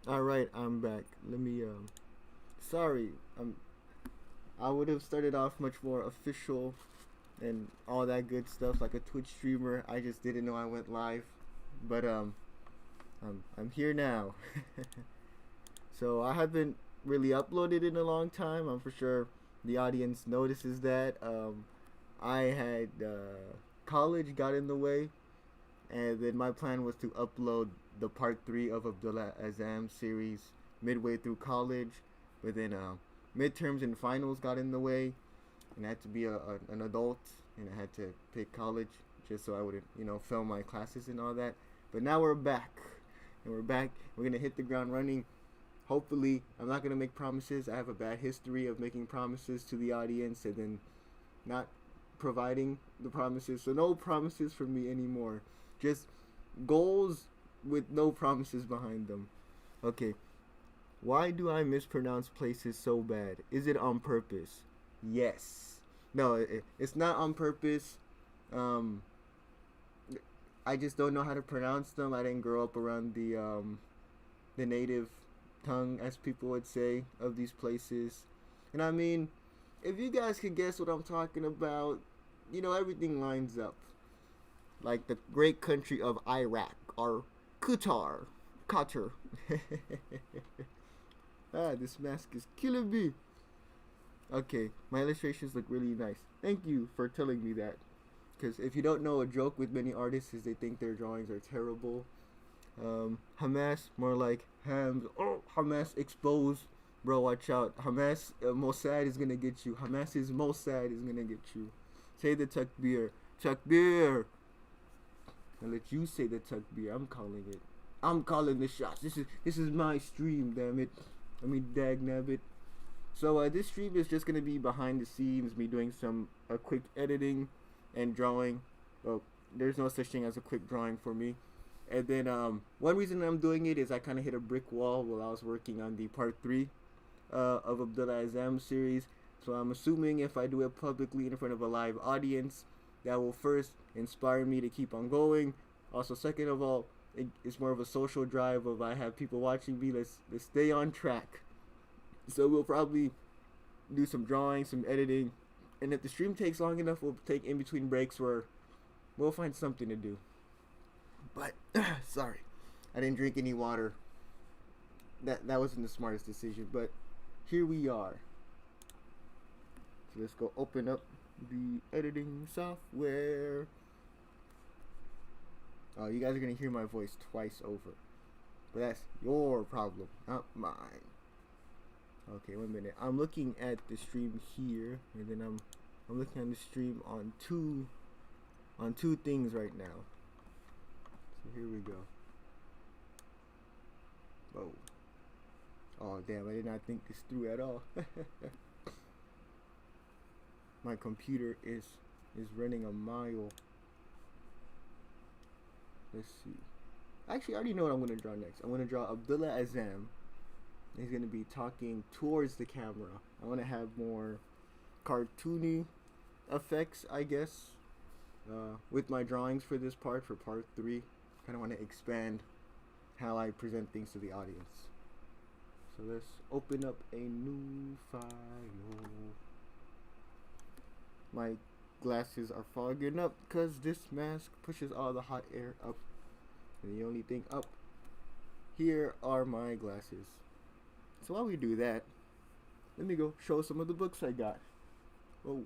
All right, I'm back. Let me sorry. I would have started off much more official and all that good stuff like a Twitch streamer. I just didn't know I went live. But I'm here now. So I haven't really uploaded in a long time. I'm for sure the audience notices that. I had college got in the way, and then my plan was to upload the part three of Abdullah Azam series midway through college, but then midterms and finals got in the way, and I had to be an adult, and I had to pick college just so I wouldn't fail my classes and all that. But now we're back, and we're back. We're gonna hit the ground running. Hopefully, I'm not gonna make promises. I have a bad history of making promises to the audience and then not providing the promises. So no promises from me anymore. Just goals with no promises behind them. Okay. Why do I mispronounce places so bad? Is it on purpose? Yes. No, it's not on purpose. Um, I just don't know how to pronounce them. I didn't grow up around the native tongue, as people would say, of these places. And I mean, if you guys could guess what I'm talking about, everything lines up. Like the great country of Iraq or Qatar. Qatar. This mask is killing me. Okay, my illustrations look really nice. Thank you for telling me that. Because if you don't know, a joke with many artists is they think their drawings are terrible. Hamas, more like Hams. Oh, Hamas exposed. Bro, watch out. Hamas, Mossad is gonna get you. Hamas's Mossad is gonna get you. Say the takbir. Takbir! I'll let you say the takbir. I'm calling it. I'm calling the shots. This is my stream, damn it. I mean, dag nabbit. So this stream is just gonna be behind the scenes, me doing some quick editing and drawing. Well, there's no such thing as a quick drawing for me. And then one reason I'm doing it is I kind of hit a brick wall while I was working on the part three of Abdullah Azam series. So I'm assuming if I do it publicly in front of a live audience, that will first inspire me to keep on going. Also, second of all, it's more of a social drive of I have people watching me. Let's stay on track. So we'll probably do some drawing, some editing, and if the stream takes long enough, we'll take in between breaks where we'll find something to do. But sorry, I didn't drink any water. That wasn't the smartest decision, but here we are. So let's go open up the editing software. Oh, you guys are gonna hear my voice twice over, but that's your problem, not mine. Okay, 1 minute. I'm looking at the stream here, and then I'm looking at the stream on two things right now. So here we go. Whoa. Oh damn! I did not think this through at all. My computer is running a mile. Let's see. Actually, I already know what I'm gonna draw next. I'm gonna draw Abdullah Azam. He's gonna be talking towards the camera. I want to have more cartoony effects, I guess, with my drawings for this part, for part three. Kind of want to expand how I present things to the audience. So let's open up a new file. My glasses are fogging up because this mask pushes all the hot air up. And the only thing up here are my glasses. So while we do that, let me go show some of the books I got. Oh,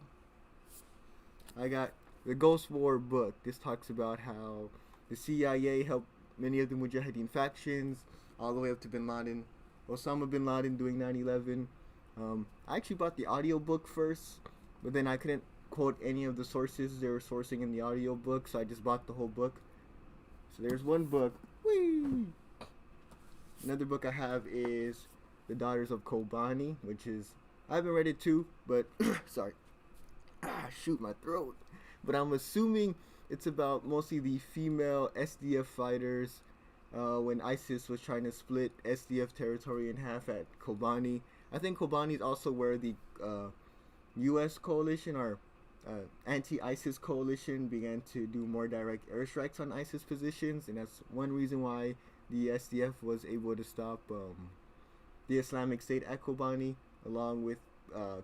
I got the Ghost War book. This talks about how the CIA helped many of the Mujahideen factions, all the way up to Bin Laden, Osama Bin Laden doing 9/11. I actually bought the audiobook first, but then I couldn't quote any of the sources they were sourcing in the audiobook, so I just bought the whole book. So there's one book. Whee! Another book I have is The Daughters of Kobani, which is, I haven't read it too, but sorry. Shoot my throat. But I'm assuming it's about mostly the female SDF fighters when ISIS was trying to split SDF territory in half at Kobani. I think Kobani is also where the U.S. coalition or anti-ISIS coalition began to do more direct airstrikes on ISIS positions, and that's one reason why the SDF was able to stop the Islamic State at Kobani, along with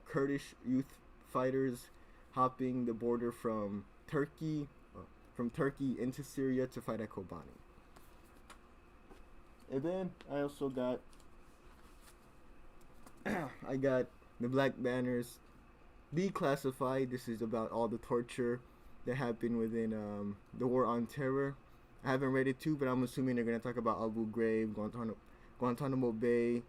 Kurdish youth fighters hopping the border from Turkey into Syria to fight at Kobani. And then I also got I got the Black Banners Declassified. This is about all the torture that happened within the War on Terror. I haven't read it too, but I'm assuming they're gonna talk about Abu Ghraib, Guantanamo Bay,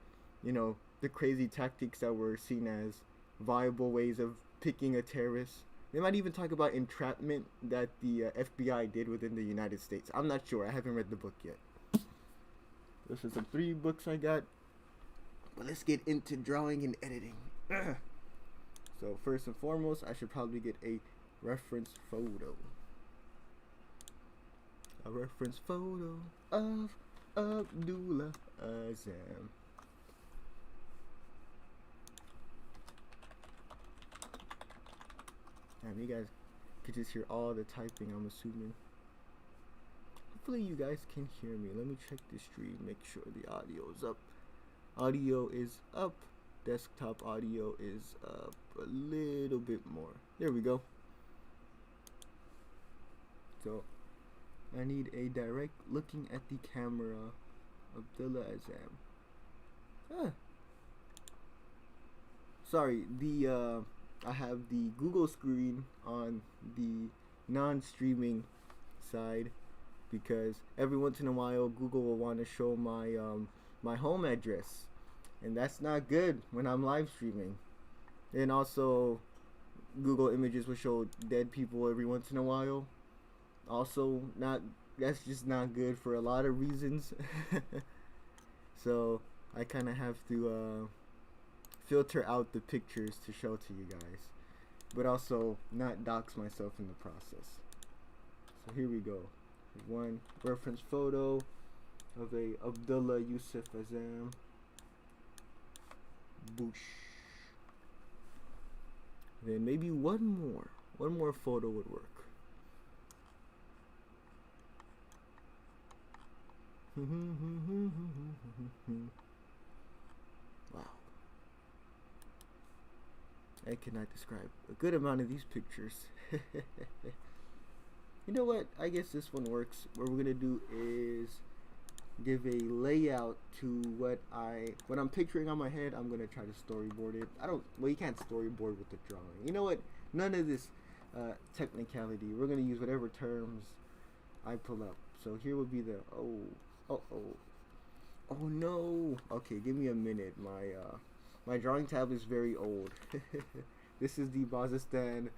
you know, the crazy tactics that were seen as viable ways of picking a terrorist. They might even talk about entrapment that the FBI did within the United States. I'm not sure. I haven't read the book yet. This is the 3 books I got. But let's get into drawing and editing. So first and foremost, I should probably get a reference photo. A reference photo of Abdullah Azam. And you guys could just hear all the typing, I'm assuming. Hopefully you guys can hear me. Let me check the stream, make sure the audio is up. Audio is up. Desktop audio is up a little bit more. There we go. So I need a direct looking at the camera. Abdullah Azam. Sorry, I have the Google screen on the non-streaming side because every once in a while Google will want to show my my home address, and that's not good when I'm live streaming. And also Google Images will show dead people every once in a while. Also that's just not good for a lot of reasons. So I kind of have to filter out the pictures to show to you guys, but also not dox myself in the process. So here we go. One reference photo of a Abdullah Yusuf Azam. Boosh. Then maybe one more photo would work. Wow. I cannot describe a good amount of these pictures. You know what? I guess this one works. What we're gonna do is give a layout to what I'm picturing on my head. I'm gonna try to storyboard it. Well, you can't storyboard with the drawing. You know what? None of this technicality. We're gonna use whatever terms I pull up. So here would be the oh no. Okay, give me a minute. My drawing tab is very old. This is the Bazistan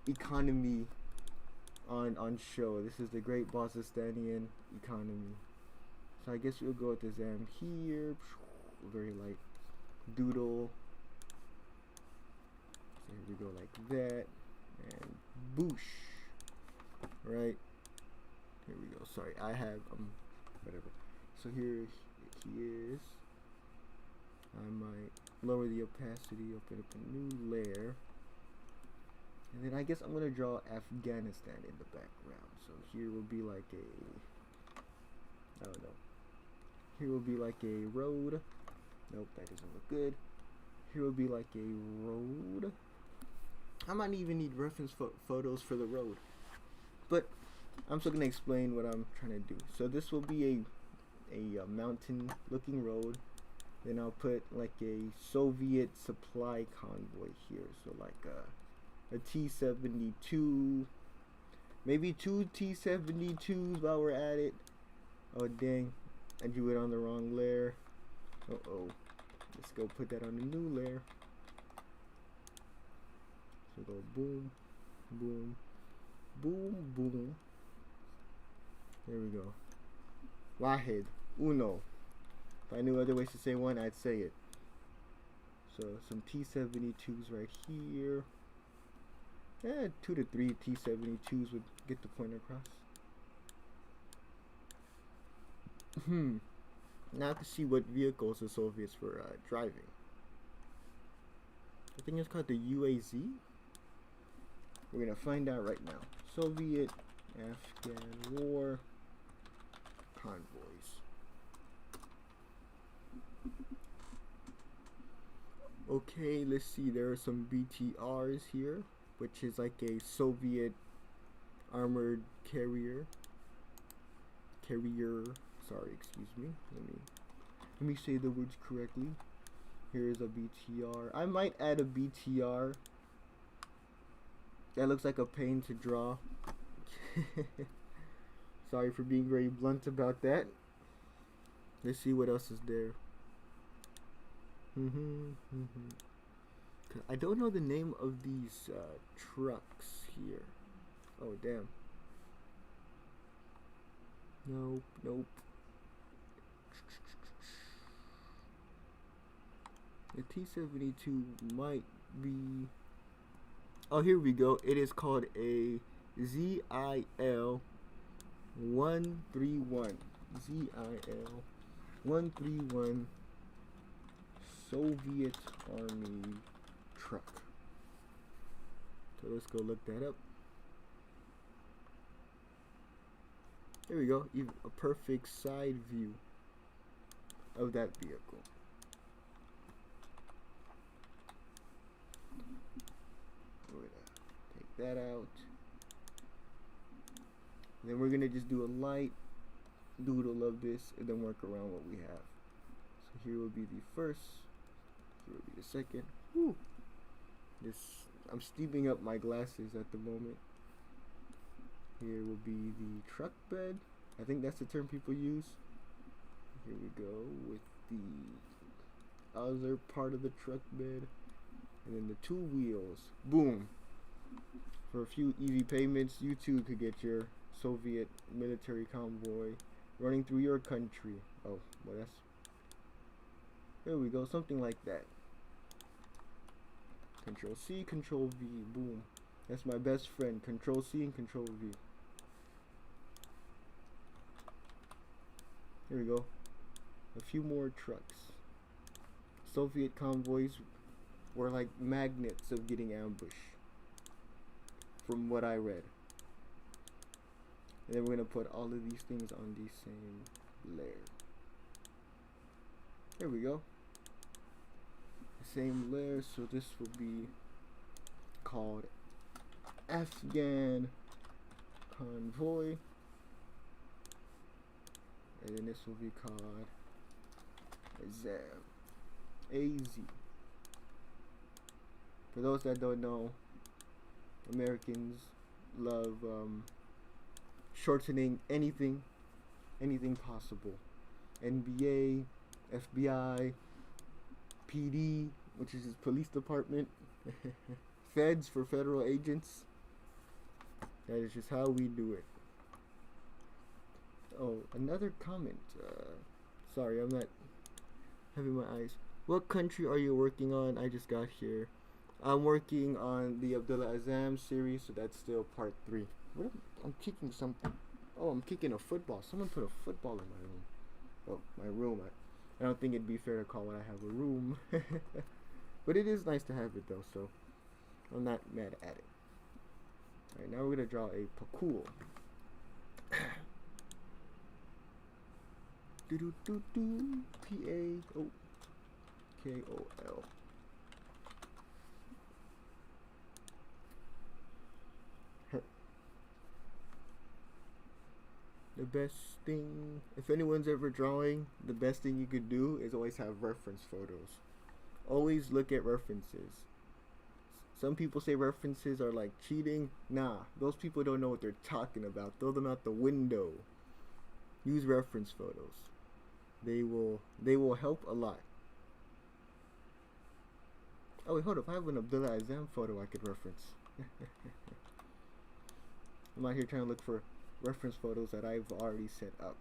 economy on show. This is the Great Bazistanian economy. So I guess we'll go with the Zam here. Very light doodle. So here we go like that. And boosh. Right? Here we go. Sorry, I have whatever. So here he is. I might lower the opacity, open up a new layer. And then I guess I'm gonna draw Afghanistan in the background. So here will be like I don't know. Here will be like a road. Nope, that doesn't look good. Here will be like a road. I might even need reference photos for the road. But I'm still gonna explain what I'm trying to do. So this will be a mountain looking road. Then I'll put like a Soviet supply convoy here. So like a T-72, maybe 2 T-72s while we're at it. Oh dang, I drew it on the wrong layer. Let's go put that on the new layer. So go boom, boom, boom, boom. There we go. Wahed, uno. If I knew other ways to say one, I'd say it. So some T-72s right here. 2 to 3 T-72s would get the point across. Now I can see what vehicles the Soviets were driving. I think it's called the UAZ. We're gonna find out right now. Soviet Afghan War convoys. Okay, let's see. There are some BTRs here, which is like a Soviet armored carrier. Sorry, excuse me. Let me say the words correctly. Here is a BTR. I might add a BTR. That looks like a pain to draw. Sorry for being very blunt about that. Let's see what else is there. I don't know the name of these trucks here. Oh, damn. Nope. The T-72 might be... Oh, here we go. It is called a ZIL 131. ZIL 131 Soviet Army truck. So let's go look that up. There we go. Even a perfect side view of that vehicle. We're gonna take that out. And then we're gonna just do a light doodle of this and then work around what we have. So here will be the first. Here will be the second. Woo. I'm steaming up my glasses at the moment. Here will be the truck bed. I think that's the term people use. Here we go with the other part of the truck bed. And then the two wheels. Boom. For a few easy payments, you too could get your Soviet military convoy running through your country. Oh, well that's... There we go, something like that. Control C, Control V, boom. That's my best friend. Control C and Control V. Here we go. A few more trucks. Soviet convoys were like magnets of getting ambushed, from what I read. And then we're gonna put all of these things on the same layer. There we go. The same layer, so this will be called Afghan Convoy. And then this will be called AZ. For those that don't know, Americans love shortening anything possible. NBA, FBI, PD, which is his police department, feds for federal agents. That is just how we do it. Oh, another comment. Sorry, I'm not having my eyes. What country are you working on? I just got here. I'm working on the Abdullah Azam series, so that's still part 3. I'm kicking something. Oh, I'm kicking a football. Someone put a football in my room. Oh, my room. I don't think it'd be fair to call what I have a room. But it is nice to have it though, so I'm not mad at it. Alright, now we're gonna draw a pakul. P-A-O-K-O-L. The best thing, if anyone's ever drawing, the best thing you could do is always have reference photos. Always look at references. Some people say references are like cheating. Nah, those people don't know what they're talking about. Throw them out the window. Use reference photos. They will help a lot. Oh wait, hold up. I have an Abdullah Azam photo I could reference. I'm out here trying to look for reference photos that I've already set up.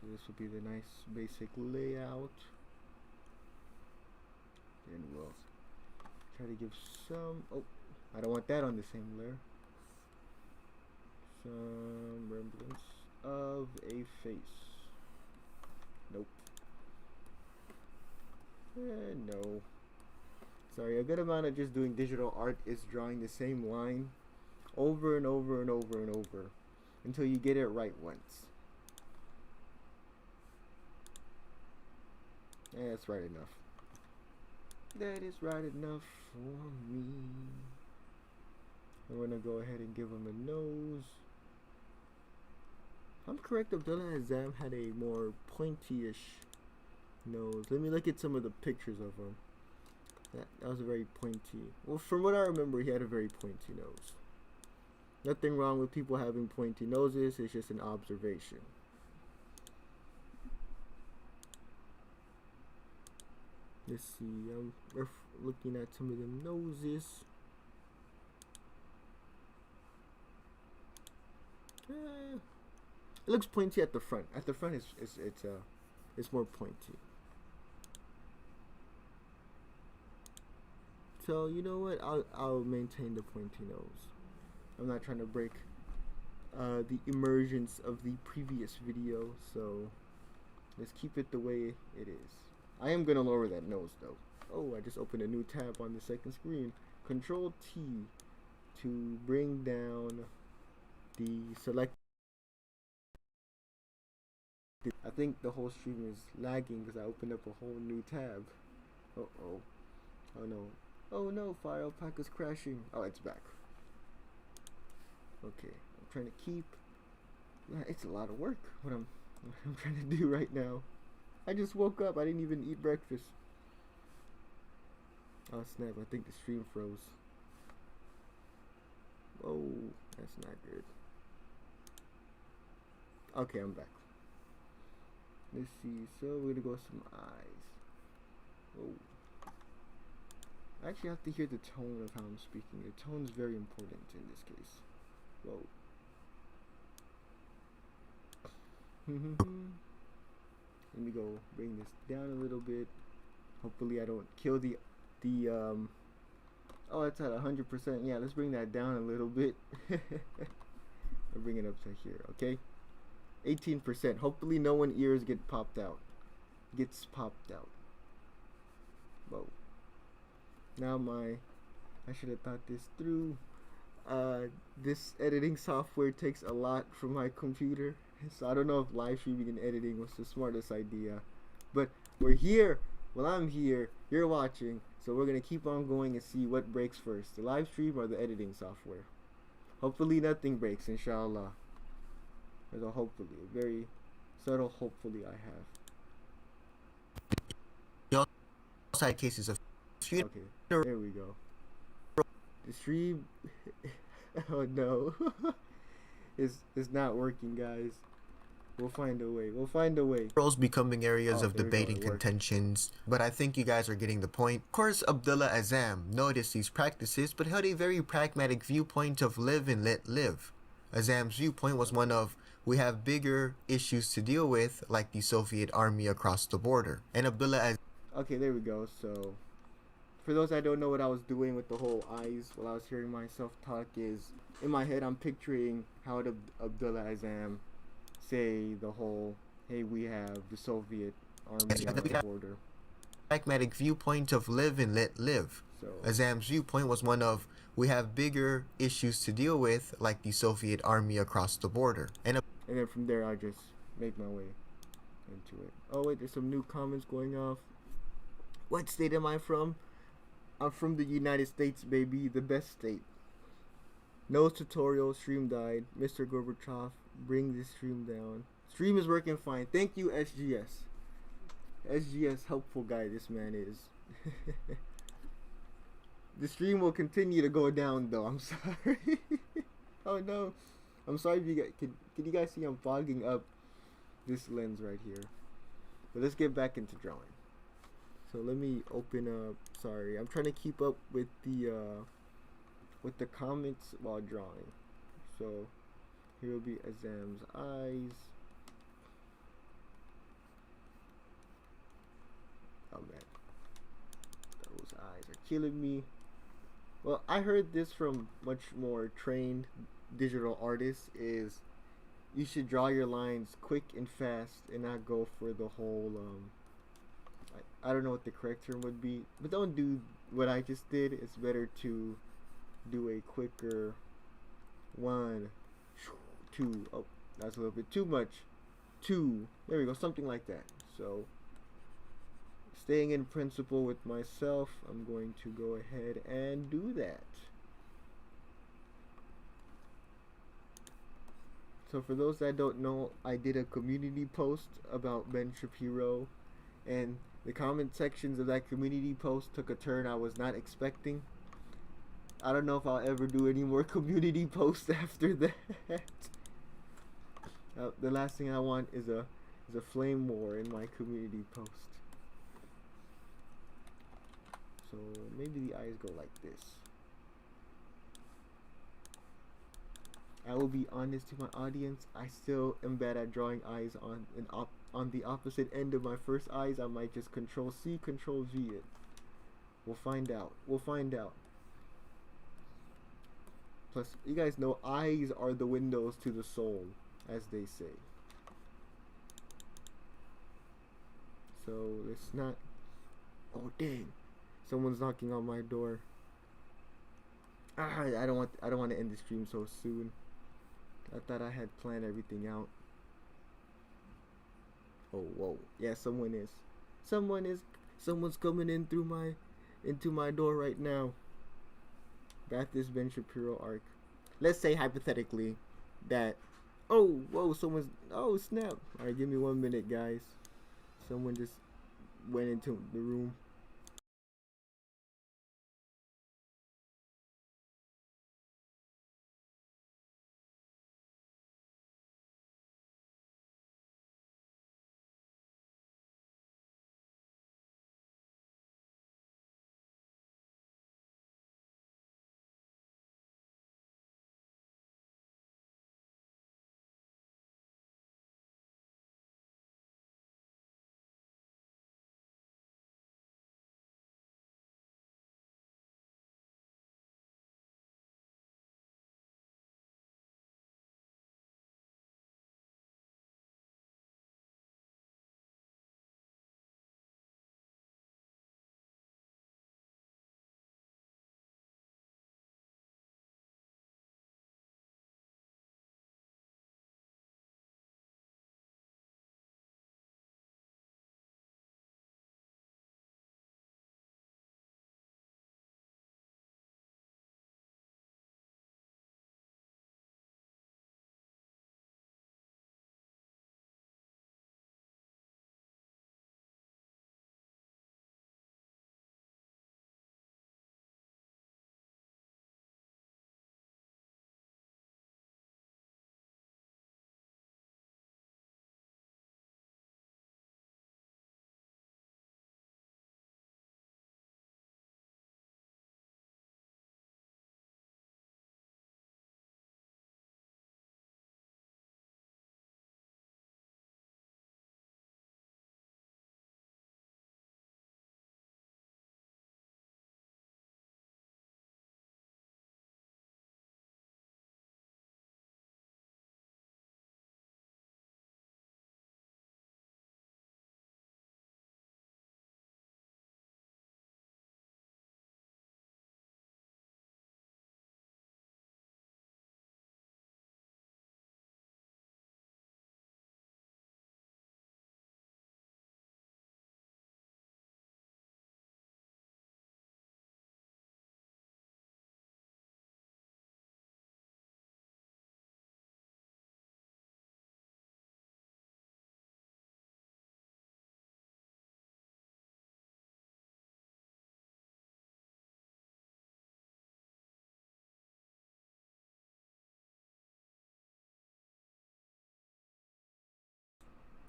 So this will be the nice basic layout. Then we'll try to give some... Oh, I don't want that on the same layer. Some remnants of a face. Nope. No. Sorry, a good amount of just doing digital art is drawing the same line over and over and over and over until you get it right once. That's right enough. That is right enough for me. I'm gonna go ahead and give him a nose. If I'm correct, Abdullah Azam had a more pointy-ish nose. Let me look at some of the pictures of him. That was a very pointy. Well, from what I remember, he had a very pointy nose. Nothing wrong with people having pointy noses. It's just an observation. Let's see. We're looking at some of the noses. It looks pointy at the front. At the front, it's more pointy. So you know what? I'll maintain the pointy nose. I'm not trying to break the immersions of the previous video, so let's keep it the way it is. I am gonna lower that nose though. Oh, I just opened a new tab on the second screen. Control T to bring down the select. I think the whole stream is lagging because I opened up a whole new tab. Oh no. Oh no, file pack is crashing. Oh, it's back. Okay, I'm trying to keep. It's a lot of work what I'm trying to do right now. I just woke up. I didn't even eat breakfast. Oh snap! I think the stream froze. Oh, that's not good. Okay, I'm back. Let's see. So we're gonna go with some eyes. Oh. I actually have to hear the tone of how I'm speaking. The tone is very important in this case. Whoa. Let me go bring this down a little bit. Hopefully I don't kill the oh, it's at 100%. Yeah, let's bring that down a little bit. I'll bring it up to here, okay? 18%. Hopefully no one ears gets popped out. Whoa. Now I should have thought this through. This editing software takes a lot from my computer, so I don't know if live streaming and editing was the smartest idea. But we're here. Well, I'm here. You're watching. So we're gonna keep on going and see what breaks first, the live stream or the editing software. Hopefully nothing breaks, inshallah. There's a hopefully, a very subtle hopefully I have. You also had cases of Okay, there we go. The stream, oh no, it's not working, guys. We'll find a way. Girls becoming areas of there we go, debate and it worked. contentions, but I think you guys are getting the point. Of course, Abdullah Azam noticed these practices, but held a very pragmatic viewpoint of live and let live. Azam's viewpoint was one of, we have bigger issues to deal with, like the Soviet army across the border. And Abdullah Okay, there we go. So, for those that don't know what I was doing with the whole eyes while I was hearing myself talk is, in my head I'm picturing how would Abdullah Azam say the whole, hey, we have the Soviet army on the border. Pragmatic viewpoint of live and let live. So, Azam's viewpoint was one of, we have bigger issues to deal with, like the Soviet army across the border. And then from there I just make my way into it. Oh wait, there's some new comments going off. What state am I from? I'm from the United States, baby, the best state. Nose tutorial, stream died. Mr. Gorbachev, bring this stream down. Stream is working fine. Thank you, SGS. SGS, helpful guy this man is. The stream will continue to go down though, I'm sorry. Oh no. I'm sorry if you guys, can you guys see I'm fogging up this lens right here. But let's get back into drawing. So let me open up, sorry, I'm trying to keep up with the comments while drawing. So here will be Azam's eyes. Oh man, those eyes are killing me. Well, I heard this from much more trained digital artists is you should draw your lines quick and fast and not go for the whole I don't know what the correct term would be, but don't do what I just did. It's better to do a quicker 1, 2. Oh, that's a little bit too much. 2. There we go, something like that. So, staying in principle with myself, I'm going to go ahead and do that. So for those that don't know, I did a community post about Ben Shapiro, and the comment sections of that community post took a turn I was not expecting. I don't know if I'll ever do any more community posts after that. The last thing I want is a flame war in my community post. So maybe the eyes go like this. I will be honest to my audience, I still am bad at drawing eyes on the opposite end of my first eyes. I might just Control C, Control V it. We'll find out. We'll find out. Plus, you guys know eyes are the windows to the soul, as they say. So it's not. Oh dang! Someone's knocking on my door. I don't want to end the stream so soon. I thought I had planned everything out. Oh whoa! Yeah, someone's coming in through into my door right now. Baptist Ben Shapiro arc. Let's say hypothetically that. Oh whoa! Oh snap! All right, give me 1 minute, guys. Someone just went into the room.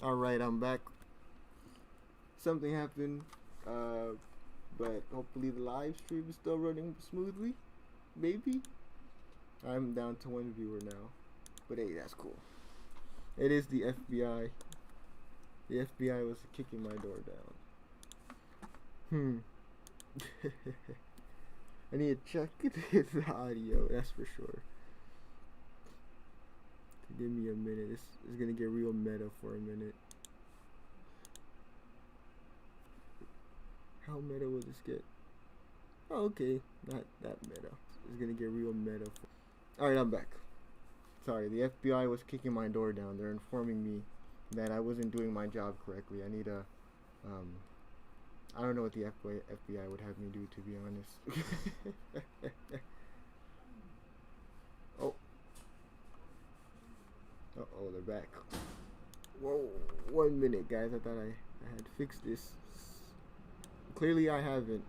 All right, I'm back. Something happened, but hopefully the live stream is still running smoothly. Maybe. I'm down to 1 viewer now, but hey, that's cool. It is the FBI. The FBI was kicking my door down. I need to check the audio. That's for sure. Give me a minute. This is gonna get real meta for a minute. How meta will this get? Oh, okay. Not that meta. It's gonna get real meta. Alright, I'm back. Sorry, the FBI was kicking my door down. They're informing me that I wasn't doing my job correctly. I need a, I don't know what the FBI would have me do, to be honest. Oh. Uh-oh, they're back. Whoa, 1 minute, guys. I thought I had fixed this. Clearly I haven't.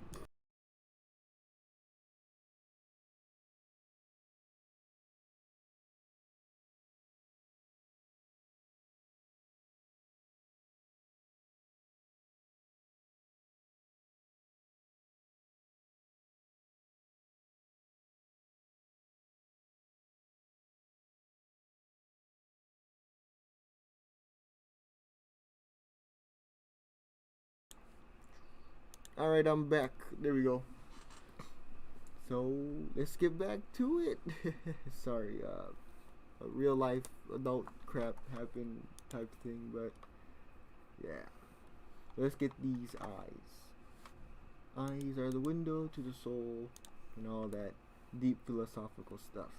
Alright, I'm back. There we go. So, let's get back to it. Sorry, a real life adult crap happened type thing, but yeah. Let's get these eyes. Eyes are the window to the soul and all that deep philosophical stuff.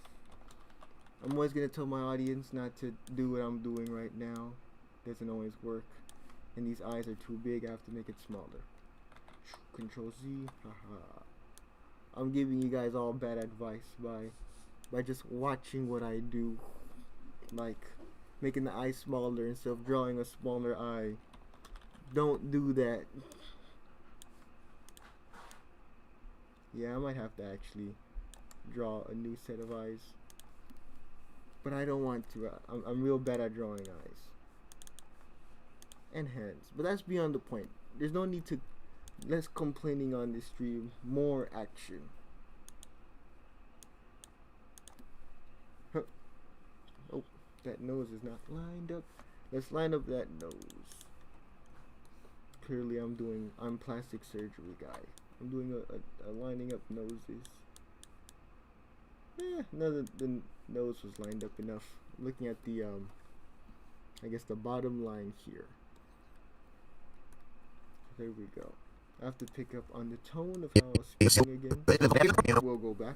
I'm always gonna tell my audience not to do what I'm doing right now. Doesn't always work. And these eyes are too big, I have to make it smaller. Control Z. Haha. I'm giving you guys all bad advice by just watching what I do. Like making the eye smaller instead of drawing a smaller eye. Don't do that. Yeah, I might have to actually draw a new set of eyes. But I don't want to. I'm real bad at drawing eyes. And hands. But that's beyond the point. There's no need to less complaining on this stream. More action. Huh. Oh, that nose is not lined up. Let's line up that nose. Clearly I'm plastic surgery guy. I'm doing a lining up noses. No, the nose was lined up enough. I'm looking at the I guess the bottom line here. There we go. I have to pick up on the tone of how I was speaking again. We'll go back.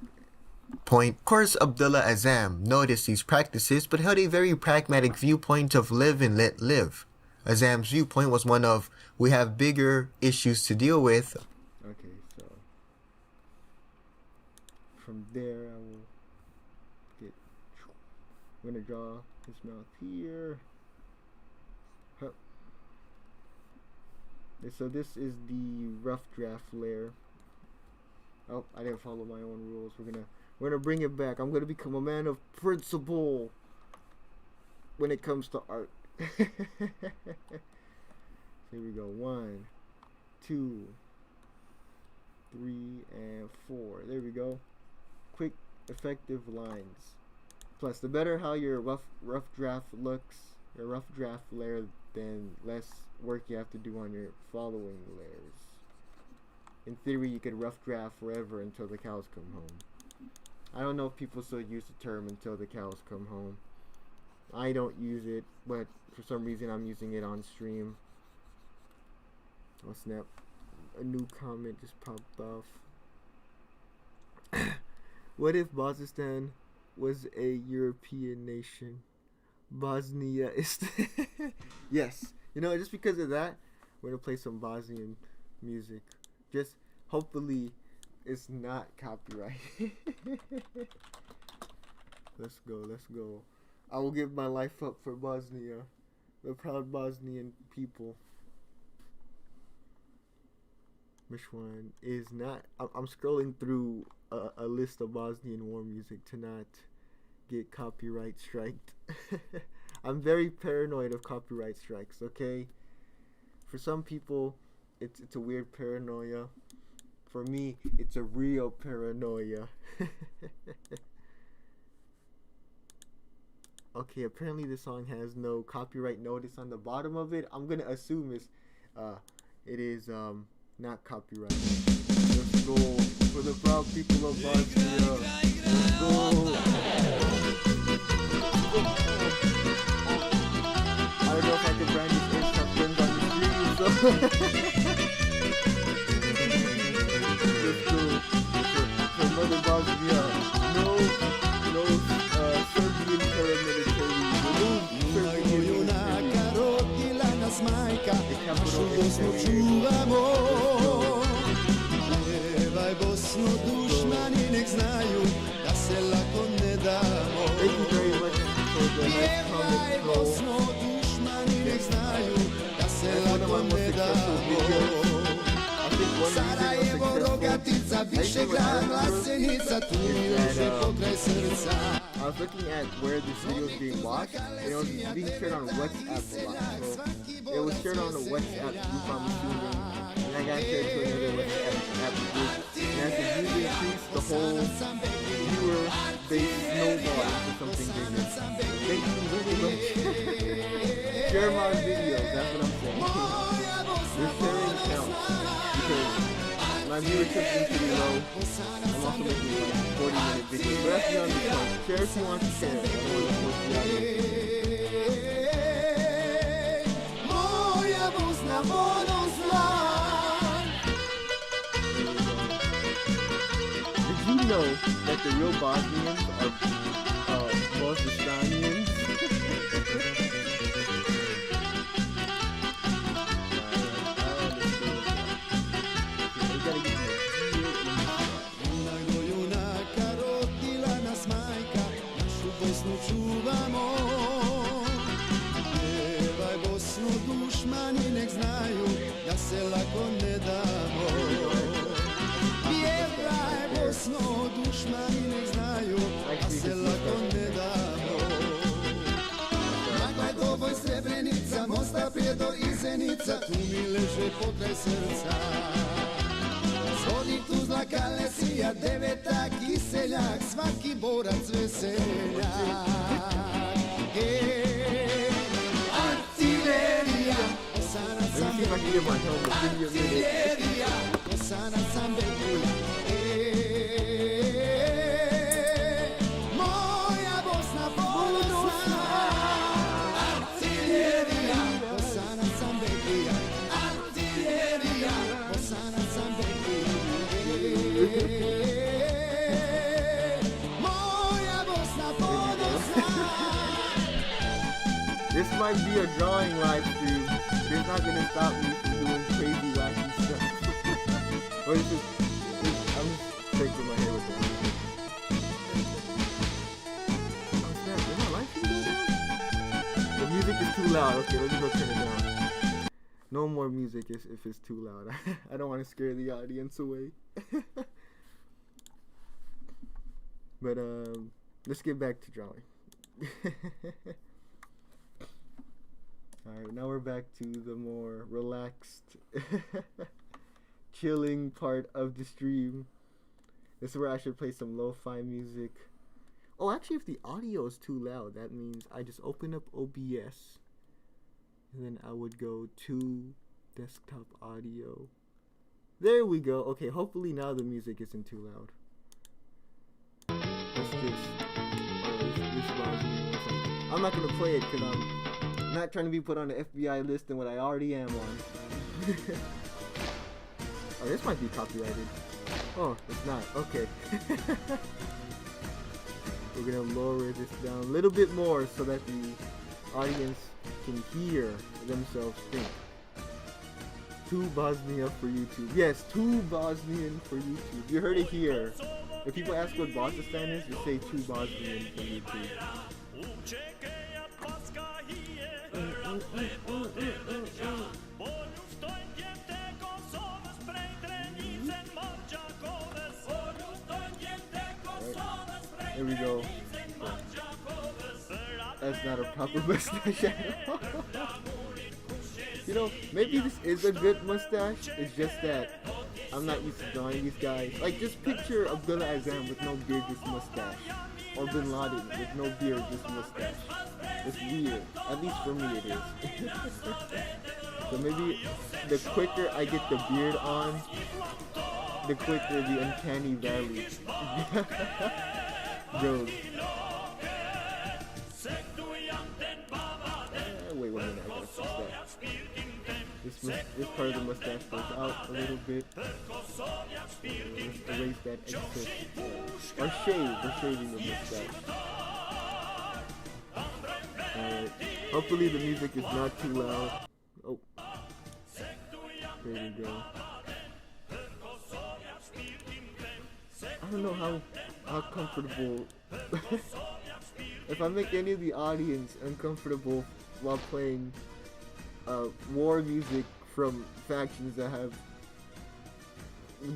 Point. Of course, Abdullah Azam noticed these practices but held a very pragmatic viewpoint of live and let live. Azam's viewpoint was one of, we have bigger issues to deal with. Okay, so from there I will get, I'm gonna draw his mouth here. Huh. So this is the rough draft layer. Oh, I didn't follow my own rules. We're gonna bring it back. I'm gonna become a man of principle when it comes to art. Here we go. 1, 2, 3, and 4. There we go. Quick, effective lines. Plus, the better how your rough draft looks, your rough draft layer, then less work you have to do on your following layers. In theory, you could rough draft forever until the cows come home. I don't know if people still use the term until the cows come home. I don't use it, but for some reason I'm using it on stream. Oh snap, a new comment just popped off. What if Bosnistan was a European nation? Bosnia is yes, you know, just because of that, we're gonna play some Bosnian music. Just hopefully it's not copyright. Let's go. I will give my life up for Bosnia, the proud Bosnian people. Which one is not? I'm scrolling through a list of Bosnian war music to not get copyright striked. I'm very paranoid of copyright strikes, okay? For some people, it's a weird paranoia. For me, it's a real paranoia. Okay, apparently this song has no copyright notice on the bottom of it. I'm gonna assume it is not copyrighted. Let's go for the proud people of Bosnia. Let's go. I don't know if I can brand these airsoft guns on the stream, let's go. For Mother Bosnia. No Serbian Actually, what I remember is that I was looking at where this video was being watched, and it was being shared on WhatsApp a lot. So it was shared on the WhatsApp group I'm assuming, and I got shared to another WhatsApp group. And as the views increased, the whole viewer base snowballed into something bigger. Thank you very much. Share my videos, that's what I'm saying. Your sharing counts because my viewership seems to be low. I'm also making like 40-minute videos, but that's beyond the point. Share if you want to share. I don't want to force you out of it. Did you know that the real Bosnians are Bosnians? Dušmani nek znaju da se lako ne damo. Pjevaj Bosno, dušmani nek znaju da se lako ne damo. Magla je Doboj, Srebrenica, Mosta, Prijedor i Zenica, tu mi leže pokraj srca. Zvodnik, Tuzla, Kalesija, Devetak i Seljak, svaki borac veseljak. Let me see if I can get my helmet. Give me a minute. This might be a drawing live stream. It's not gonna stop me from doing crazy wacky stuff. Or it's just I'm just shaking my head with the music. Oh snap, is my light stream go down? The music is too loud. Okay, let me go turn it down. No more music if it's too loud. I don't want to scare the audience away. But let's get back to drawing. Alright, now we're back to the more relaxed, chilling part of the stream. This is where I should play some lo-fi music. Oh, actually, if the audio is too loud, that means I just open up OBS. And then I would go to desktop audio. There we go. Okay, hopefully now the music isn't too loud. Let's just... I'm not going to play it because I'm not trying to be put on the FBI list than what I already am on. Oh, this might be copyrighted. Oh, it's not. Okay. We're gonna lower this down a little bit more so that the audience can hear themselves think. Too Bosnia for YouTube. Yes, too Bosnian for YouTube. You heard it here. If people ask what Bosnistan is, just say too Bosnian for YouTube. There we go. That's not a proper mustache at all. You know, maybe this is a good mustache. It's just that I'm not used to drawing these guys. Like, just picture Abdullah Azam with no beard, just mustache. Or Bin Laden with no beard, just mustache. It's weird. At least for me it is. So maybe the quicker I get the beard on, the quicker the uncanny valley goes. Wait 1 minute, I gotta fix that. This part of the mustache goes out a little bit. Let's erase that excess. Or shave. We're shaving the mustache. Alright. Hopefully the music is not too loud. Oh. There we go. I don't know how comfortable. If I make any of the audience uncomfortable while playing war music from factions that have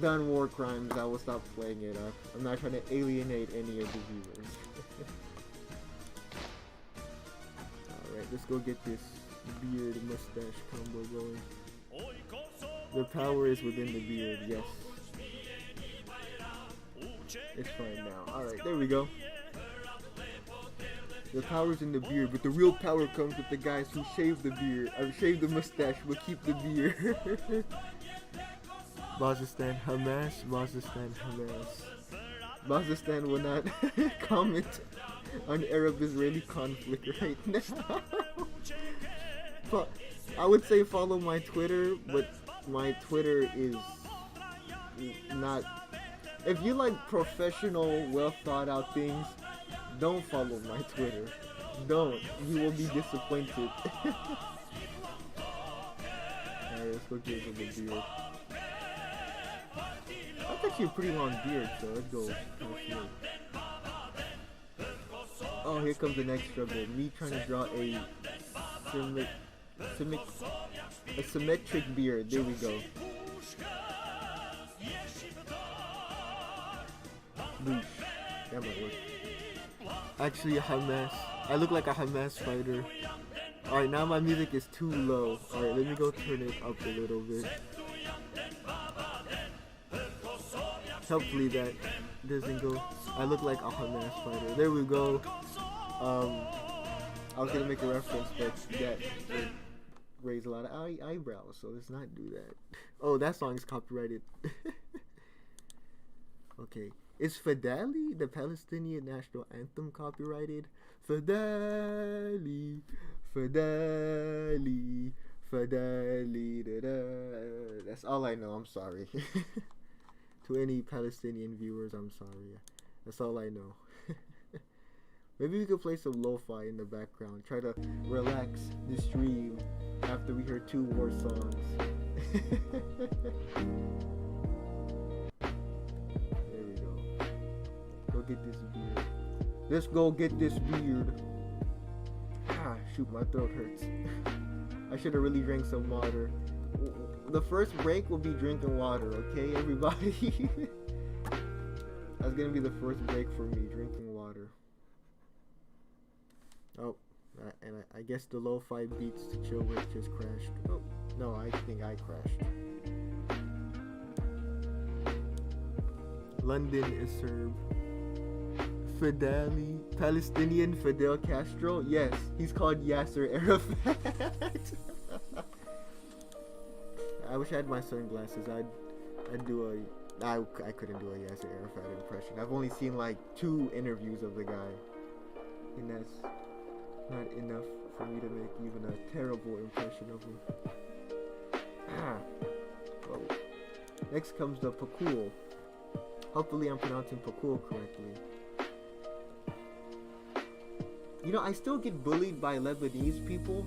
done war crimes, I will stop playing it. I'm not trying to alienate any of the viewers. Alright, let's go get this beard mustache combo going. The power is within the beard, yes. It's fine now. Alright, there we go. The power's in the beard, but the real power comes with the guys who shave the beard, or shave the mustache, but keep the beard. Bazistan Hamas, Bazistan Hamas. Bazistan will not comment on Arab-Israeli conflict right now. But I would say follow my Twitter, but my Twitter is not. If you like professional, well thought out things, don't follow my Twitter. Don't. You will be disappointed. Alright, let's go get him a beard. That's actually a pretty long beard, so let's go. Oh, here comes the next struggle. Me trying to draw a symmetric beard. There we go. Boosh. That might work. Actually, a Hamas. I look like a Hamas fighter. Alright, now my music is too low. Alright, let me go turn it up a little bit. Hopefully that doesn't go. I look like a Hamas fighter. There we go. I was gonna make a reference, but that would raise a lot of eyebrows, so let's not do that. Oh, that song is copyrighted. Okay. Is Fideli, the Palestinian national anthem, copyrighted? Fideli, Fideli, Fideli, da-da. That's all I know, I'm sorry. To any Palestinian viewers, I'm sorry. That's all I know. Maybe we could play some lo-fi in the background. Try to relax the stream after we hear 2 war songs. There we go. Go get this beard. Let's go get this beard. Ah, shoot, my throat hurts. I should have really drank some water. The first break will be drinking water, okay, everybody? That's gonna be the first break for me, drinking water. Oh, and I guess the lo-fi beats to chill with just crashed. Oh, no, I think I crashed. London is Serb. Fideli, Palestinian Fidel Castro? Yes, he's called Yasser Arafat. I wish I had my sunglasses. I'd do a. I couldn't do a Yasser Arafat impression. I've only seen like 2 interviews of the guy, and that's not enough for me to make even a terrible impression of him. Ah. Oh. Next comes the Pakul. Hopefully I'm pronouncing Pakul correctly. You know, I still get bullied by Lebanese people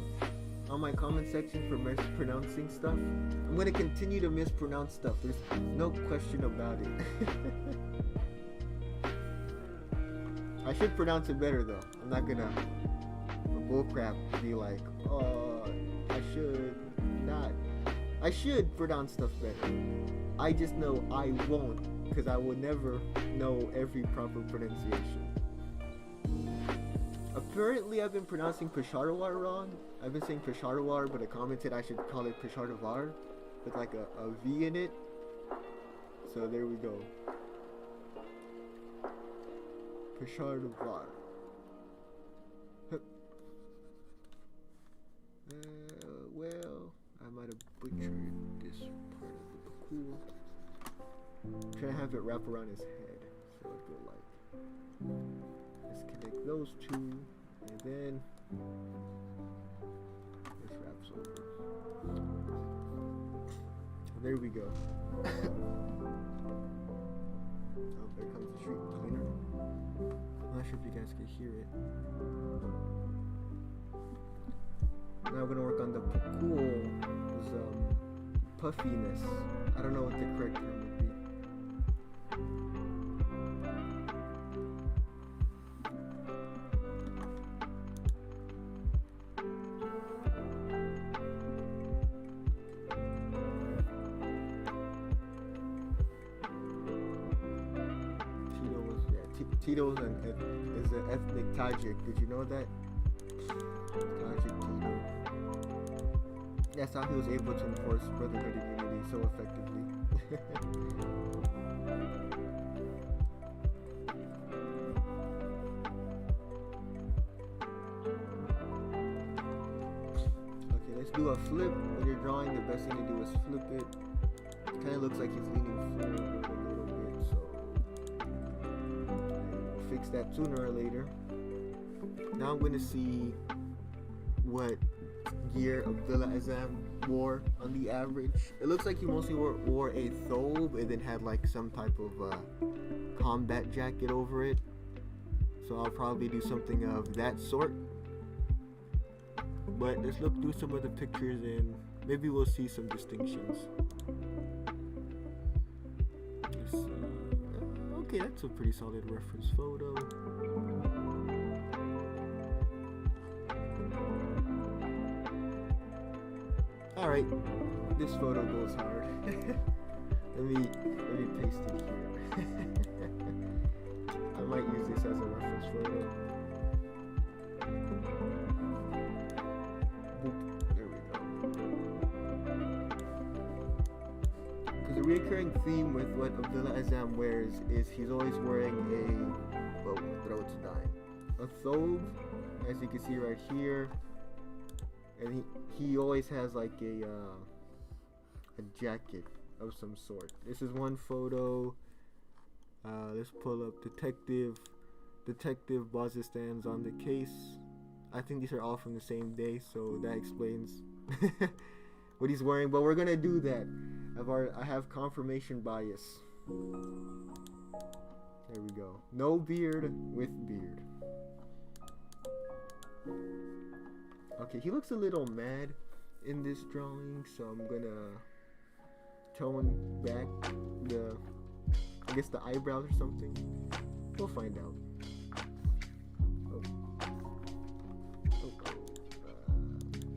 on my comment section for mispronouncing stuff. I'm gonna continue to mispronounce stuff. There's no question about it. I should pronounce it better though. I'm not gonna bullcrap be like, oh, I should not. I should pronounce stuff better. I just know I won't, because I will never know every proper pronunciation. Apparently, I've been pronouncing Peshawar wrong. I've been saying Peshawar, but I commented I should call it Peshawar with like a V in it. So there we go. Peshawar. Well, I might have butchered this part of the cool. I'm trying to have it wrap around his head. So it'd go like. Let's connect those 2, and then this wraps over. And there we go. Oh, there comes the street cleaner. I'm not sure if you guys can hear it. Now we're gonna work on the Pakul's puffiness. I don't know what the correct term would be. Tito is an ethnic Tajik. Did you know that? Tajik Tito. That's how he was able to enforce brotherhood and unity so effectively. Okay, let's do a flip. When you're drawing, the best thing to do is flip it. It kind of looks like he's leaning forward a little bit, so we'll fix that sooner or later. Now I'm going to see what gear Abdullah Azam wore on the average. It looks like he mostly wore a thobe and then had like some type of combat jacket over it. So I'll probably do something of that sort. But let's look through some of the pictures and maybe we'll see some distinctions. Okay, that's a pretty solid reference photo. Alright, this photo goes hard. let me paste it here. I might use this as a reference photo. Boop, there we go. Because the recurring theme with what Abdullah Azam wears is he's always wearing a, well, my throat's dying. A thobe, as you can see right here. And he always has like a jacket of some sort. This is one photo. Let's pull up Detective Bazistan's on the case. I think these are all from the same day, so that explains what he's wearing. But we're gonna do that. I have confirmation bias. There we go. No beard with beard. Okay, he looks a little mad in this drawing, so I'm gonna tone back the eyebrows or something. We'll find out.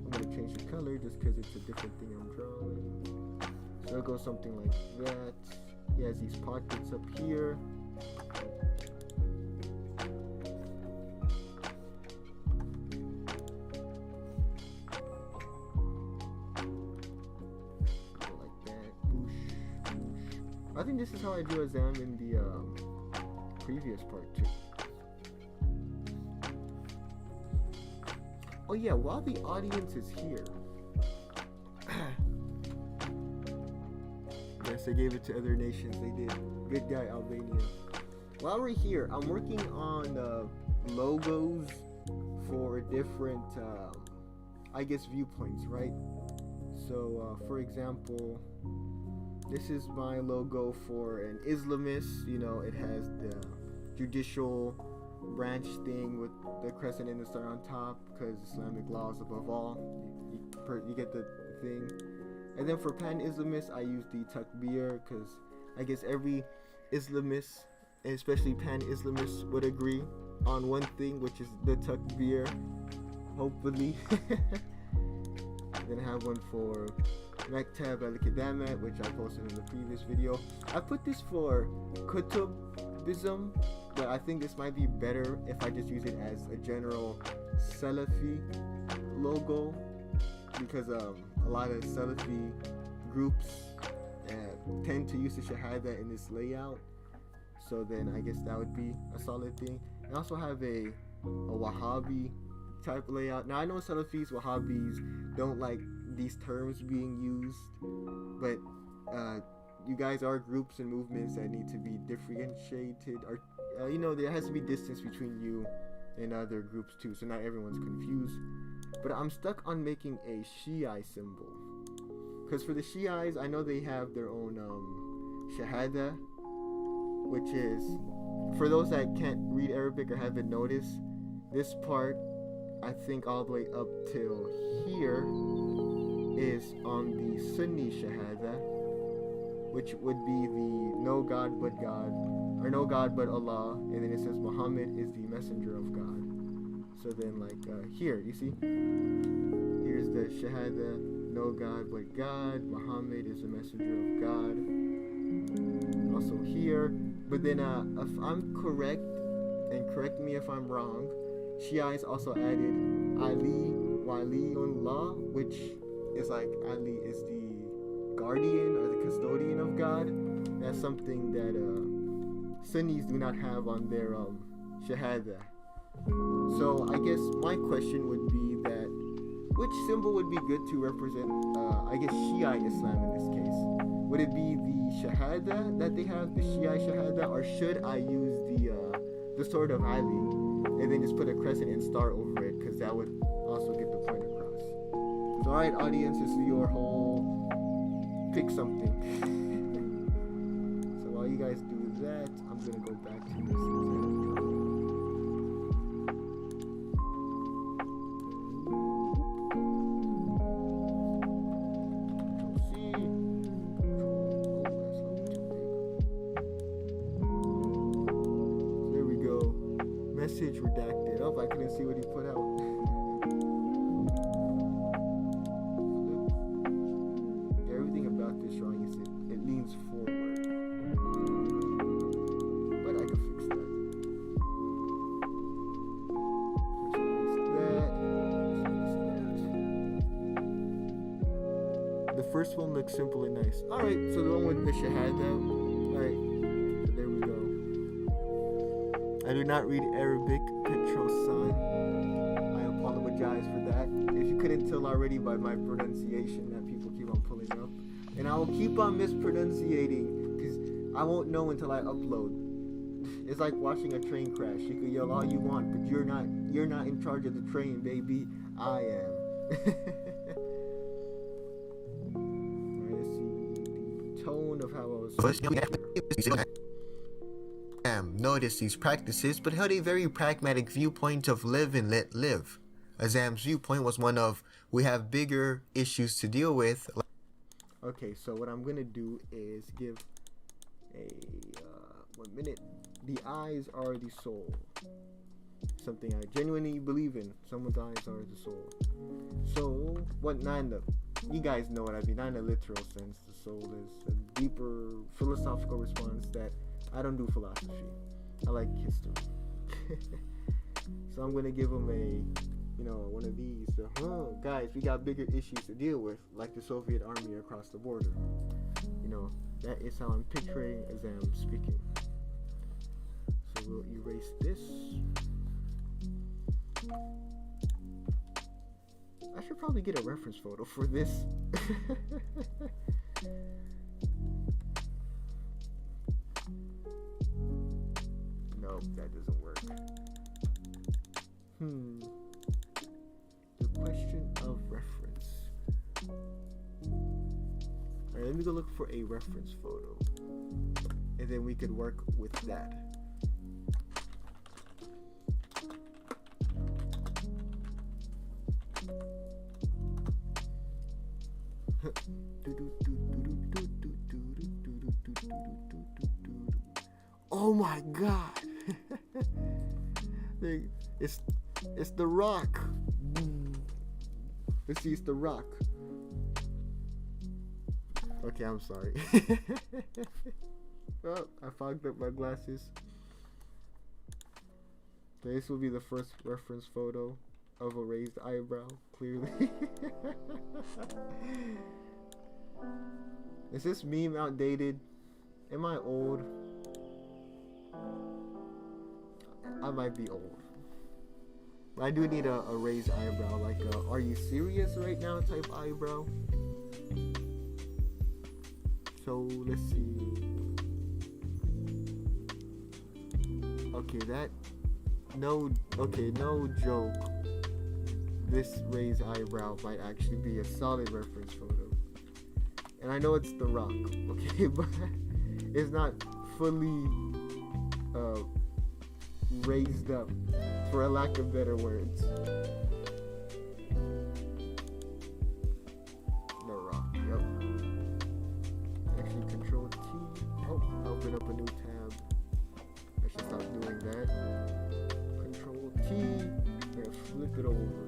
I'm gonna change the color just because it's a different thing I'm drawing. So it'll go something like that. He has these pockets up here. I think this is how I drew Azam in the previous part too. Oh yeah, while the audience is here. Yes, I gave it to other nations, they did. Good guy, Albania. While we're here, I'm working on logos for different, I guess, viewpoints, right? So, for example, this is my logo for an Islamist. You know, it has the judicial branch thing with the crescent and the star on top because Islamic law is above all. You get the thing. And then for pan-Islamists, I use the takbir because I guess every Islamist, and especially pan-Islamists, would agree on one thing, which is the takbir. Hopefully. Then I have one for Maktab al-Kidamat, which I posted in the previous video. I put this for Kutubism, but I think this might be better if I just use it as a general Salafi logo, because a lot of Salafi groups tend to use the Shahada in this layout. So then I guess that would be a solid thing. I also have a Wahhabi type layout. Now I know Salafis, Wahhabis don't like these terms being used, but you guys are groups and movements that need to be differentiated, or you know, there has to be distance between you and other groups too, so not everyone's confused. But I'm stuck on making a Shiite symbol, because for the Shiites, I know they have their own Shahada, which is, for those that can't read Arabic or haven't noticed, this part, I think all the way up till here, is on the Sunni Shahada, which would be the no God but God, or no God but Allah, and then it says Muhammad is the messenger of God. So then like here, you see? Here's the Shahada, no God but God, Muhammad is the messenger of God. Also here, but then if I'm correct, and correct me if I'm wrong, Shiites also added Ali Waliullah, which is like Ali is the guardian or the custodian of God. That's something that Sunnis do not have on their Shahada. So I guess my question would be that which symbol would be good to represent, I guess, Shia Islam in this case? Would it be the Shahada that they have, the Shia Shahada, or should I use the sword of Ali and then just put a crescent and star over it, because that would also get the point across. So alright, audience, this is your whole pick something. So while you guys do that, I'm gonna go back to this example. Message redacted. Oh, I couldn't see what he put out. Everything about this drawing is it leans forward. But I can fix that. The first one looks simple and nice. Alright, so the one with the Shahada. Alright, so there we go. I do not read Arabic, Petro-san. I apologize for that. If you couldn't tell already by my pronunciation that people keep on pulling up. And I will keep on mispronunciating because I won't know until I upload. It's like watching a train crash. You can yell all you want, but you're not in charge of the train, baby. I am. Alright, let's see the tone of how I was noticed these practices but held a very pragmatic viewpoint of live and let live. Azam's viewpoint was one of we have bigger issues to deal with. Okay, so what I'm gonna do is give a 1 minute. The eyes are the soul. Something I genuinely believe in. Someone's eyes are the soul. So what you guys know what I mean. Not in a literal sense. The soul is a deeper philosophical response that I don't do philosophy. I like history. So I'm gonna give them one of these. Guys, we got bigger issues to deal with, like the Soviet army across the border. That is how I'm picturing as I'm speaking. So we'll erase this. I should probably get a reference photo for this. No, that doesn't work. The question of reference. Alright, let me go look for a reference photo. And then we could work with that. Oh my god. It's the Rock. Let's see, it's the Rock. Okay, I'm sorry. Oh, I fogged up my glasses. Okay, this will be the first reference photo of a raised eyebrow, clearly. Is this meme outdated? Am I old? I might be old. I do need a raised eyebrow, like a "Are you serious right now" type eyebrow. So let's see. Okay, no joke. This raised eyebrow might actually be a solid reference photo. And I know it's The Rock, okay, but it's not fully raised up, for a lack of better words. The Rock, yep. Actually, Control T. Oh, open up a new tab. I should stop doing that. Control T. I'm gonna flip it over.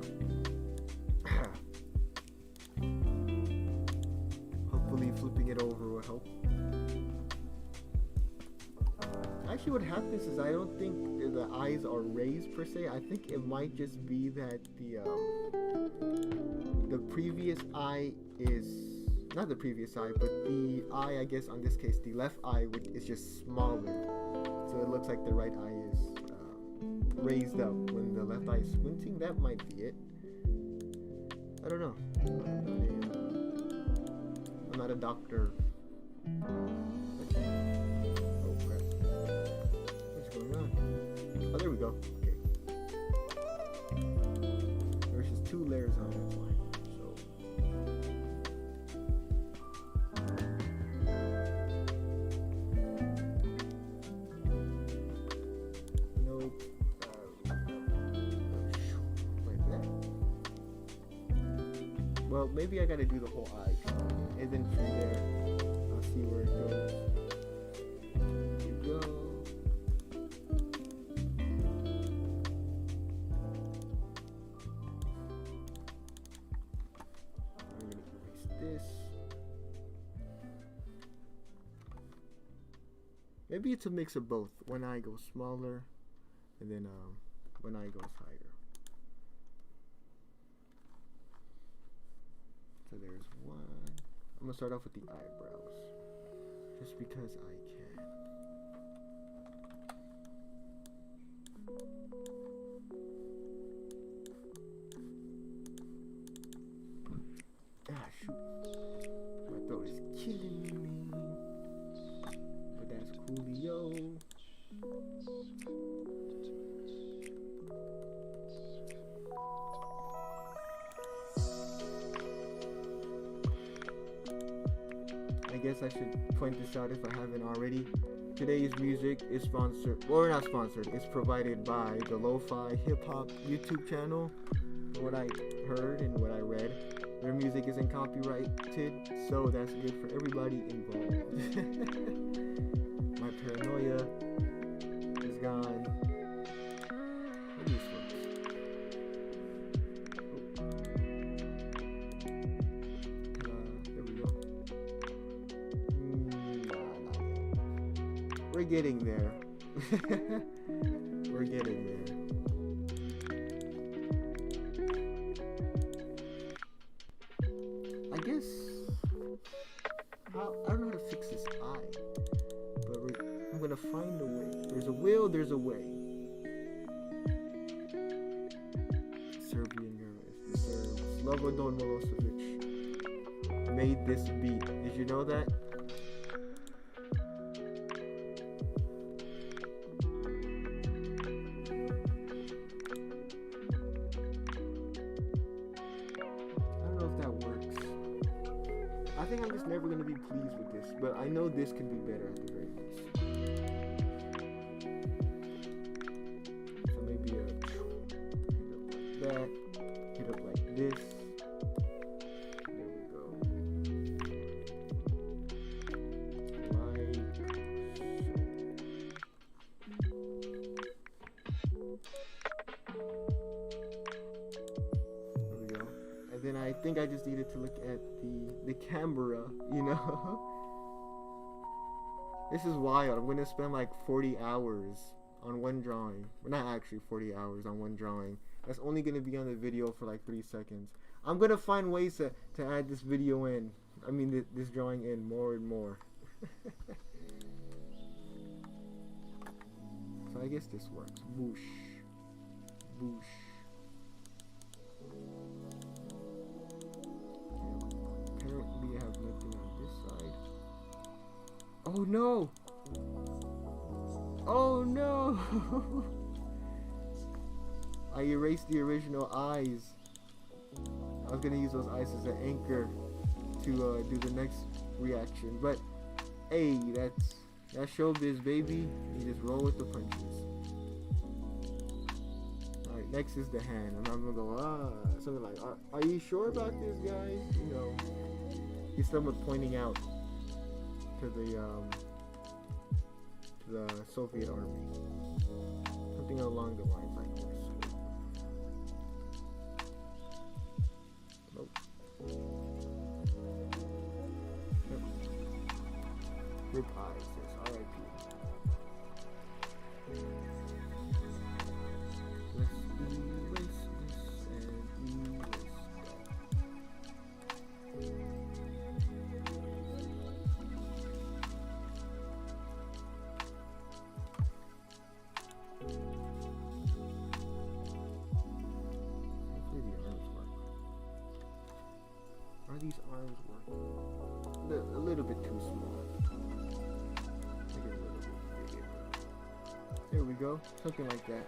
Hopefully, flipping it over will help. I Actually, what happens is I don't think the eyes are raised per se. I think it might just be that the previous eye is not the previous eye, but the eye, I guess, on this case, the left eye is just smaller, so it looks like the right eye is raised up when the left eye is squinting. That might be it. I don't know. I'm not a doctor. Oh crap. What's going on? Oh, there we go. Okay. There's just 2 layers on that line. So. Nope. Like that. Well, maybe I gotta do the whole eye. And then from there, I'll see where it goes. There you go. I'm gonna erase this. Maybe it's a mix of both. One eye goes smaller, and then one eye goes higher. So there's one. I'm gonna start off with the eyebrows, just because I can. Ah, shoot. My throat is killing me. But that's coolio. I guess I should point this out if I haven't already. Today's music is sponsored, or not sponsored, it's provided by the Lo-Fi Hip Hop YouTube channel. From what I heard and what I read, their music isn't copyrighted, so that's good for everybody involved. My paranoia is gone. Maybe this works. There we go. We're getting there. We're getting there. I guess I don't know how to fix this eye, but I'm gonna find a way. There's a will, there's a way. Serbian the Serbs, Slobodan Milosevic made this beat. Did you know that? I think I'm just never going to be pleased with this, but I know this could be better at the very least. So maybe hit up like that, hit up like this. There we go. Like so. There we go. And then I think I just needed to look at the camera, you know. This is wild. I'm gonna spend like 40 hours on one drawing. Well, not actually 40 hours on one drawing. That's only gonna be on the video for like 3 seconds. I'm gonna find ways to add this video in. I mean this drawing in more and more. So I guess this works. Boosh. Boosh. Apparently I have nothing on this side. Oh no! Oh no! I erased the original eyes. I was gonna use those eyes as an anchor to do the next reaction, but hey, that's showbiz, baby. You just roll with the punches. Alright, next is the hand. And I'm gonna go, something like, are you sure about this, guys? You know, he's somewhat pointing out to the Soviet army. Something along the lines like this. Nope. Rip eyes, yes, R.I.P. There we go. Something like that.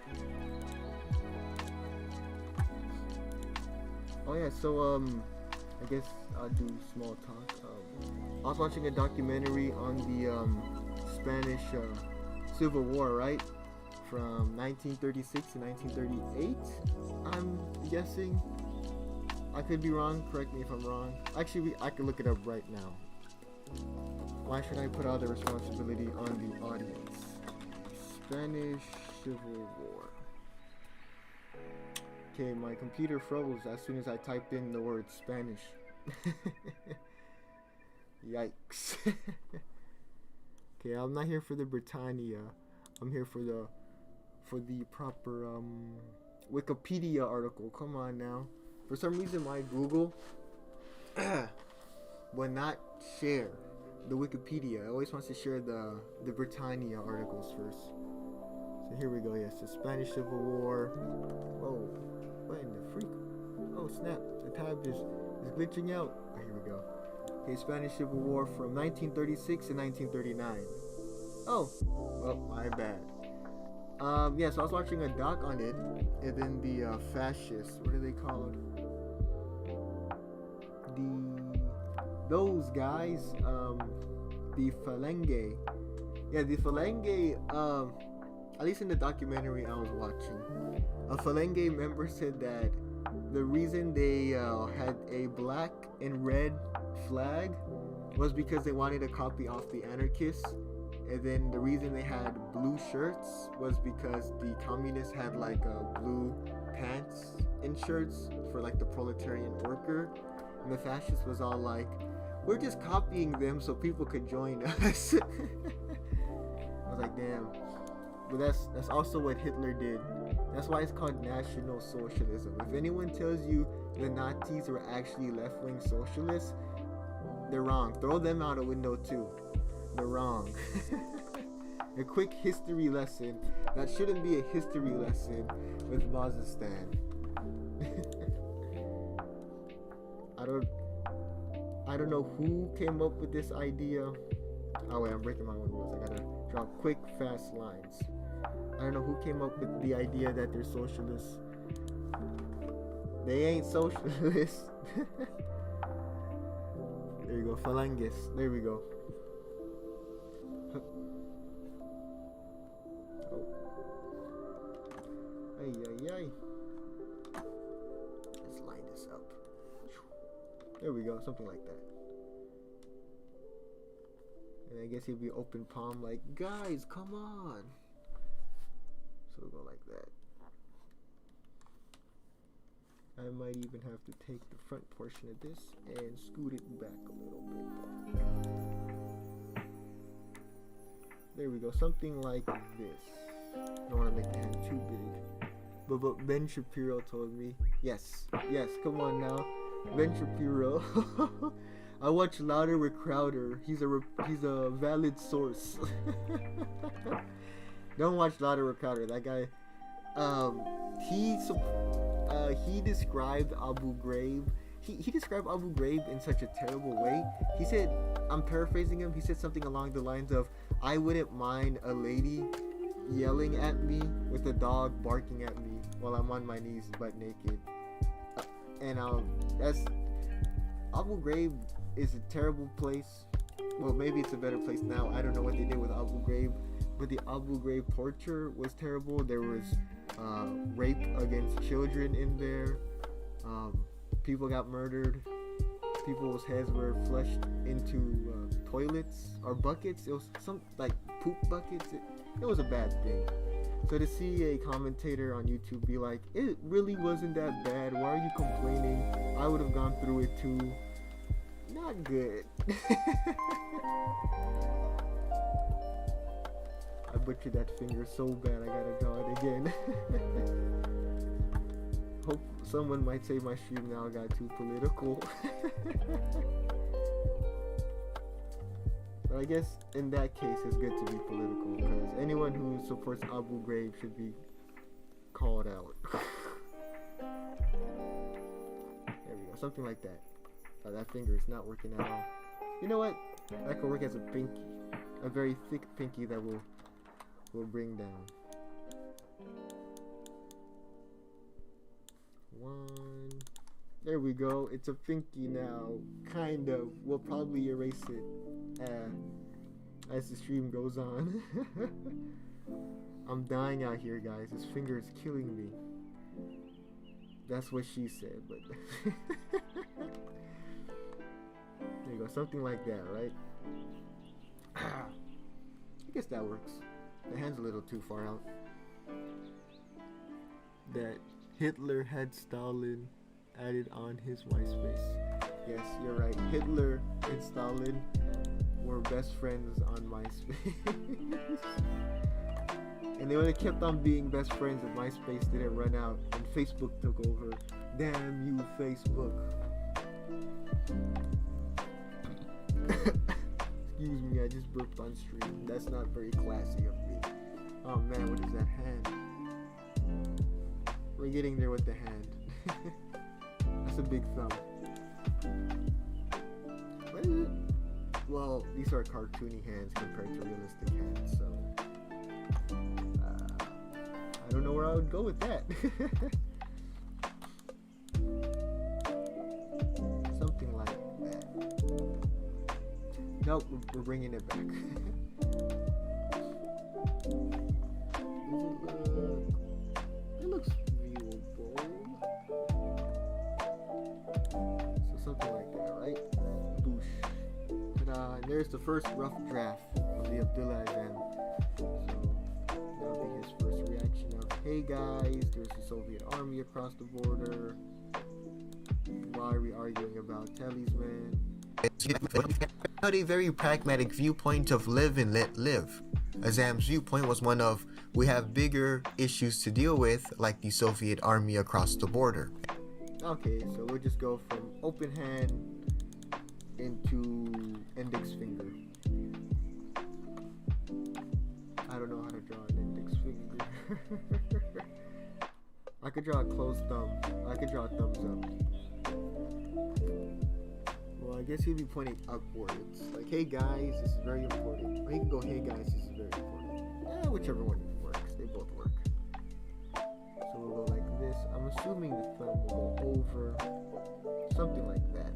Oh yeah, so I guess I'll do small talk. I was watching a documentary on the Spanish Civil War, right? From 1936 to 1938. I'm guessing. I could be wrong. Correct me if I'm wrong. Actually, I could look it up right now. Why should I put all the responsibility on the audience? Spanish Civil War. Okay, my computer froze as soon as I typed in the word Spanish. Yikes. Okay, I'm not here for the Britannia. I'm here for the proper Wikipedia article. Come on now. For some reason my Google will not share the Wikipedia. It always wants to share the Britannia articles first. So here we go. Yes, the Spanish Civil War. Whoa, what in the freak? Oh snap! The tab is glitching out. Oh, here we go. Okay, Spanish Civil War from 1936 to 1939. Oh, well, my bad. Yeah, so I was watching a doc on it, and then the fascists. What are they called? Those guys. The Falange. Yeah, the Falange. At least in the documentary I was watching, a Falange member said that the reason they had a black and red flag was because they wanted to copy off the anarchists, and then the reason they had blue shirts was because the communists had like blue pants and shirts for like the proletarian worker, and the fascists was all like, we're just copying them so people could join us. I was like, damn. But that's also what Hitler did. That's why it's called National Socialism. If anyone tells you the Nazis were actually left-wing socialists, they're wrong. Throw them out a window too. They're wrong. A quick history lesson that shouldn't be a history lesson with Mazistan. I don't know who came up with this idea. Oh wait, I'm breaking my own rules. I gotta draw quick, fast lines. I don't know who came up with the idea that they're socialists. They ain't socialists. There you go, Phalangists. There we go. Oh. Ay, ay, ay. Let's line this up. There we go, something like that. And I guess he'll be open palm like, guys, come on. So we'll go like that. I might even have to take the front portion of this and scoot it back a little bit. There we go, something like this. I don't want to make the hand too big. But Ben Shapiro told me, yes, come on now. Ben Shapiro. I watch Louder with Crowder. He's a valid source. Don't watch Louder with Crowder. That guy, he described Abu Ghraib. He described Abu Ghraib in such a terrible way. He said, I'm paraphrasing him. He said something along the lines of, "I wouldn't mind a lady yelling at me with a dog barking at me while I'm on my knees butt naked." And that's Abu Ghraib is a terrible place. Well, maybe it's a better place now. I don't know what they did with Abu Ghraib, but the Abu Ghraib torture was terrible. There was rape against children in there. People got murdered. People's heads were flushed into toilets or buckets. It was some like poop buckets. It was a bad thing. So to see a commentator on YouTube be like, it really wasn't that bad, why are you complaining? I would have gone through it too. Not good. I butchered that finger so bad I gotta draw it again. Hope someone might say my stream now got too political. But I guess in that case it's good to be political, because anyone who supports Abu Ghraib should be called out. There we go, something like that. That finger is not working at all. You know what? That could work as a pinky. A very thick pinky that will bring down. one. There we go. It's a pinky now. Kind of. We'll probably erase it as the stream goes on. I'm dying out here, guys. This finger is killing me. That's what she said, but there you go. Something like that, right? I guess that works. The hand's a little too far out. That Hitler had Stalin added on his MySpace. Yes, you're right. Hitler and Stalin were best friends on MySpace. And they would have kept on being best friends if MySpace didn't run out and Facebook took over. Damn you, Facebook. Excuse me, I just burped on stream. That's not very classy of me. Oh man, what is that hand? We're getting there with the hand. That's a big thumb. What is it? Well, these are cartoony hands compared to realistic hands, so I don't know where I would go with that. Something like that. Nope, we're bringing it back. It looks viewable. So something like that, right? Boosh. Ta-da! And there's the first rough draft of the Abdullah Azam. So that'll be his first reaction of, hey guys, there's the Soviet army across the border. Why are we arguing about talisman? Had a very pragmatic viewpoint of live and let live. Azam's viewpoint was one of, we have bigger issues to deal with, like the Soviet army across the border. Okay, so we'll just go from open hand into index finger. I don't know how to draw an index finger. I could draw a closed thumb. I could draw a thumbs up. Well, I guess he'll be pointing upwards. Like, hey guys, this is very important. Or he can go, hey guys, this is very important. Yeah, whichever one works. They both work. So we'll go like this. I'm assuming the thumb will go over. Something like that.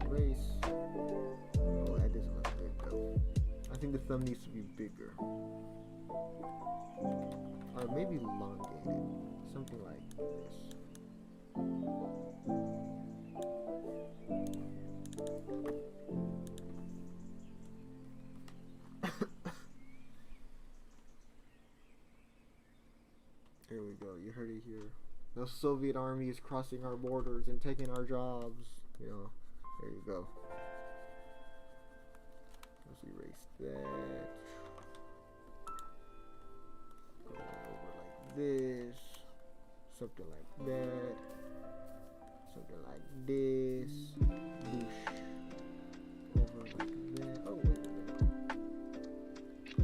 Erase. Oh, that doesn't look good though. I think the thumb needs to be bigger. Or maybe elongated. Something like this. There we go. You heard it here. The Soviet army is crossing our borders and taking our jobs. You know, there you go. Let's erase that. Go over like this. Something like that. Something like this. Boosh. Over like that. Oh, wait a minute. Go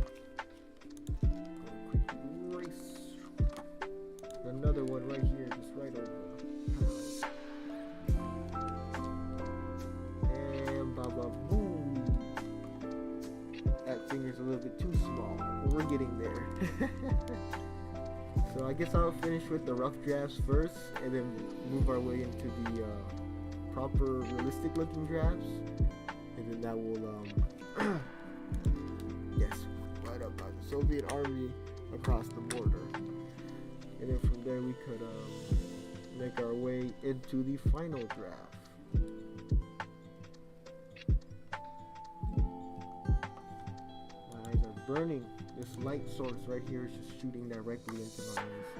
quick erase. Another one right here, just right over. And ba-ba boom. That finger's a little bit too small, but we're getting there. So I guess I'll finish with the rough drafts first, and then move our way into the proper, realistic-looking drafts, and then that will, yes, right up by the Soviet army across the border. And then from there we could make our way into the final draft. My eyes are burning. This light source right here is just shooting directly into my eyes.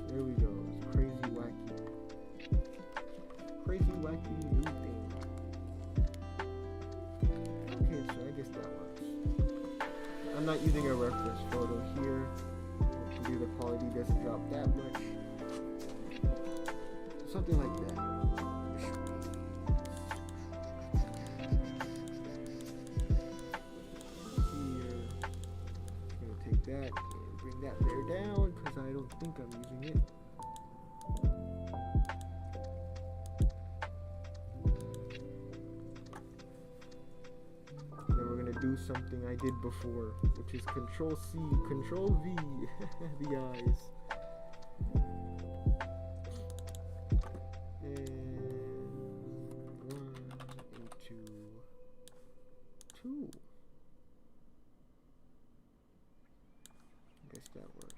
There we go. It's crazy wacky new thing. Okay, so I guess that works. I'm not using a reference photo here. Maybe the quality doesn't drop that much. Something like that. That and bring that there down because I don't think I'm using it. And then we're gonna do something I did before, which is Control C, Control V, the eyes. And 1 into 2. Guess that works.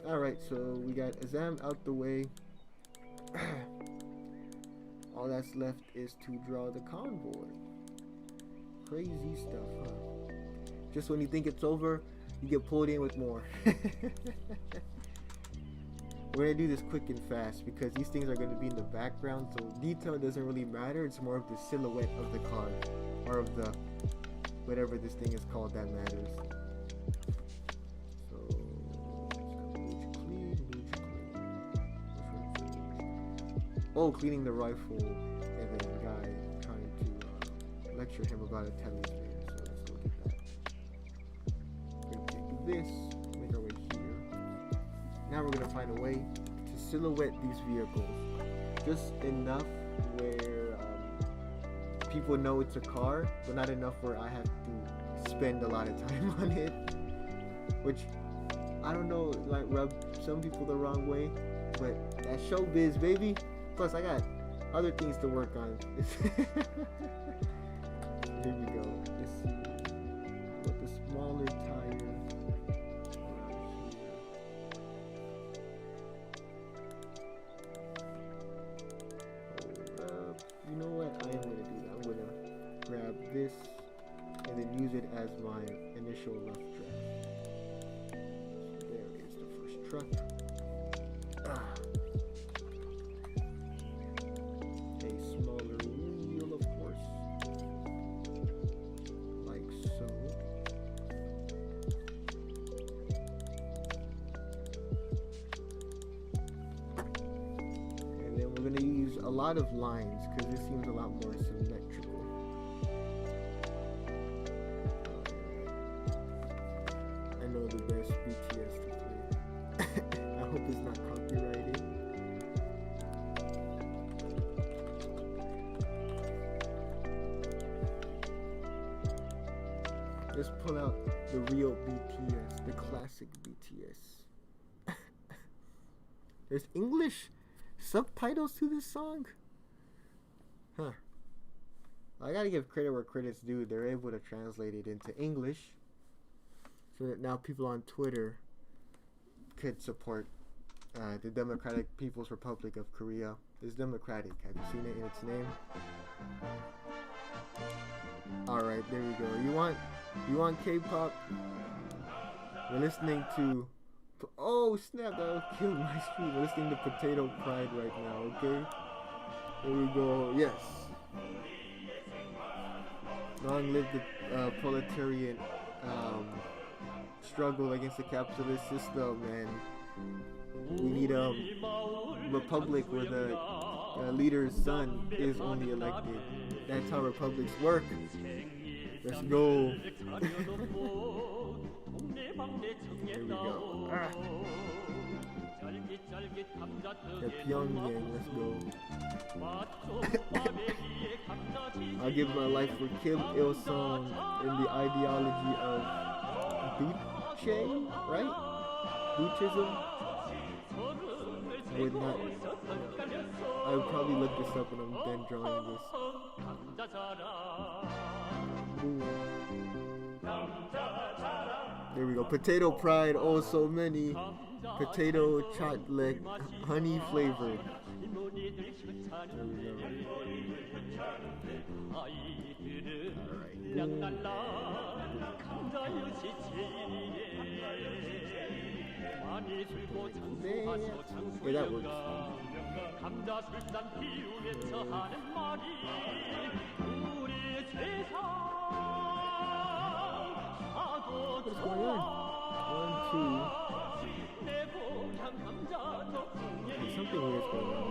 Alright, so we got Azam out the way. All that's left is to draw the convoy. Crazy stuff, huh? Just when you think it's over, you get pulled in with more. We're gonna do this quick and fast because these things are gonna be in the background, so detail doesn't really matter. It's more of the silhouette of the car, or of the whatever this thing is called that matters. So oh, cleaning the rifle, and then a guy trying to lecture him about a talisman. So let's go get that. We're gonna take this, make our way here. Now we're gonna find a way to silhouette these vehicles, just enough where people know it's a car, but not enough where I have to spend a lot of time on it. Which I don't know, like rub some people the wrong way, but that's showbiz, baby. Plus, I got other things to work on. Here we go. Let's see. With the smaller tire. Hold up. You know what? I am going to do that. I'm going to grab this and then use it as my initial rough draft. So there is the first truck. A lot of lines because this seems a lot more symmetrical. I know the best BTS to play. I hope it's not copyrighted. Let's pull out the real BTS, the classic BTS. There's English subtitles to this song? Huh. I gotta give credit where credit's due. They're able to translate it into English so that now people on Twitter could support the Democratic People's Republic of Korea. It's democratic. Have you seen it in its name? Alright, there we go. You want K-pop? We're listening to oh snap, that would kill my stream. We're listening to Potato Pride right now, okay? Here we go, yes. Long live the proletarian struggle against the capitalist system, man. We need a republic where the leader's son is only elected. That's how republics work. Let's go. Here we go. The Pyongyang, let's go. I'll give my life for Kim Il-sung in the ideology of Duce, right? Duchism? Would not. I would probably look this up when I'm done drawing this. Ooh. There we go. Potato Pride, oh so many. Potato chocolate, honey flavored. There we go. Alright. Yeah, that works. What is going on? 1, 2. Okay, something weird's going on.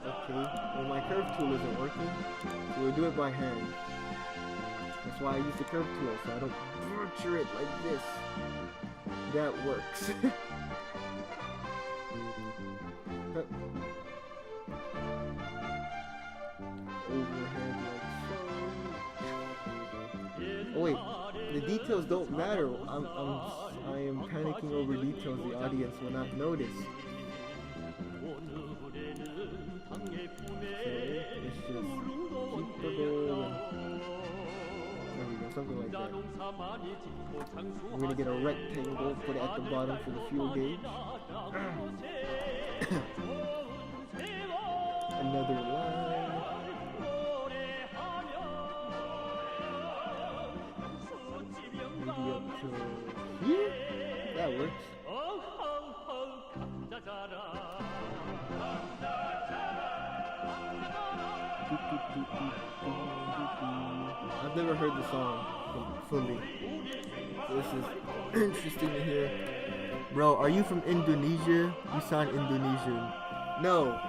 Okay, well my curve tool isn't working, so we'll do it by hand. That's why I use the curve tool, so I don't butcher it like this. That works. Oh wait, the details don't matter. I am panicking over details the audience will not notice. So let's just keep the goal and there we go, something like that. We're gonna get a rectangle, put it at the bottom for the fuel gauge. Another line. Maybe up to here? That works. I've never heard the song fully. So this is interesting to hear. Bro, are you from Indonesia? You sound Indonesian. No,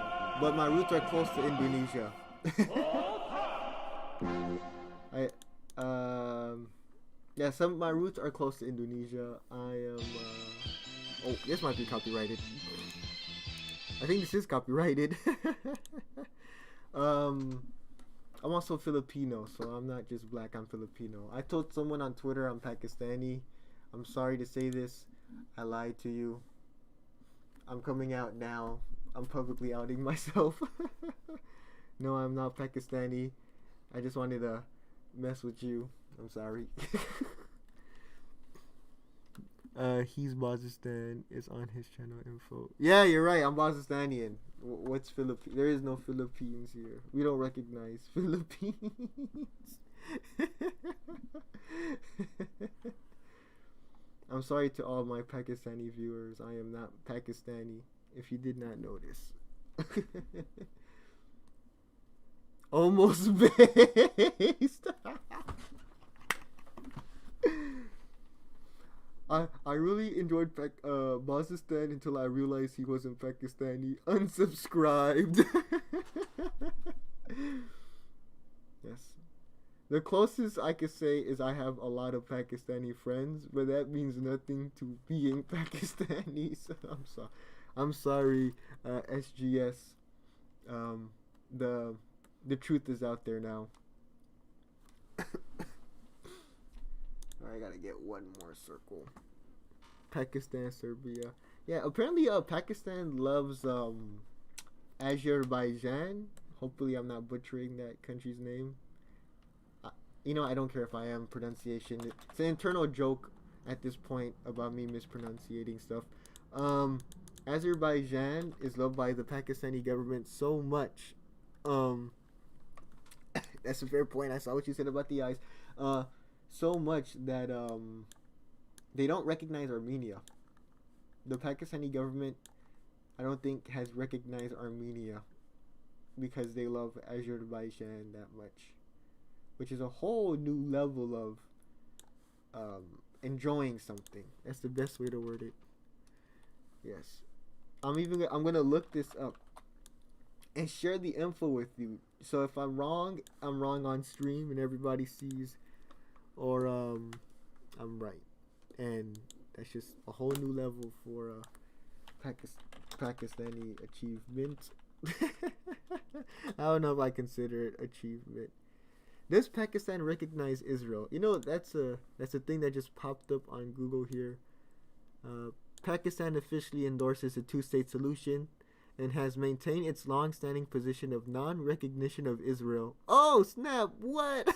but my roots are close to Indonesia. Yeah, some of my roots are close to Indonesia. I am oh, this might be copyrighted. I think this is copyrighted. I'm also Filipino, so I'm not just black, I'm Filipino. I told someone on Twitter I'm Pakistani. I'm sorry to say this. I lied to you. I'm coming out now. I'm publicly outing myself. No, I'm not Pakistani. I just wanted to mess with you. I'm sorry. He's Bazistan is on his channel info. Yeah, you're right. I'm Bazistanian. What's Philippines? There is no Philippines here. We don't recognize Philippines. I'm sorry to all my Pakistani viewers. I am not Pakistani, if you did not notice. Almost based. I really enjoyed Bazistan until I realized he wasn't Pakistani. Unsubscribed. Yes. The closest I could say is I have a lot of Pakistani friends, but that means nothing to being Pakistani. So I'm sorry, SGS. The truth is out there now. I gotta get one more circle. Pakistan, Serbia. Yeah, apparently Pakistan loves Azerbaijan. Hopefully I'm not butchering that country's name. I don't care if I am. Pronunciation. It's an internal joke at this point about me mispronunciating stuff. Azerbaijan is loved by the Pakistani government so much. That's a fair point. I saw what you said about the eyes. So much that they don't recognize Armenia. The Pakistani government, I don't think, has recognized Armenia because they love Azerbaijan that much, which is a whole new level of enjoying something. That's the best way to word it. Yes, I'm gonna look this up and share the info with you. So if I'm wrong on stream and everybody sees. Or I'm right, and that's just a whole new level for Pakistani achievement. I don't know if I consider it achievement. Does Pakistan recognize Israel? That's a thing that just popped up on Google here. Pakistan officially endorses a two-state solution and has maintained its long-standing position of non-recognition of Israel. Oh, snap! What?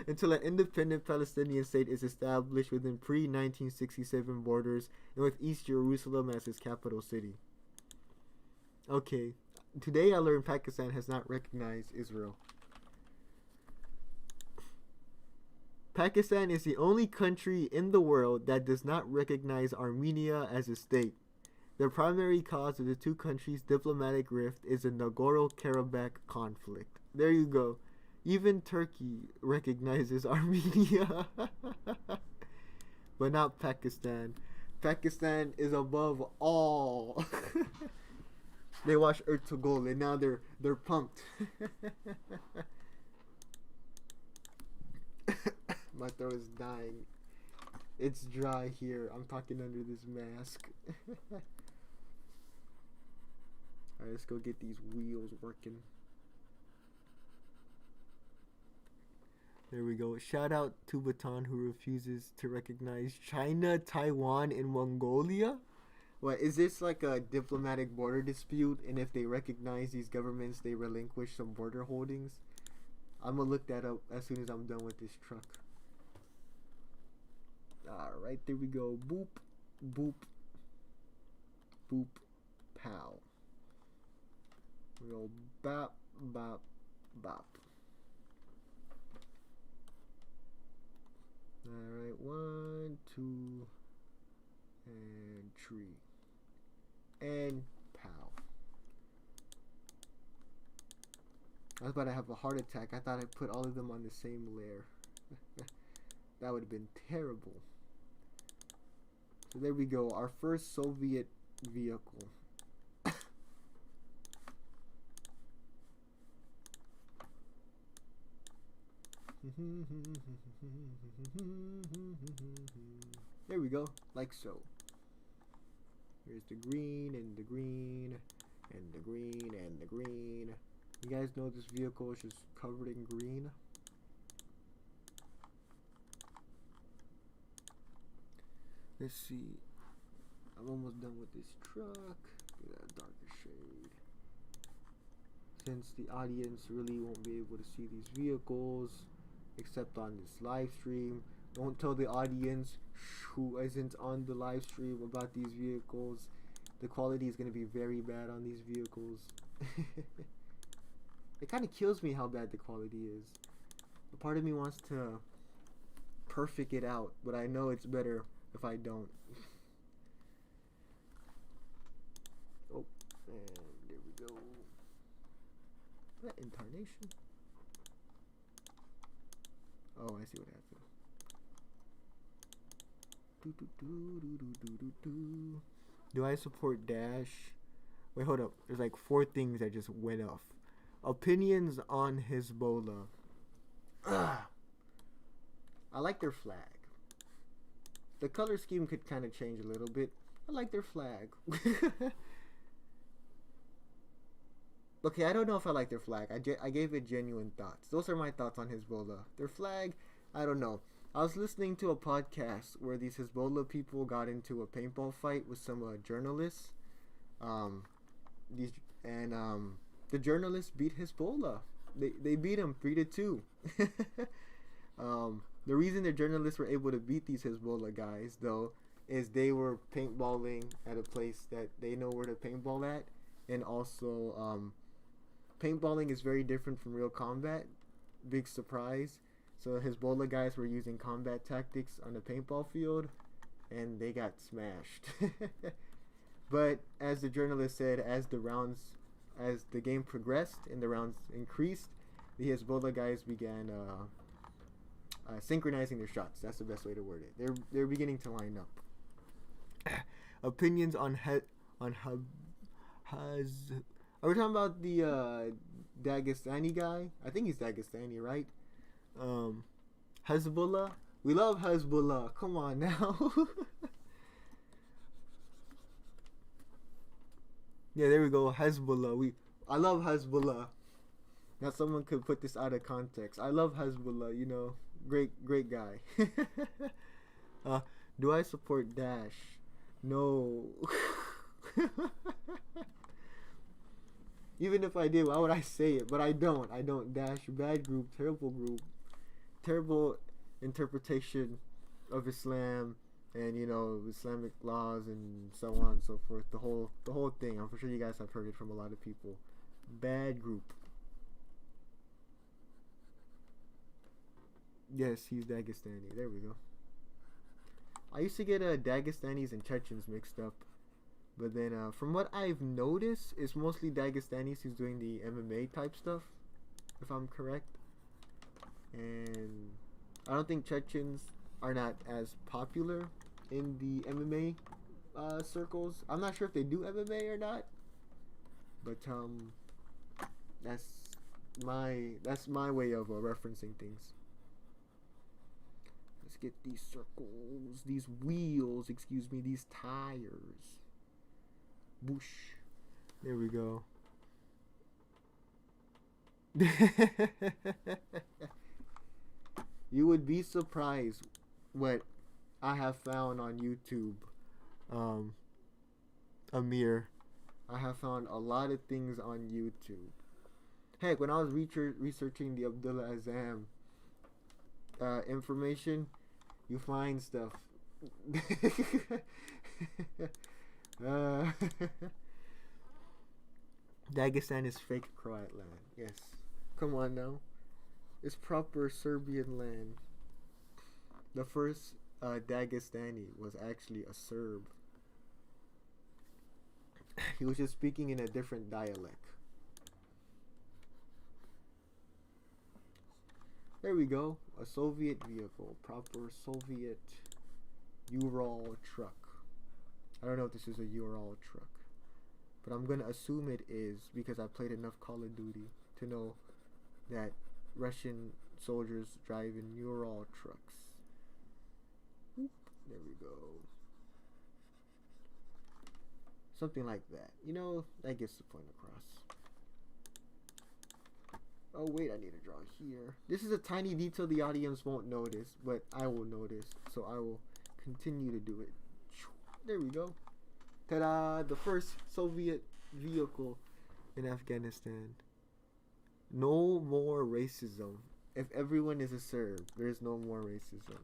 Until an independent Palestinian state is established within pre-1967 borders and with East Jerusalem as its capital city. Okay. Today I learned Pakistan has not recognized Israel. Pakistan is the only country in the world that does not recognize Armenia as a state. The primary cause of the two countries' diplomatic rift is the Nagorno-Karabakh conflict. There you go. Even Turkey recognizes Armenia. But not Pakistan. Pakistan is above all. They watched Ertugrul and now they're pumped. My throat is dying. It's dry here. I'm talking under this mask. Alright, let's go get these wheels working. There we go. Shout out to Bhutan who refuses to recognize China, Taiwan, and Mongolia. What is this like a diplomatic border dispute? And if they recognize these governments, they relinquish some border holdings. I'm gonna look that up as soon as I'm done with this truck. Alright, there we go. Boop, boop, boop, pow. We go bop, bop, bop. Alright, 1, 2, and 3. And pow. I was about to have a heart attack. I thought I put all of them on the same layer. That would have been terrible. So there we go. Our first Soviet vehicle. There we go. Like so. Here's the green and the green and the green and the green. You guys know this vehicle is just covered in green. Let's see. I'm almost done with this truck. Get a darker shade. Since the audience really won't be able to see these vehicles except on this live stream, don't tell the audience who isn't on the live stream about these vehicles. The quality is going to be very bad on these vehicles. It kind of kills me how bad the quality is. A part of me wants to perfect it out, but I know it's better if I don't. Oh, and there we go. What incarnation? Oh, I see what happened. Do I support Dash? Wait, hold up. There's like 4 things that just went off. Opinions on Hezbollah. Ugh. I like their flag. The color scheme could kind of change a little bit. I like their flag. Okay, I don't know if I like their flag. I gave it genuine thoughts. Those are my thoughts on Hezbollah. Their flag, I don't know. I was listening to a podcast where these Hezbollah people got into a paintball fight with some journalists. The journalists beat Hezbollah. They beat them 3-2. The reason the journalists were able to beat these Hezbollah guys, though, is they were paintballing at a place that they know where to paintball at, and also paintballing is very different from real combat. Big surprise. So Hezbollah guys were using combat tactics on the paintball field, and they got smashed. But as the journalist said, as the game progressed and the rounds increased, the Hezbollah guys began synchronizing their shots. That's the best way to word it. They're beginning to line up. Opinions on are we talking about the Dagestani guy? I think he's Dagestani, right? Hezbollah. We love Hezbollah. Come on now. Yeah, there we go. Hezbollah. I love Hezbollah. Now someone could put this out of context. I love Hezbollah. You know, great guy. Do I support Dash? No. Even if I did, why would I say it? But I don't. Dash, bad group, terrible interpretation of Islam, and Islamic laws and so on and so forth. The whole thing. I'm sure you guys have heard it from a lot of people. Bad group. Yes, he's Dagestani. There we go. I used to get Dagestanis and Chechens mixed up. But then, from what I've noticed, it's mostly Dagestanis who's doing the MMA type stuff, if I'm correct. And I don't think Chechens are not as popular in the MMA circles. I'm not sure if they do MMA or not. But that's my way of referencing things. Let's get these circles, these wheels, these tires. Boosh. There we go. You would be surprised what I have found on YouTube. Um, Amir, I have found a lot of things on YouTube. Heck, when I was researching the Abdullah Azam information, you find stuff. uh, Dagestan is fake Croat land. Yes. Come on now. It's proper Serbian land. The first Dagestani was actually a Serb. He was just speaking in a different dialect. There we go. A Soviet vehicle. Proper Soviet Ural truck. I don't know if this is a Ural truck, but I'm gonna assume it is because I played enough Call of Duty to know that Russian soldiers drive in Ural trucks. There we go. Something like that. You know, that gets the point across. Oh wait, I need to draw here. This is a tiny detail the audience won't notice, but I will notice, so I will continue to do it. There we go. Ta-da! The first Soviet vehicle in Afghanistan. No more racism. If everyone is a Serb, there is no more racism.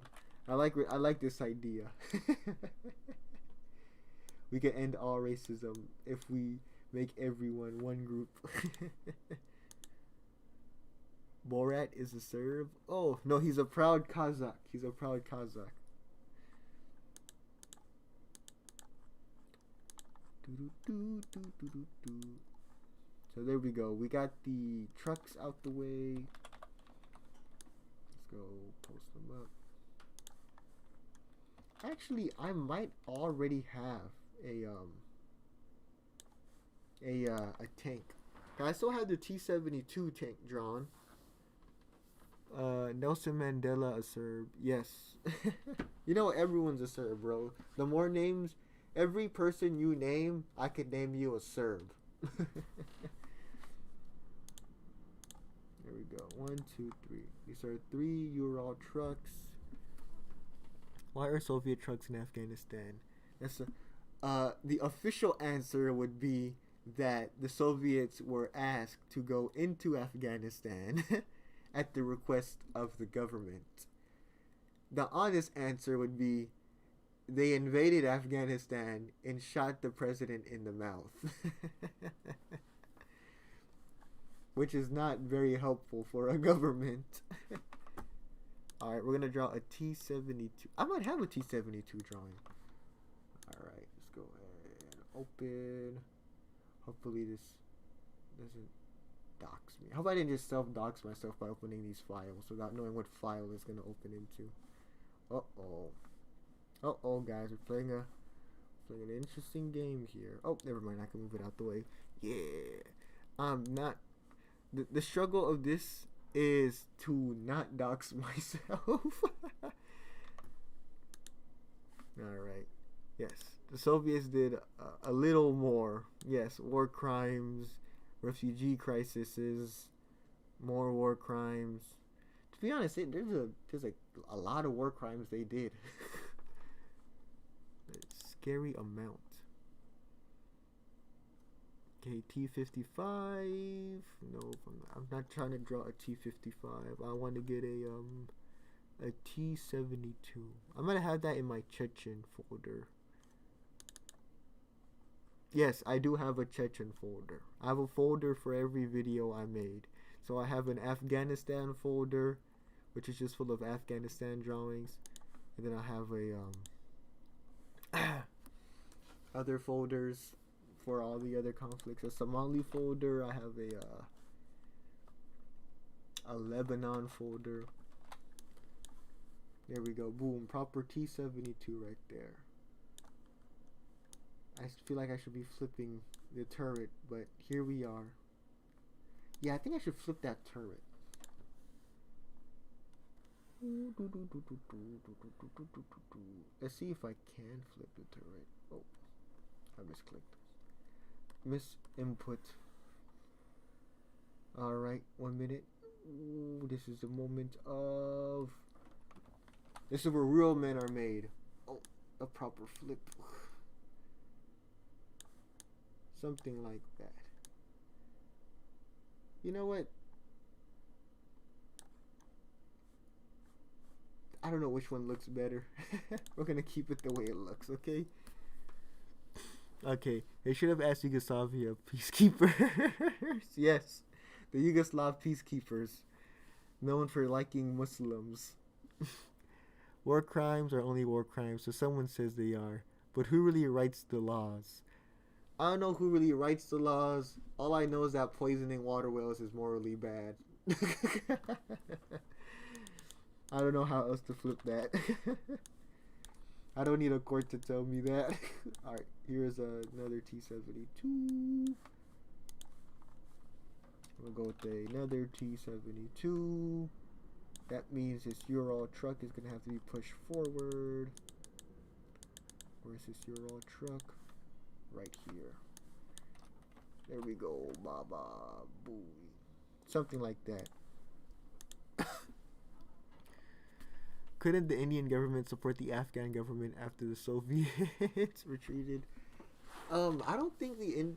I like this idea. We can end all racism if we make everyone one group. Borat is a Serb. Oh no, he's a proud Kazakh. He's a proud Kazakh. So there we go. We got the trucks out the way. Let's go post them up. Actually, I might already have a tank. I still have the T-72 tank drawn. Nelson Mandela, a Serb. Yes. You know, everyone's a Serb, bro. The more names, every person you name, I could name you a Serb. There we go. 1, 2, 3. These are 3 Ural trucks. Why are Soviet trucks in Afghanistan? That's the official answer would be that the Soviets were asked to go into Afghanistan at the request of the government. The honest answer would be they invaded Afghanistan and shot the president in the mouth. Which is not very helpful for a government. Alright, we're going to draw a T-72. I might have a T-72 drawing. Alright, let's go ahead and open. Hopefully this doesn't dox me. I hope I didn't just self-dox myself by opening these files without knowing what file it's going to open into. Uh-oh. Uh-oh, guys. We're playing an interesting game here. Oh, never mind. I can move it out the way. Yeah. I'm not... The struggle of this is to not dox myself. Alright. Yes. The Soviets did a little more. Yes. War crimes, refugee crises, more war crimes. To be honest, there's a lot of war crimes they did. A scary amount. Okay, T-55. No, I'm not trying to draw a T-55. I want to get a T-72. I'm gonna have that in my Chechen folder. Yes, I do have a Chechen folder. I have a folder for every video I made. So I have an Afghanistan folder, which is just full of Afghanistan drawings, and then I have a other folders for all the other conflicts. A Somali folder. I have a Lebanon folder. There we go. Boom. Proper T-72 right there. I feel like I should be flipping the turret, but here we are. Yeah, I think I should flip that turret. Let's see if I can flip the turret. Oh, I misclicked. Miss input. Alright, 1 minute. Ooh, this is the moment of This is where real men are made. Oh, a proper flip. Something like that. You know what? I don't know which one looks better. We're gonna keep it the way it looks, okay? Okay, they should have asked Yugoslavia peacekeepers. Yes, the Yugoslav peacekeepers, known for liking Muslims. War crimes are only war crimes, so someone says they are. But who really writes the laws? I don't know who really writes the laws. All I know is that poisoning water whales is morally bad. I don't know how else to flip that. I don't need a court to tell me that. Alright, here's another T-72. We'll go with another T-72. That means this Ural truck is going to have to be pushed forward. Where's this Ural truck? Right here. There we go. Baba booey. Something like that. Couldn't the Indian government support the Afghan government after the Soviets retreated? I don't think the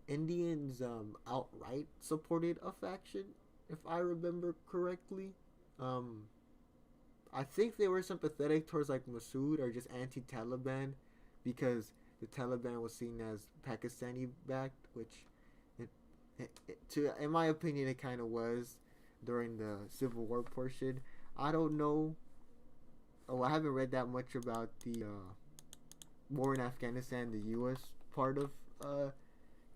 Indians outright supported a faction, if I remember correctly. I think they were sympathetic towards like Masood or just anti-Taliban because the Taliban was seen as Pakistani backed, which in my opinion it kind of was during the Civil War portion. I don't know. I haven't read that much about the war in Afghanistan, the U.S. part of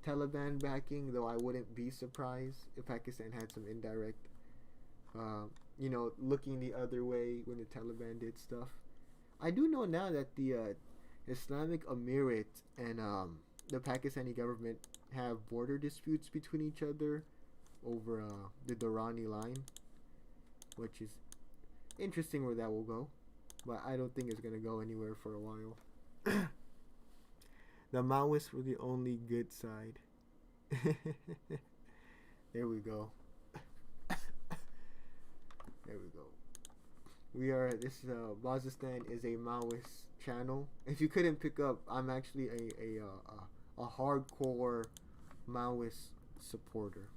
Taliban backing, though I wouldn't be surprised if Pakistan had some indirect, looking the other way when the Taliban did stuff. I do know now that the Islamic Emirate and the Pakistani government have border disputes between each other over the Durrani line, which is interesting where that will go. But I don't think it's going to go anywhere for a while. The Maoists were the only good side. There we go. There we go. Bazistan is a Maoist channel. If you couldn't pick up, I'm actually a hardcore Maoist supporter.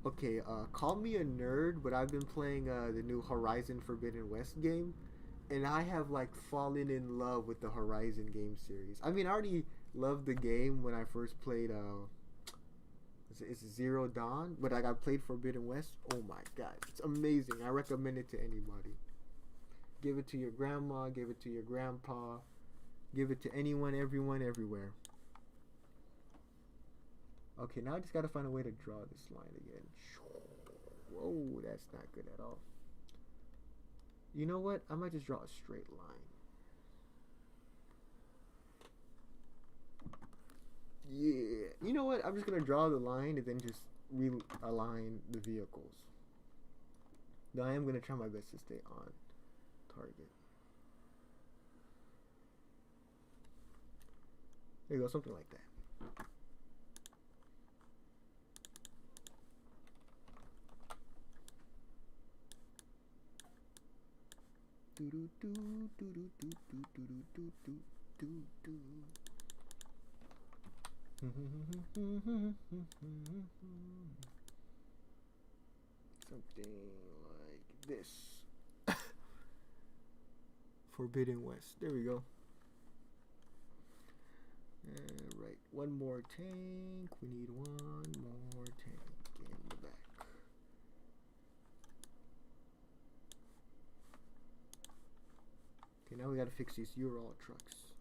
Okay, call me a nerd, but I've been playing the new Horizon Forbidden West game, and I have like fallen in love with the Horizon game series. I mean, I already loved the game when I first played it's Zero Dawn, but like I played Forbidden West. Oh my god, it's amazing. I recommend it to anybody. Give it to your grandma, give it to your grandpa, give it to anyone, everyone, everywhere. Okay, now I just gotta find a way to draw this line again. Whoa, that's not good at all. You know what? I might just draw a straight line. Yeah. You know what? I'm just gonna draw the line and then just realign the vehicles. Though I am gonna try my best to stay on target. There you go, something like that. Something like this. Forbidden West. There we go. Right. One more tank. We need one more tank in the back. Okay, now we gotta fix these Ural trucks.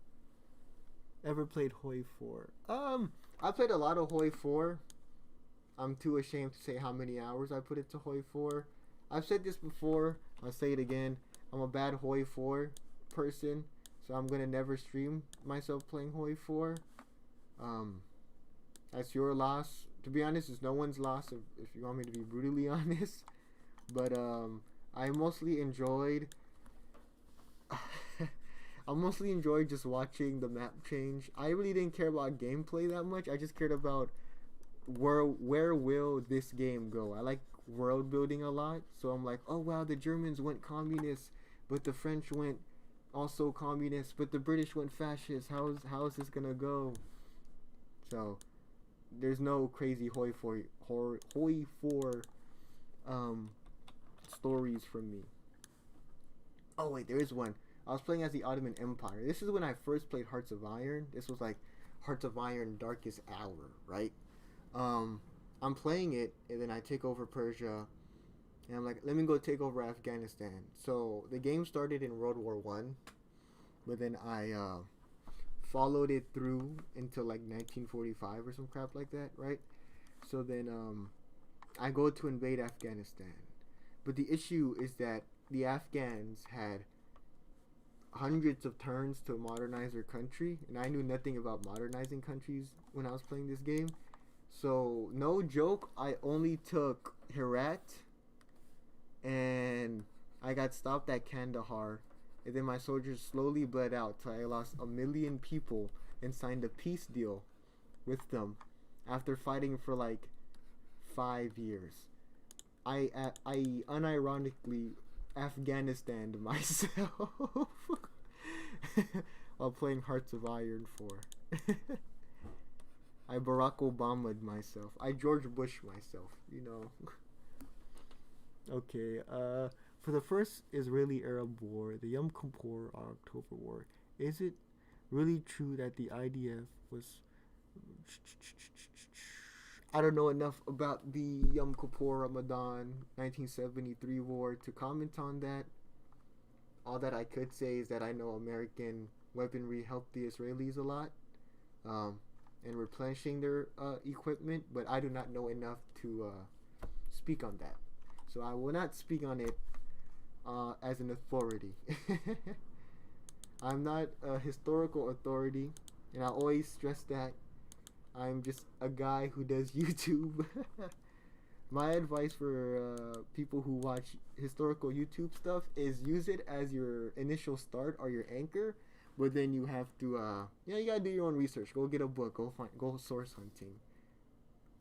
Ever played Hoi 4? I played a lot of Hoi 4. I'm too ashamed to say how many hours I put into Hoi 4. I've said this before. I'll say it again. I'm a bad Hoi 4 person, so I'm gonna never stream myself playing Hoi 4. That's your loss. To be honest, it's no one's loss if you want me to be brutally honest. But I mostly enjoyed just watching the map change. I really didn't care about gameplay that much. I just cared about where will this game go. I like world building a lot. So I'm like, oh wow, the Germans went communist, but the French went also communist, but the British went fascist. How is this gonna go? So there's no crazy hoi for stories from me. Oh wait, there is one. I was playing as the Ottoman Empire. This is when I first played Hearts of Iron. This was like Hearts of Iron Darkest Hour, right? I'm playing it, and then I take over Persia, and I'm like, let me go take over Afghanistan. So the game started in World War One, but then I followed it through until like 1945 or some crap like that, right? So then I go to invade Afghanistan, but the issue is that the Afghans had hundreds of turns to modernize their country, and I knew nothing about modernizing countries when I was playing this game. So no joke, I only took Herat, and I got stopped at Kandahar, and then my soldiers slowly bled out till I lost 1 million people and signed a peace deal with them after fighting for like 5 years. I unironically Afghanistaned myself while playing Hearts of Iron 4. I Barack Obama'd myself. I George Bush myself, you know. Okay, for the first Israeli-Arab war, the Yom Kippur October War, is it really true that the IDF was... I don't know enough about the Yom Kippur Ramadan 1973 war to comment on that. All that I could say is that I know American weaponry helped the Israelis a lot in replenishing their equipment, but I do not know enough to speak on that. So I will not speak on it as an authority. I'm not a historical authority, and I always stress that. I'm just a guy who does YouTube. My advice for people who watch historical YouTube stuff is use it as your initial start or your anchor, but then you have to, you gotta do your own research. Go get a book. Go source hunting.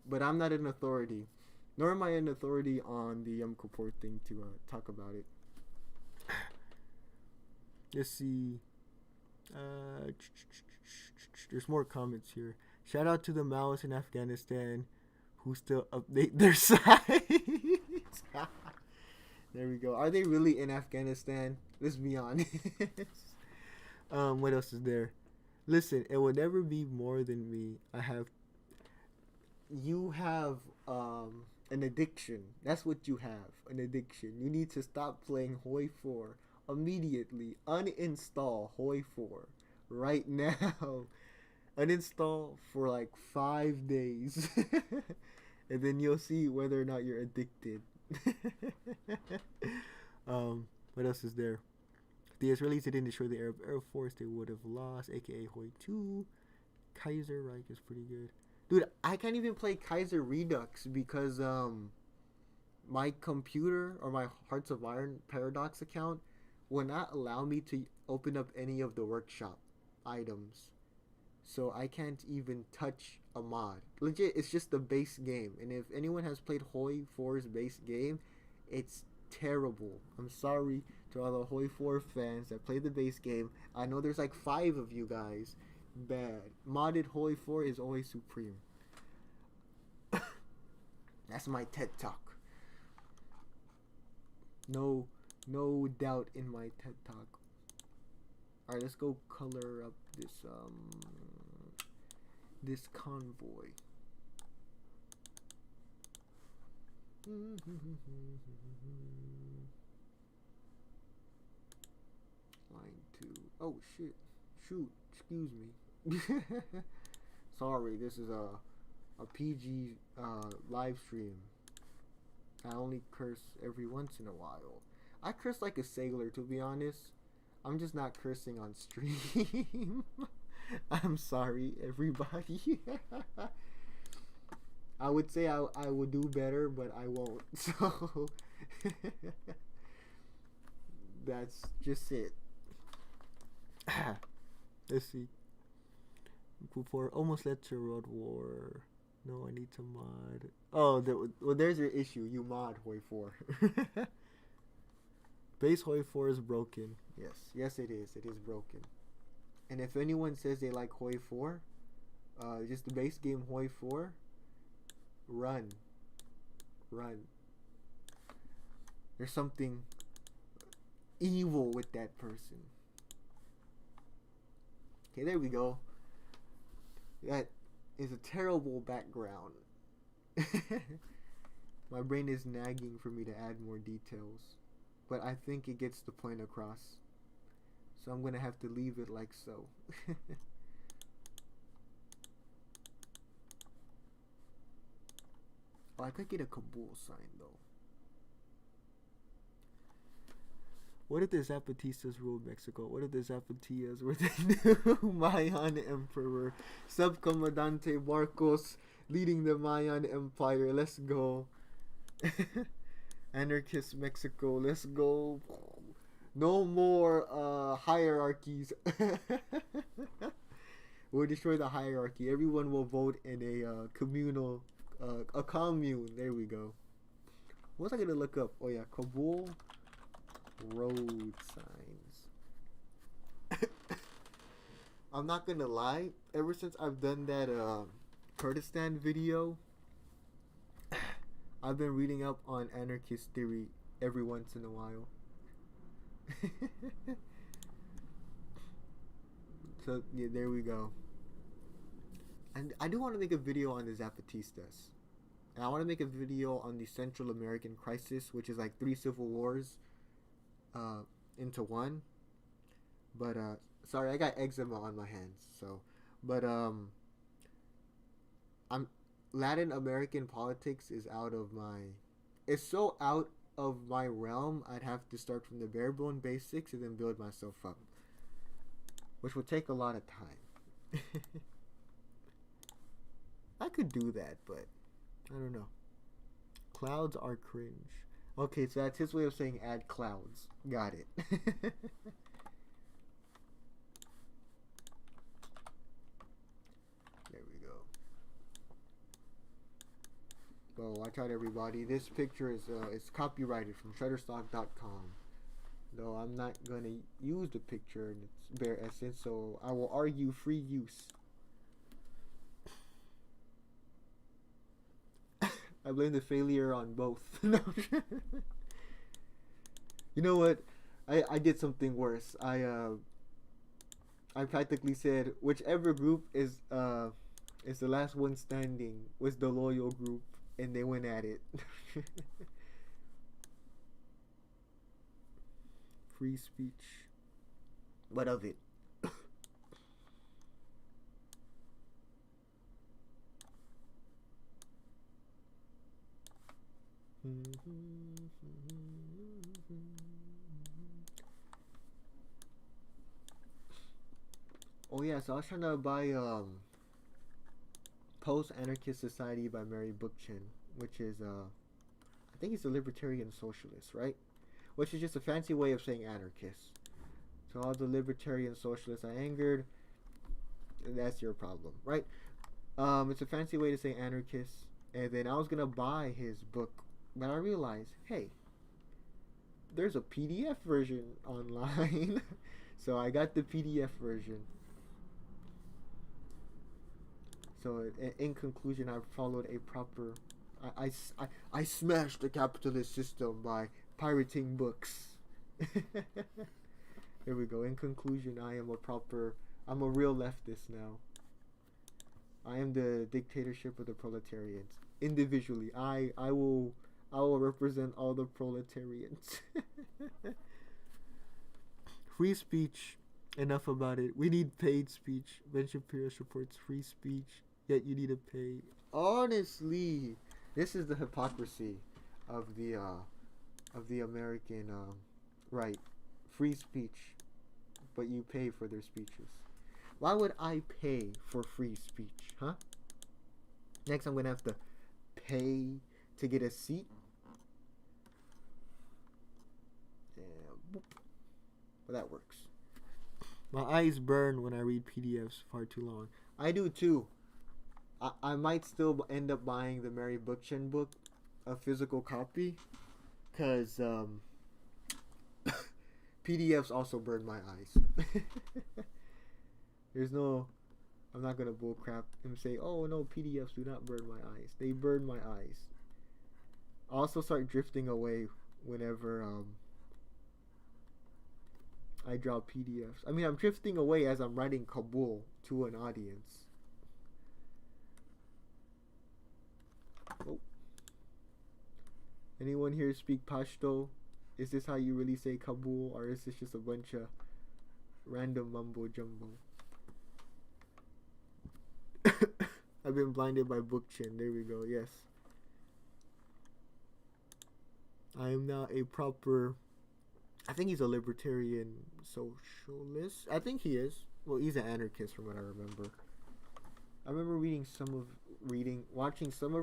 But I'm not an authority, nor am I an authority on the Yom Kippur thing to talk about it. Let's see. There's more comments here. Shout out to the Maoists in Afghanistan who still update their sites. There we go. Are they really in Afghanistan? Let's be honest. What else is there? Listen, it will never be more than me. You have an addiction. That's what you have. An addiction. You need to stop playing Hoi 4 immediately. Uninstall Hoi 4 right now. Uninstall for like 5 days. And then you'll see whether or not you're addicted. What else is there? If the Israelis didn't destroy the Arab Air Force, they would have lost, aka Hoi 2. Kaiser Reich is pretty good. Dude, I can't even play Kaiser Redux because my computer or my Hearts of Iron Paradox account will not allow me to open up any of the workshop items. So I can't even touch a mod. Legit, it's just the base game. And if anyone has played Hoi 4's base game, it's terrible. I'm sorry to all the Hoi 4 fans that play the base game. I know there's like 5 of you guys. Bad. Modded Hoi 4 is always supreme. That's my TED Talk. No doubt in my TED Talk. Alright, let's go color up this convoy. Line 2. Oh shit. Shoot. Excuse me. Sorry, this is a PG live stream. I only curse every once in a while. I curse like a sailor, to be honest. I'm just not cursing on stream. I'm sorry, everybody. I would say I would do better, but I won't. So that's just it. Let's see. Before almost led to World War No, I need to mod. Oh, well, there's your issue. You mod Hoi 4. Base Hoi 4 is broken. Yes, it is. It is broken. And if anyone says they like Hoi 4, just the base game Hoi 4, run. There's something evil with that person. Okay, there we go. That is a terrible background. My brain is nagging for me to add more details, but I think it gets the point across. So I'm gonna have to leave it like so. Oh, I could get a Kabul sign though. What if the Zapatistas ruled Mexico? What if the Zapatillas were the new Mayan emperor? Subcomandante Marcos leading the Mayan Empire. Let's go. Anarchist Mexico. Let's go. No more hierarchies. We'll destroy the hierarchy. Everyone will vote in a communal, a commune. There we go. What was I gonna look up? Oh yeah, Kabul road signs. I'm not gonna lie. Ever since I've done that Kurdistan video, I've been reading up on anarchist theory every once in a while. So yeah, there we go. And I do want to make a video on the Zapatistas. And I want to make a video on the Central American crisis, which is like 3 civil wars into one. But sorry, I got eczema on my hands. So, but I'm Latin American politics is out of my. It's so out of my realm. I'd have to start from the bare bone basics and then build myself up, which would take a lot of time. I could do that, but I don't know. Clouds are cringe. Okay, so that's his way of saying add clouds. Got it. There we go. Well, watch out, everybody. This picture is copyrighted from Shutterstock.com. Though I'm not gonna use the picture in its bare essence, so I will argue free use. I blame the failure on both. No. You know what? I did something worse. I practically said whichever group is the last one standing was the loyal group, and they went at it. Free speech. What of it? Oh yeah, so I was trying to buy Post Anarchist Society by Mary Bookchin, which is I think it's a libertarian socialist, right? Which is just a fancy way of saying anarchist. So all the libertarian socialists I angered, that's your problem, right? It's a fancy way to say anarchist. And then I was gonna buy his book, but I realized, hey, there's a PDF version online. So I got the PDF version. So in conclusion, I followed a proper. I smashed the capitalist system by pirating books. There we go. In conclusion, I'm a real leftist now. I am the dictatorship of the proletarians. Individually, I will represent all the proletarians. Free speech. Enough about it. We need paid speech. Ben Shapiro supports free speech, yet you need to pay. Honestly, this is the hypocrisy of the American right. Free speech, but you pay for their speeches. Why would I pay for free speech, huh? Next, I'm gonna have to pay to get a seat. Yeah, boop. Well, that works. My eyes burn when I read PDFs far too long. I do too. I might still end up buying the Mary Bookchin book, a physical copy, because PDFs also burn my eyes. There's no, I'm not gonna bullcrap and say, oh no, PDFs do not burn my eyes. They burn my eyes. I also start drifting away whenever I draw PDFs. I mean, I'm drifting away as I'm writing Kabul to an audience. Oh. Anyone here speak Pashto? Is this how you really say Kabul, or is this just a bunch of random mumbo jumbo? I've been blinded by Bookchin. There we go. Yes. I am now a proper, I think he's a libertarian socialist. I think he is. Well, he's an anarchist from what I remember. I remember watching some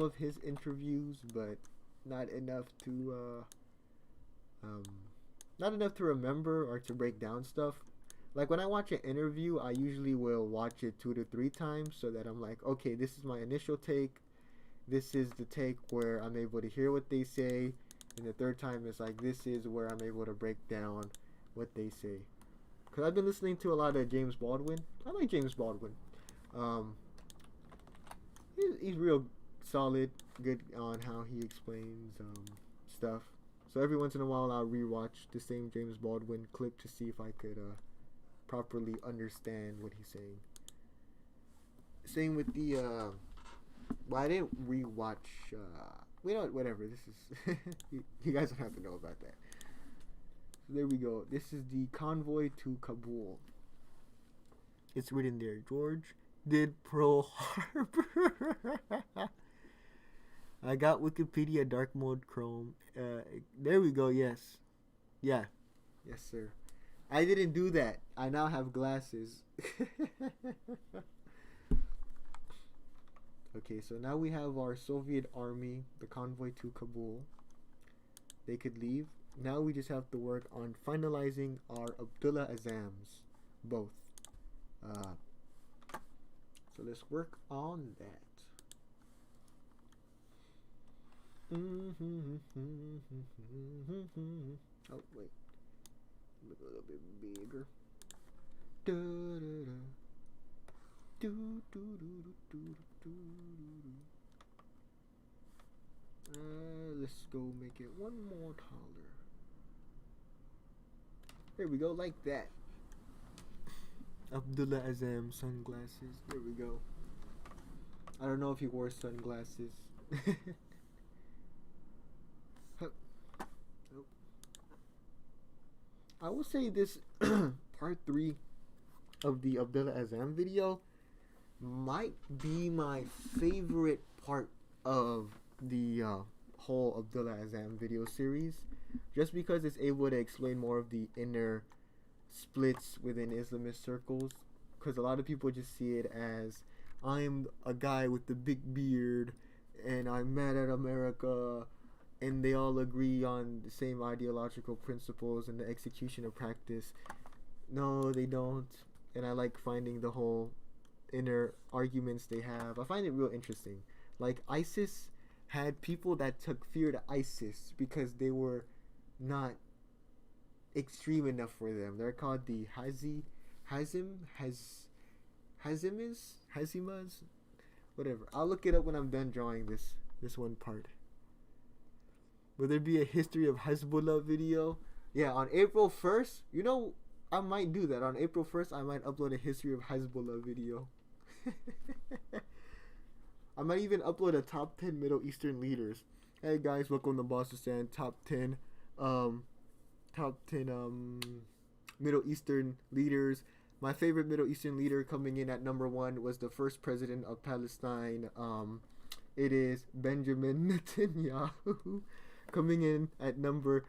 of his interviews, but not enough to remember or to break down stuff. Like when I watch an interview, I usually will watch it 2 to 3 times so that I'm like, okay, this is my initial take. This is the take where I'm able to hear what they say. And the third time is like, this is where I'm able to break down what they say. Because I've been listening to a lot of James Baldwin. I like James Baldwin. He's real solid, good on how he explains stuff. So every once in a while I'll rewatch the same James Baldwin clip to see if I could properly understand what he's saying. Same with the well, I didn't rewatch whatever, this is you guys don't have to know about that. So there we go. This is the Convoy to Kabul. It's written there. George did Pearl Harbor. I got Wikipedia dark mode Chrome. There we go. Yes. Yeah. Yes, sir. I didn't do that. I now have glasses. Okay, so now we have our Soviet army, the convoy to Kabul. They could leave. Now we just have to work on finalizing our Abdullah Azams, both. So let's work on that. Oh, wait. Look a little bit bigger. Let's go make it one more taller. There we go, like that. Abdullah Azam sunglasses. There we go. I don't know if he wore sunglasses. I will say this part 3 of the Abdullah Azam video might be my favorite part of the whole Abdullah Azam video series, just because it's able to explain more of the inner splits within Islamist circles, because a lot of people just see it as, I'm a guy with the big beard and I'm mad at America, and they all agree on the same ideological principles and the execution of practice. No, they don't. And I like finding the whole inner arguments they have. I find it real interesting. Like, ISIS had people that took fear to ISIS because they were not extreme enough for them. They're called the Hazimas, whatever. I'll look it up when I'm done drawing this one part. Will there be a history of Hezbollah video? Yeah, on April 1st, you know, I might do that. On April 1st, I might upload a history of Hezbollah video. I might even upload a top 10 Middle Eastern leaders. Hey guys, welcome to Boston top 10 Middle Eastern leaders. My favorite Middle Eastern leader coming in at number 1 was the first president of Palestine. It is Benjamin Netanyahu. Coming in at number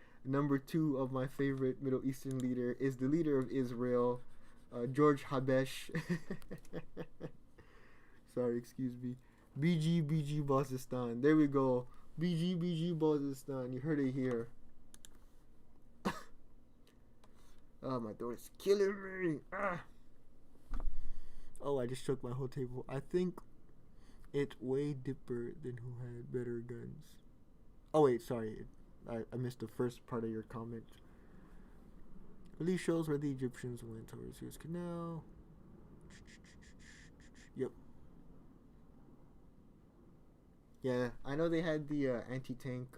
2 of my favorite Middle Eastern leader is the leader of Israel, George Habesh. Sorry, excuse me. BG Bazistan. There we go. BG Bazistan. You heard it here. Oh, my throat is killing me. Ah. Oh, I just shook my whole table. I think It way dipper than who had better guns. Oh wait, sorry, I missed the first part of your comment. Really shows where the Egyptians went over the Suez Canal. Yep. Yeah, I know they had the anti-tank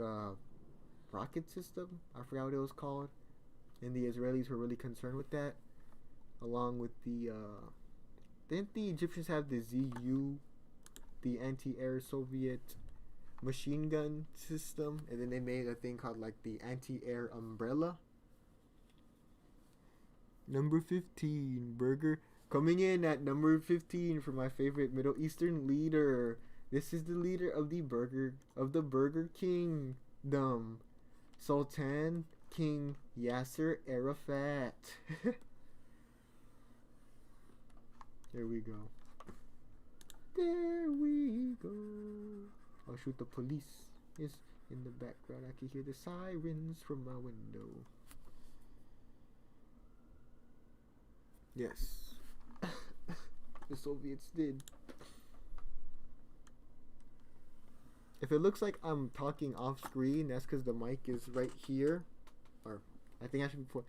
rocket system. I forgot what it was called. And the Israelis were really concerned with that. Along with the didn't the Egyptians have the ZU, the anti-air Soviet machine gun system, and then they made a thing called like the anti-air umbrella. Number 15, burger. Coming in at number 15 for my favorite Middle Eastern leader. This is the leader of the Burger Kingdom, Sultan King Yasser Arafat. There we go. There we go. I'll shoot the police. Is in the background. I can hear the sirens from my window. Yes. The Soviets did. If it looks like I'm talking off screen, that's because the mic is right here. Or I think I should be point.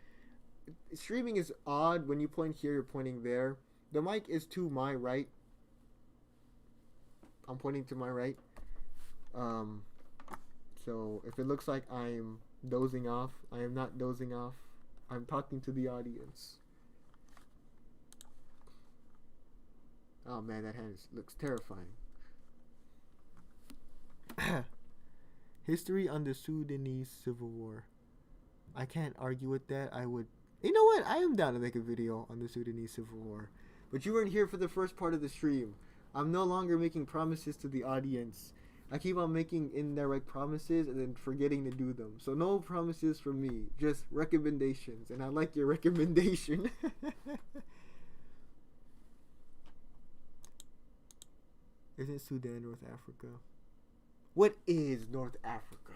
Streaming is odd. When you point here, you're pointing there. The mic is to my right. I'm pointing to my right. So if it looks like I'm dozing off, I am not dozing off. I'm talking to the audience. Oh man, that hand looks terrifying. History on the Sudanese Civil War. I can't argue with that. I would. You know what? I am down to make a video on the Sudanese Civil War. But you weren't here for the first part of the stream. I'm no longer making promises to the audience. I keep on making indirect promises and then forgetting to do them. So no promises from me. Just recommendations. And I like your recommendation. Isn't Sudan North Africa? What is North Africa?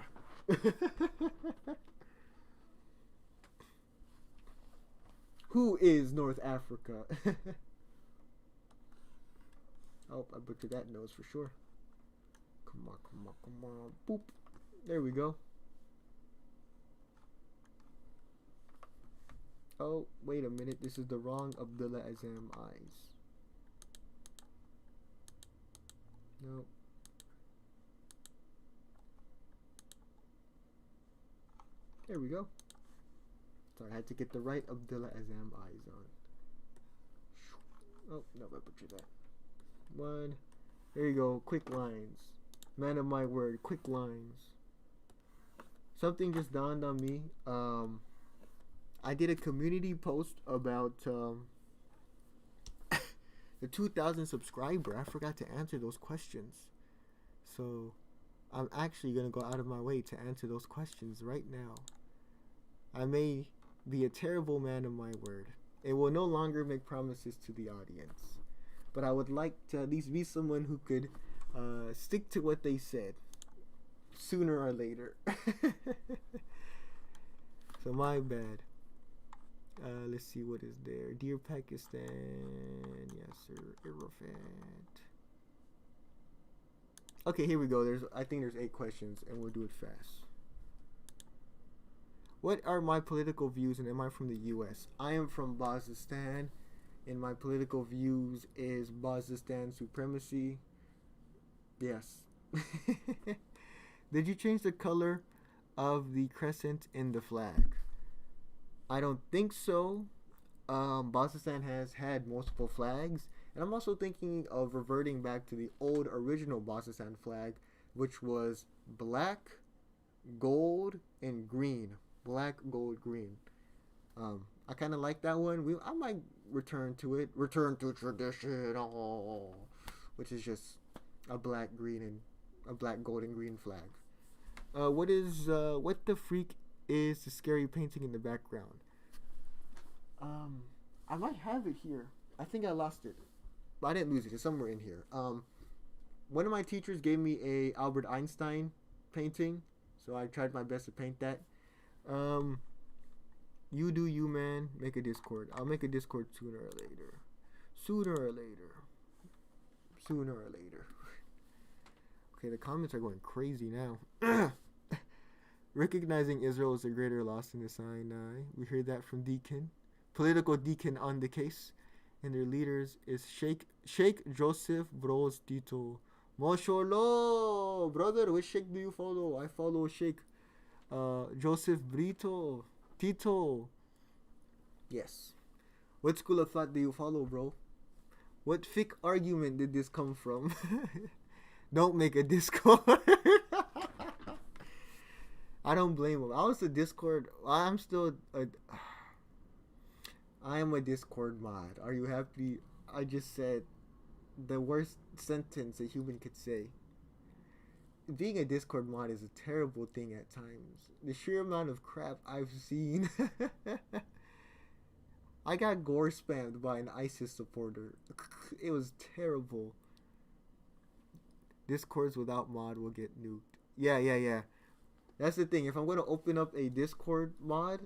Who is North Africa? Oh, I butchered that nose for sure. Come on, come on, come on. Boop. There we go. Oh, wait a minute. This is the wrong Abdullah Azam eyes. Nope. There we go. Sorry, I had to get the right Abdullah Azam eyes on. Oh, no, I butchered that. One. There you go. Quick lines. Man of my word. Quick lines. Something just dawned on me. I did a community post about the 2,000 subscriber. I forgot to answer those questions. So I'm actually going to go out of my way to answer those questions right now. I may be a terrible man of my word. It will no longer make promises to the audience. But I would like to at least be someone who could stick to what they said sooner or later. So my bad. Let's see what is there. Dear Pakistan. Yes, sir. Arafat. Okay, here we go. I think there's 8 questions, and we'll do it fast. What are my political views, and am I from the U.S.? I am from Bazistan, and my political views is Bazistan supremacy. Yes. Did you change the color of the crescent in the flag? I don't think so. Bazistan has had multiple flags, and I'm also thinking of reverting back to the old original Bazistan flag, which was black, gold, and green. Black, gold, green. I kind of like that one. I might return to it. Return to tradition, which is just a black, green, and a black, gold, and green flag. What the freak is the scary painting in the background? I might have it here. I think I lost it, but I didn't lose it. It's somewhere in here. One of my teachers gave me a Albert Einstein painting, so I tried my best to paint that. You do you, man. Make a Discord. I'll make a Discord sooner or later. Sooner or later. Sooner or later. Okay, the comments are going crazy now. Recognizing Israel as a greater loss in the Sinai. We heard that from Deacon. Political Deacon on the case. And their leaders is Sheikh Joseph Bros Tito. Mashallah, brother, which Sheikh do you follow? I follow Sheikh Joseph Brito. Tito. Yes. What school of thought do you follow, bro? What fiqh argument did this come from? Don't make a Discord. I don't blame him. I was a Discord. I am a Discord mod. Are you happy? I just said the worst sentence a human could say. Being a Discord mod is a terrible thing at times. The sheer amount of crap I've seen. I got gore spammed by an ISIS supporter. It was terrible. Discords without mod will get nuked. Yeah. That's the thing. If I'm going to open up a Discord mod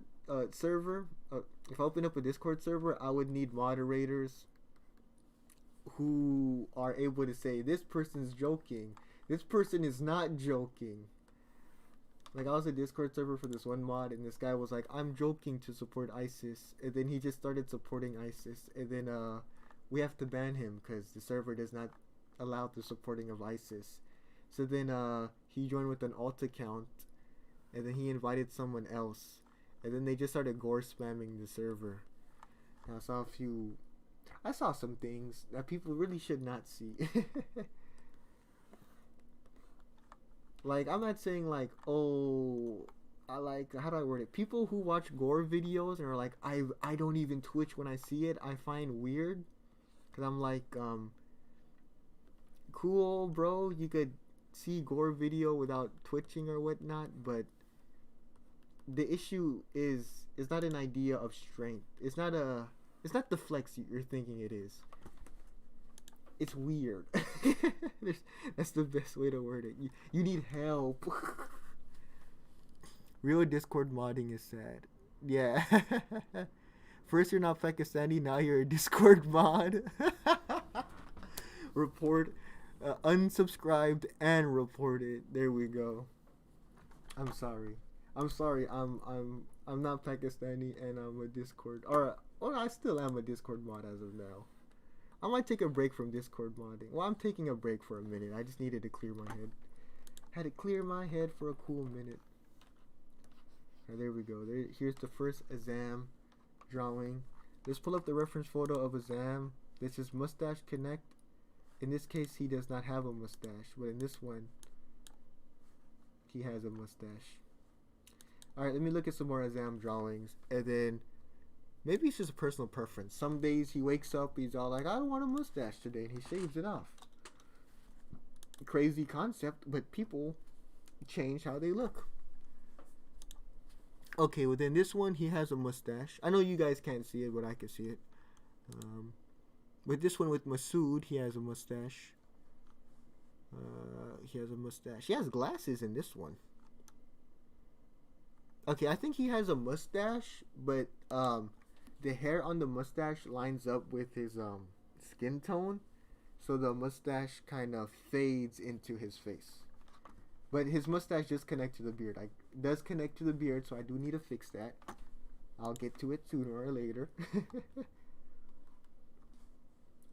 server, if I open up a Discord server, I would need moderators who are able to say, this person's joking. This person is not joking. Like, I was a Discord server for this one mod, and this guy was like, I'm joking to support ISIS. And then he just started supporting ISIS. And then we have to ban him because the server does not allow the supporting of ISIS. So then he joined with an alt account, and then he invited someone else. And then they just started gore spamming the server. And I saw some things that people really should not see. Like, I'm not saying like, oh, how do I word it? People who watch gore videos and are like, I don't even twitch when I see it, I find weird. Cause I'm like, cool, bro, you could see gore video without twitching or whatnot, but the issue is not an idea of strength. It's not the flex you're thinking it is. It's weird. That's the best way to word it. You need help. Real Discord modding is sad. Yeah. First you're not Pakistani, now you're a Discord mod. Report, unsubscribed and reported. There we go. I'm sorry. I'm not Pakistani and I'm a Discord. Or I still am a Discord mod as of now. I might take a break from Discord modding. Well, I'm taking a break for a minute. I just needed to clear my head. Had to clear my head for a cool minute. Right, there we go. Here's the first Azam drawing. Let's pull up the reference photo of Azam. This is Mustache Connect. In this case, he does not have a mustache. But in this one, he has a mustache. Alright, let me look at some more Azam drawings. And then maybe it's just a personal preference. Some days he wakes up, he's all like, I don't want a mustache today, and he shaves it off. Crazy concept, but people change how they look. Okay, well then this one, he has a mustache. I know you guys can't see it, but I can see it. With this one with Masood, he has a mustache. He has a mustache. He has glasses in this one. Okay, I think he has a mustache, but the hair on the mustache lines up with his skin tone, so the mustache kind of fades into his face. But his mustache does connect to the beard. Does connect to the beard, so I do need to fix that. I'll get to it sooner or later.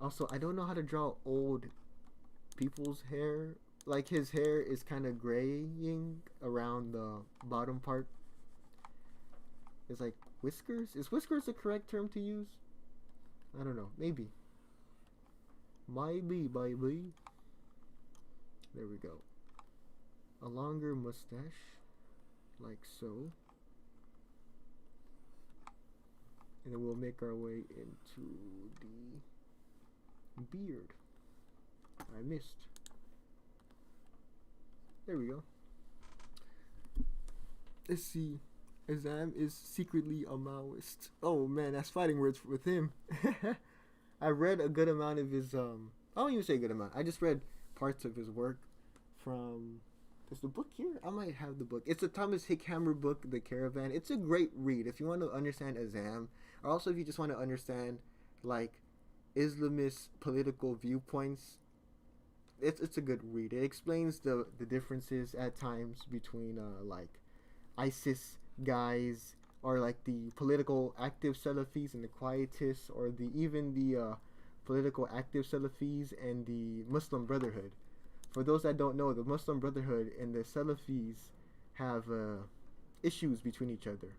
Also, I don't know how to draw old people's hair. Like, his hair is kind of graying around the bottom part. It's like whiskers. Is whiskers the correct term to use? I don't know. Maybe. Maybe. There we go. A longer mustache, like so. And then we'll make our way into the beard. I missed. There we go. Let's see. Azam is secretly a Maoist. Oh man, that's fighting words with him. I read a good amount of his I don't even say a good amount. I just read parts of his work from, is the book here? I might have the book. It's a Thomas Hickhammer book, The Caravan. It's a great read if you want to understand Azam, or also if you just want to understand like Islamist political viewpoints. it's a good read. It explains the differences at times between like ISIS guys, or like the political active Salafis and the quietists, or the even the political active Salafis and the Muslim Brotherhood. For those that don't know, the Muslim Brotherhood and the Salafis have issues between each other.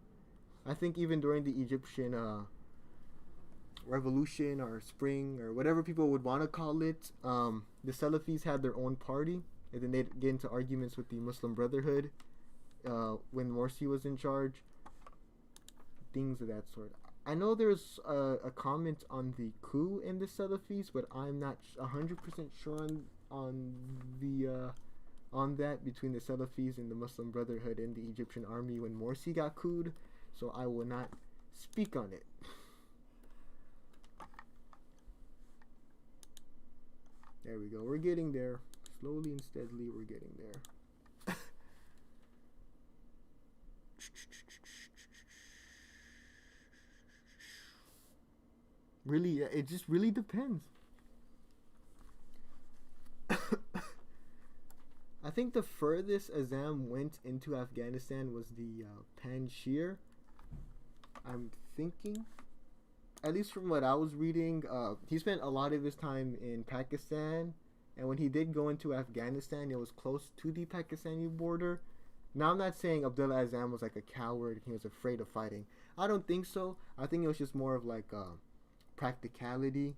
I think even during the Egyptian revolution or spring or whatever people would want to call it, the Salafis had their own party, and then they'd get into arguments with the Muslim Brotherhood when Morsi was in charge. Things of that sort. I know there's a comment on the coup in the Salafis, but I'm not 100% sure on the on that between the Salafis and the Muslim Brotherhood and the Egyptian army when Morsi got couped, so I will not speak on it. There we go. We're getting there. Slowly and steadily, we're getting there. Really, it just really depends. I think the furthest Azam went into Afghanistan was the Panjshir. I'm thinking, at least from what I was reading, he spent a lot of his time in Pakistan, and when he did go into Afghanistan, it was close to the Pakistani border. Now, I'm not saying Abdullah Azam was like a coward and he was afraid of fighting. I don't think so. I think it was just more of like practicality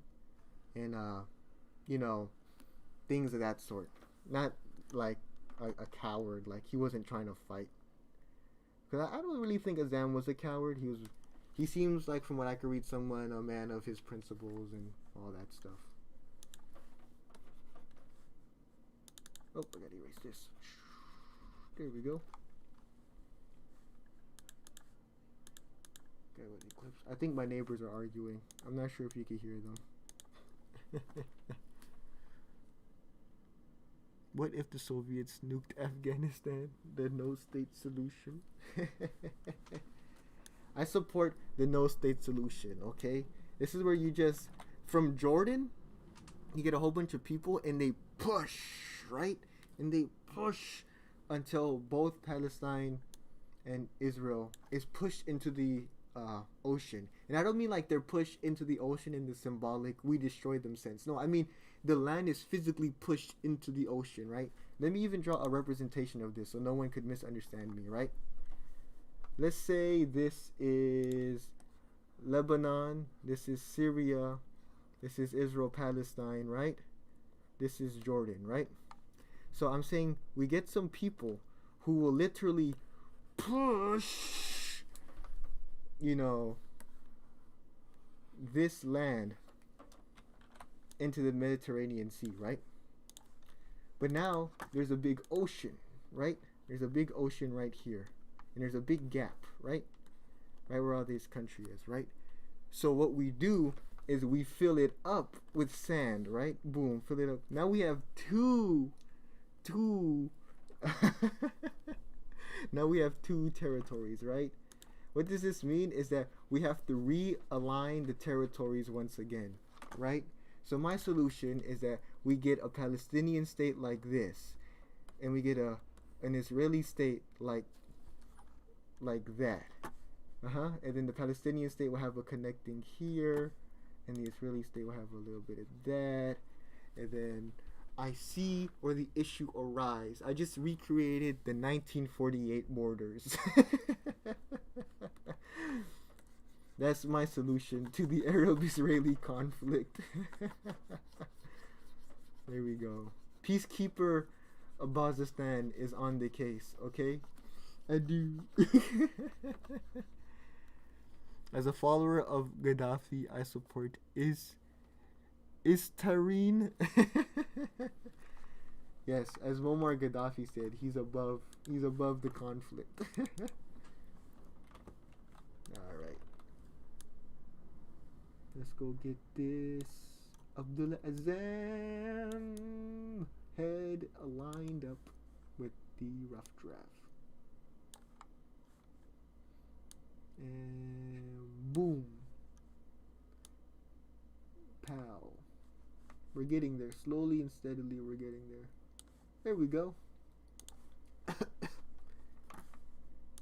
and you know, things of that sort. Not like a coward. Like, he wasn't trying to fight. Because I don't really think Azam was a coward. He seems like, from what I could read, someone, a man of his principles and all that stuff. Oh, I gotta erase this. There we go. Okay, what eclipse? I think my neighbors are arguing. I'm not sure if you can hear them. What if the Soviets nuked Afghanistan? The no-state solution. I support the no-state solution, okay? This is where you just, from Jordan, you get a whole bunch of people and they push, right? And they push until both Palestine and Israel is pushed into the ocean. And I don't mean like they're pushed into the ocean in the symbolic we destroyed them sense. No, I mean the land is physically pushed into the ocean, right? Let me even draw a representation of this so no one could misunderstand me, right? Let's say this is Lebanon, this is Syria, this is Israel, Palestine, right? This is Jordan, right? So I'm saying we get some people who will literally push, you know, this land into the Mediterranean Sea, right? But now there's a big ocean, right? There's a big ocean right here. And there's a big gap, right? Right where all this country is, right? So what we do is we fill it up with sand, right? Boom, fill it up. Now we have two now we have two territories, right? What does this mean is that we have to realign the territories once again, right? So my solution is that we get a Palestinian state like this, and we get an Israeli state like that. And then the Palestinian state will have a connecting here, and the Israeli state will have a little bit of that. And then I see where the issue arises. I just recreated the 1948 borders. That's my solution to the Arab-Israeli conflict. There we go. Peacekeeper Abazistan is on the case, okay? Adieu. As a follower of Gaddafi, I support Istarine. Yes, as Muammar Gaddafi said, he's above the conflict. Alright. Let's go get this. Abdullah Azam head lined up with the rough draft. And boom. Pow. We're getting there. Slowly and steadily, we're getting there. There we go. And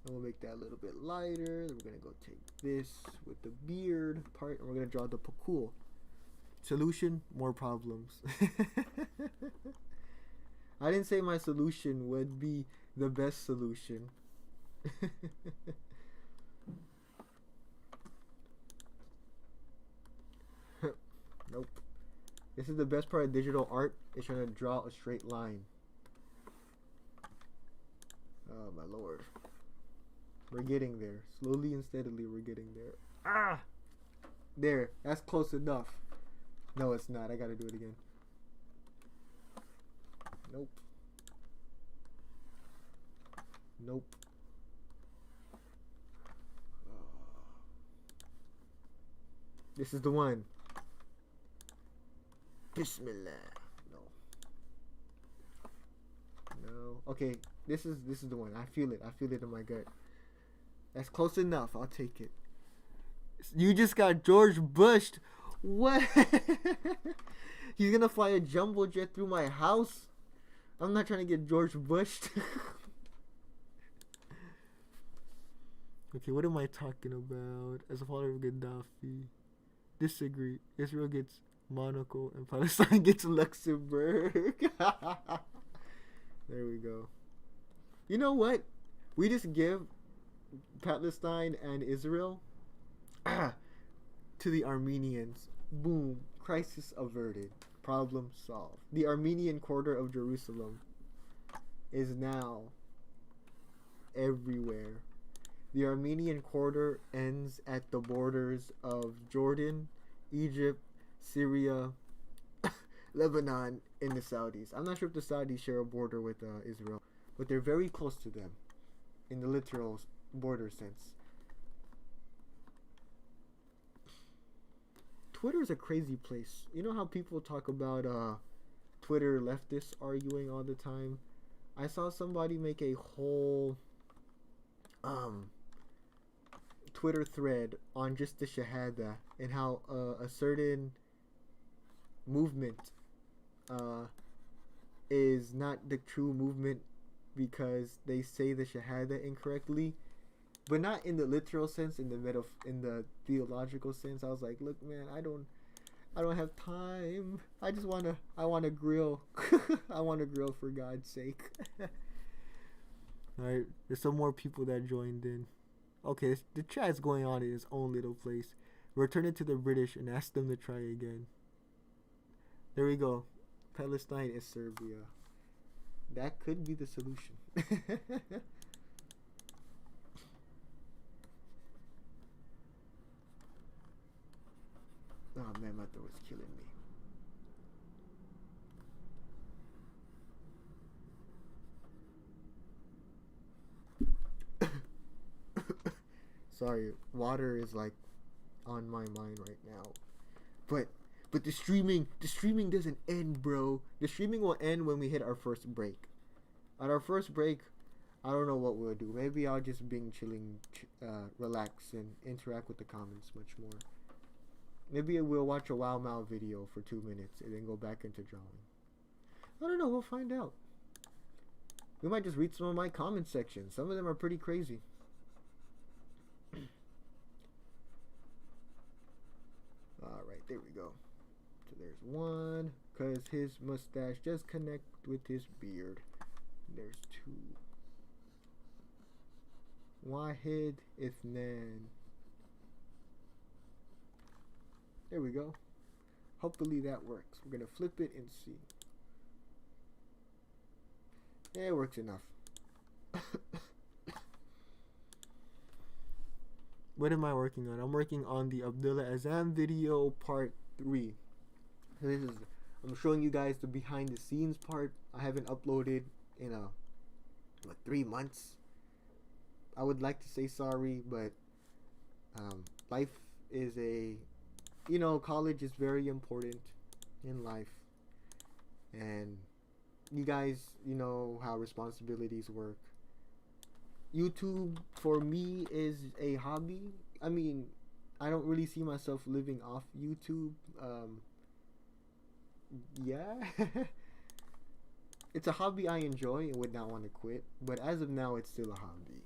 we'll make that a little bit lighter. Then we're gonna go take this with the beard part, and we're gonna draw the pakul. Solution: more problems. I didn't say my solution would be the best solution. Nope. This is the best part of digital art. It's trying to draw a straight line. Oh my lord. We're getting there. Slowly and steadily we're getting there. Ah! There. That's close enough. No, it's not. I gotta do it again. Nope. Nope. This is the one. Bismillah. No. No. Okay. This is the one. I feel it. I feel it in my gut. That's close enough. I'll take it. You just got George Bushed. What? He's gonna fly a jumbo jet through my house? I'm not trying to get George Bushed. Okay, what am I talking about? As a follower of Gaddafi. Disagree. Israel gets Monaco and Palestine gets Luxembourg. There we go. You know what? We just give Palestine and Israel to the Armenians. Boom. Crisis averted. Problem solved. The Armenian quarter of Jerusalem is now everywhere. The Armenian quarter ends at the borders of Jordan, Egypt, Syria, Lebanon, and the Saudis. I'm not sure if the Saudis share a border with Israel, but they're very close to them in the literal border sense. Twitter is a crazy place. You know how people talk about Twitter leftists arguing all the time? I saw somebody make a whole Twitter thread on just the Shahada and how a certain movement is not the true movement because they say the Shahada incorrectly, but not in the literal sense, in the theological sense. I was like, look, man, I don't have time. I want to grill. I want to grill for God's sake. All right, there's some more people that joined in. Okay, the chat's going on in its own little place. Return it to the British and ask them to try again. There we go. Palestine is Serbia. That could be the solution. Oh man, my throat is killing me. Sorry, water is like on my mind right now. But the streaming doesn't end, bro. The streaming will end when we hit our first break. At our first break, I don't know what we'll do. Maybe I'll just chilling, relax, and interact with the comments much more. Maybe we'll watch a Wow Mao video for 2 minutes and then go back into drawing. I don't know. We'll find out. We might just read some of my comment sections. Some of them are pretty crazy. Alright, there we go. So there's one. Because his mustache just connect with his beard. There's two. Wahid Ithnan. There we go. Hopefully that works. We're going to flip it and see. Yeah, it works enough. What am I working on? I'm working on the Abdullah Azam video part 3. So I'm showing you guys the behind the scenes part. I haven't uploaded in 3 months. I would like to say sorry, but life is college is very important in life, and you guys, how responsibilities work. YouTube for me is a hobby. I mean, I don't really see myself living off YouTube. Yeah. It's a hobby I enjoy and would not want to quit, but as of now, it's still a hobby.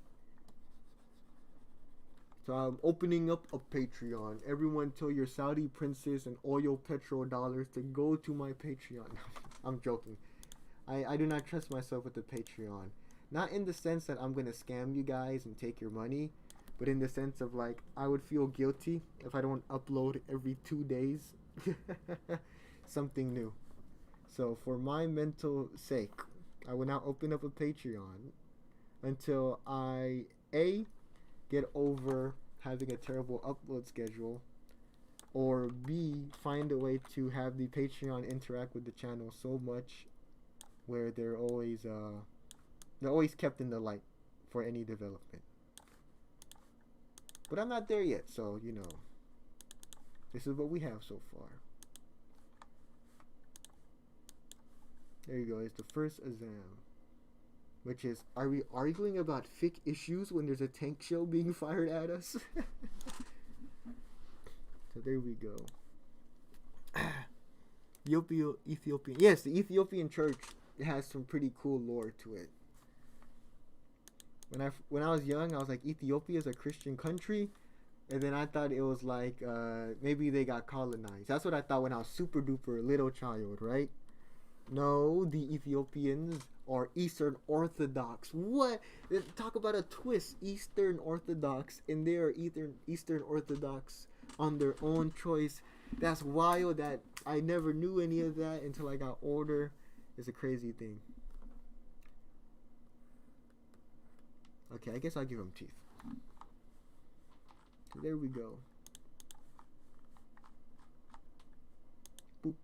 So I'm opening up a Patreon. Everyone tell your Saudi princes and oil petrol dollars to go to my Patreon. I'm joking. I do not trust myself with the Patreon. Not in the sense that I'm going to scam you guys and take your money, but in the sense of like, I would feel guilty if I don't upload every 2 days something new. So for my mental sake, I will now open up a Patreon until I A, get over having a terrible upload schedule, or B, find a way to have the Patreon interact with the channel so much where they're always kept in the light for any development. But I'm not there yet, so you know, this is what we have so far. There you go. It's the first exam, which is, are we arguing about fic issues when there's a tank shell being fired at us? So there we go. Ethiopian. Yes, the Ethiopian church has some pretty cool lore to it. When I was young, I was like, Ethiopia is a Christian country, and then I thought it was like maybe they got colonized. That's what I thought when I was super duper little child, right? No, the Ethiopians are Eastern Orthodox. What? Talk about a twist. Eastern Orthodox, and they are Eastern Orthodox on their own choice. That's wild. That I never knew any of that until I got older. It's a crazy thing. Okay, I guess I'll give them teeth. There we go. Boop.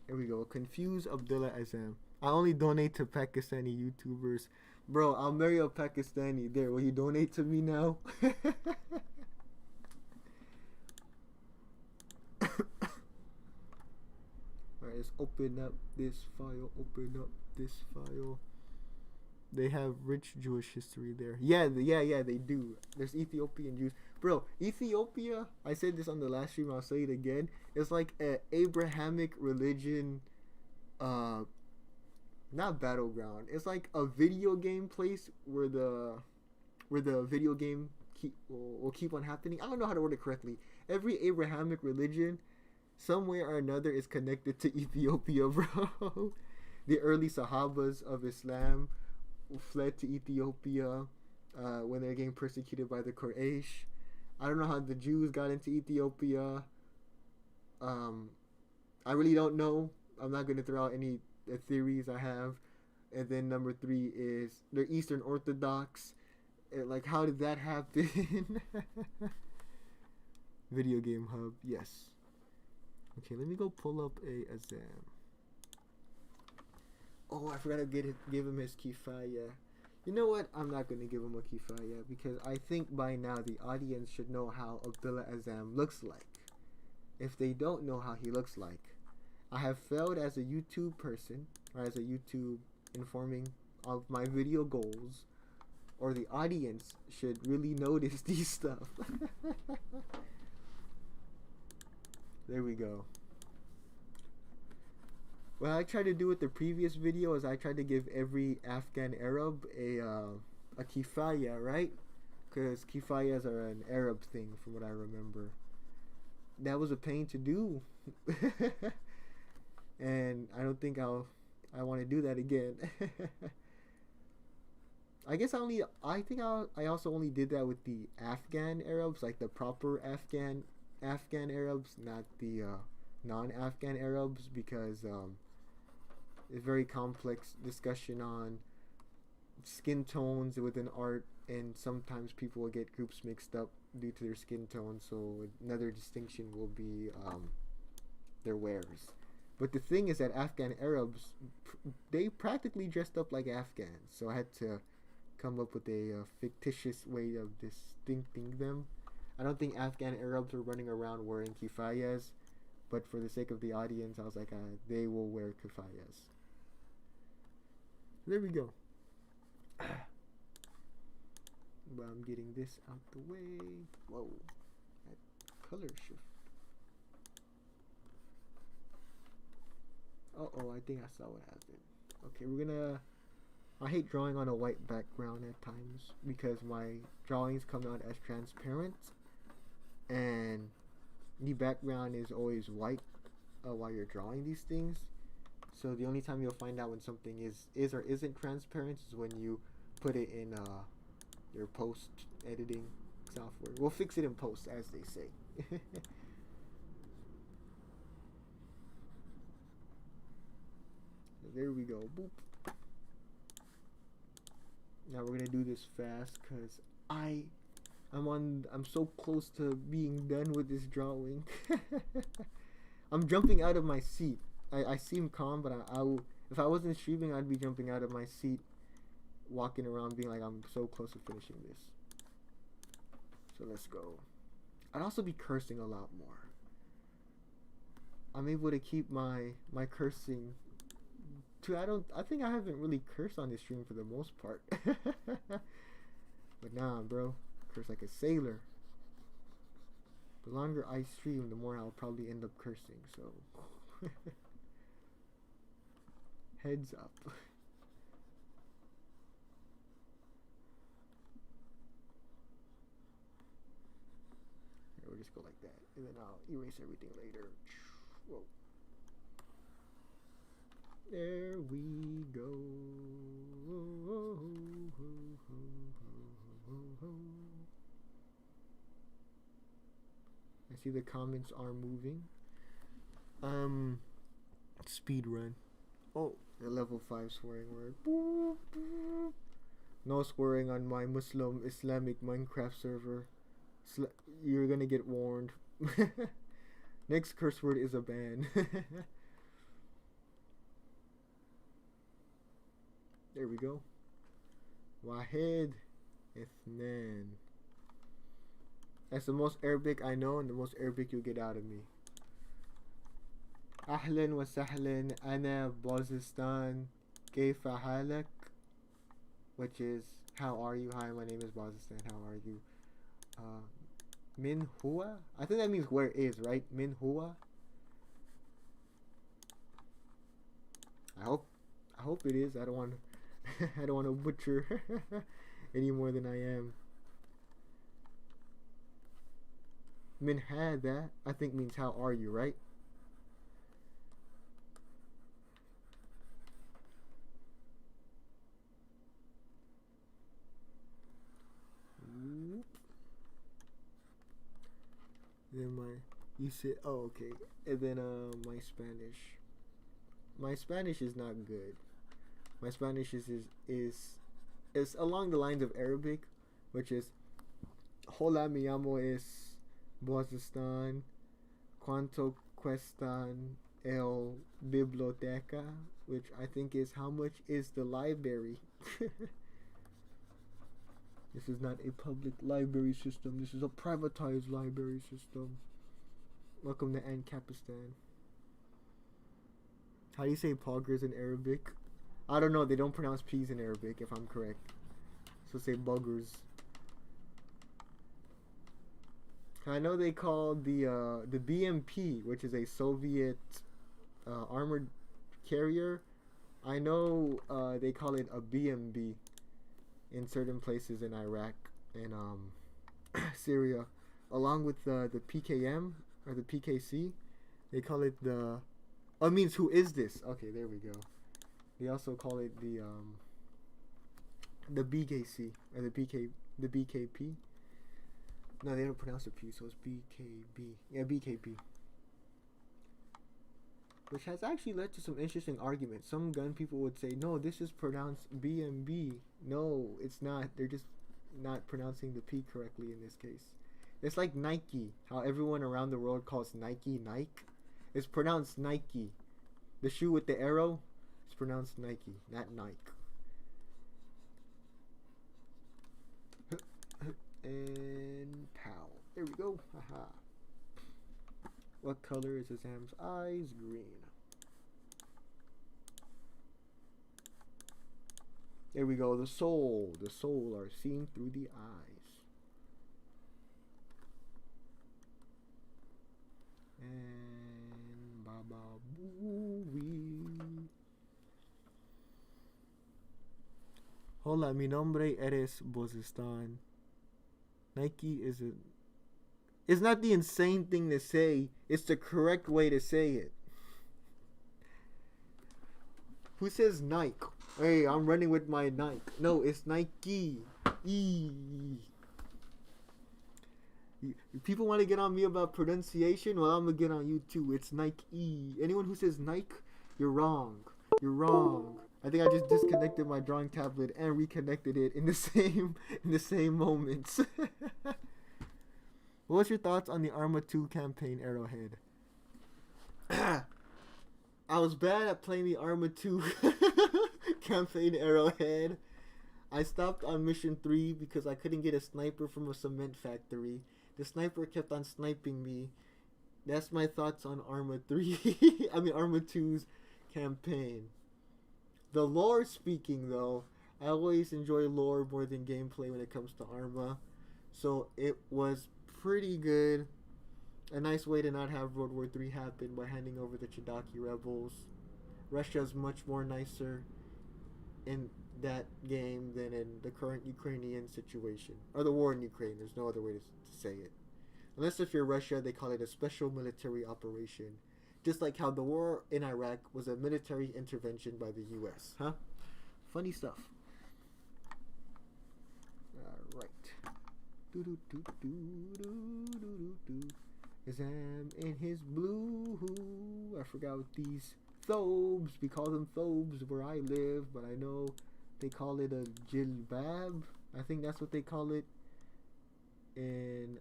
There we go. Confuse Abdullah Azam. I only donate to Pakistani YouTubers. Bro, I'll marry a Pakistani. There, will you donate to me now? Alright, let's open up this file. Open up this file. They have rich Jewish history there. Yeah, they do. There's Ethiopian Jews. Bro, Ethiopia, I said this on the last stream, I'll say it again. It's like an Abrahamic religion, not battleground. It's like a video game place where the video game will keep on happening. I don't know how to word it correctly. Every Abrahamic religion, somewhere or another, is connected to Ethiopia, bro. The early Sahabas of Islam fled to Ethiopia when they're getting persecuted by the Quraysh. I don't know how the Jews got into Ethiopia. I really don't know. I'm not going to throw out any theories I have. And then number 3 is they're Eastern Orthodox. Like, how did that happen? Video game hub, yes. Okay, let me go pull up a Azam. Oh, I forgot to give him his kifaya. You know what? I'm not going to give him a kifaya because I think by now the audience should know how Abdullah Azam looks like. If they don't know how he looks like, I have failed as a YouTube person, or as a YouTube informing of my video goals, or the audience should really notice these stuff. There we go. What I tried to do with the previous video is I tried to give every Afghan Arab a kifaya, right? Because kifayas are an Arab thing from what I remember. That was a pain to do. And I don't think I want to do that again. I guess I also only did that with the Afghan Arabs, like the proper Afghan Arabs, not the non-Afghan Arabs, because it's very complex discussion on skin tones within art, and sometimes people will get groups mixed up due to their skin tone. So another distinction will be their wares. But the thing is that Afghan Arabs, they practically dressed up like Afghans, so I had to come up with a fictitious way of distincting them. I don't think Afghan Arabs are running around wearing kifayas, but for the sake of the audience, I was like, they will wear kifayas. There we go. But I'm getting this out the way. Whoa. That color shift. Oh, I think I saw what happened. Okay, we're gonna. I hate drawing on a white background at times because my drawings come out as transparent, and the background is always white while you're drawing these things. So the only time you'll find out when something is or isn't transparent is when you put it in your post editing software. We'll fix it in post, as they say. There we go. Boop. Now we're gonna do this fast because I'm so close to being done with this drawing. I'm jumping out of my seat. I seem calm, but if I wasn't streaming, I'd be jumping out of my seat, walking around being like, I'm so close to finishing this. So let's go. I'd also be cursing a lot more. I'm able to keep my cursing to, I think I haven't really cursed on this stream for the most part. But nah, bro, curse like a sailor. The longer I stream, the more I'll probably end up cursing, so heads up. We'll just go like that, and then I'll erase everything later. Whoa. There we go. I see the comments are moving. Speed run. Oh, the level 5 swearing word. No swearing on my Muslim Islamic Minecraft server. You're gonna get warned. Next curse word is a ban. There we go. Wahed Ithnan. That's the most Arabic I know and the most Arabic you'll get out of me. Ahlan wa sahlan, ana Bazistan, kayfa halak? Which is, how are you? Hi, my name is Bazistan, how are you? Min huwa? I think that means where is, right? Min huwa? I hope it is. I don't want to butcher any more than I am. Min hada, I think means how are you, right? Then you said, oh, okay. And then my Spanish is not good. My Spanish is along the lines of Arabic, which is hola, mi llamo es Bozistan, cuánto cuestan el biblioteca, which I think is how much is the library. This is not a public library system. This is a privatized library system. Welcome to Ancapistan. How do you say poggers in Arabic? I don't know. They don't pronounce P's in Arabic, if I'm correct. So say buggers. I know they call the BMP, which is a Soviet armored carrier. I know they call it a BMB in certain places in Iraq and Syria, along with the PKM or the PKC. They call it the. Oh, it means who is this? Okay, there we go. They also call it the BKC or the BKP. No, they don't pronounce the P, so it's BKB. Yeah, BKP. Which has actually led to some interesting arguments. Some gun people would say, no, this is pronounced BMB. No, it's not. They're just not pronouncing the P correctly in this case. It's like Nike. How everyone around the world calls Nike Nike. It's pronounced Nike. The shoe with the arrow, it's pronounced Nike, not Nike. And pow. There we go. Haha. What color is Azam's eyes? Green. There we go. The soul. The soul are seen through the eyes. And Baba Booey. Hola, mi nombre eres Bozistan. Nike is a. It's not the insane thing to say. It's the correct way to say it. Who says Nike? Hey, I'm running with my Nike. No, it's Nike. E. People want to get on me about pronunciation. Well, I'm gonna get on you too. It's Nike. Anyone who says Nike, you're wrong. You're wrong. I think I just disconnected my drawing tablet and reconnected it in the same moments. What's your thoughts on the Arma 2 campaign, Arrowhead? I was bad at playing the Arma 2 campaign, Arrowhead. I stopped on mission 3 because I couldn't get a sniper from a cement factory. The sniper kept on sniping me. That's my thoughts on Arma 3. I mean Arma 2's campaign. The lore speaking though, I always enjoy lore more than gameplay when it comes to Arma. So it was pretty good. A nice way to not have World War III happen by handing over the Chidaki rebels. Russia's much more nicer in that game than in the current Ukrainian situation. Or the war in Ukraine, there's no other way to say it. Unless if you're Russia, they call it a special military operation. Just like how the war in Iraq was a military intervention by the US. Huh? Funny stuff. Alright. Azam in his blue. I forgot what these thobes. We call them thobes where I live, but I know they call it a jilbab. I think that's what they call it in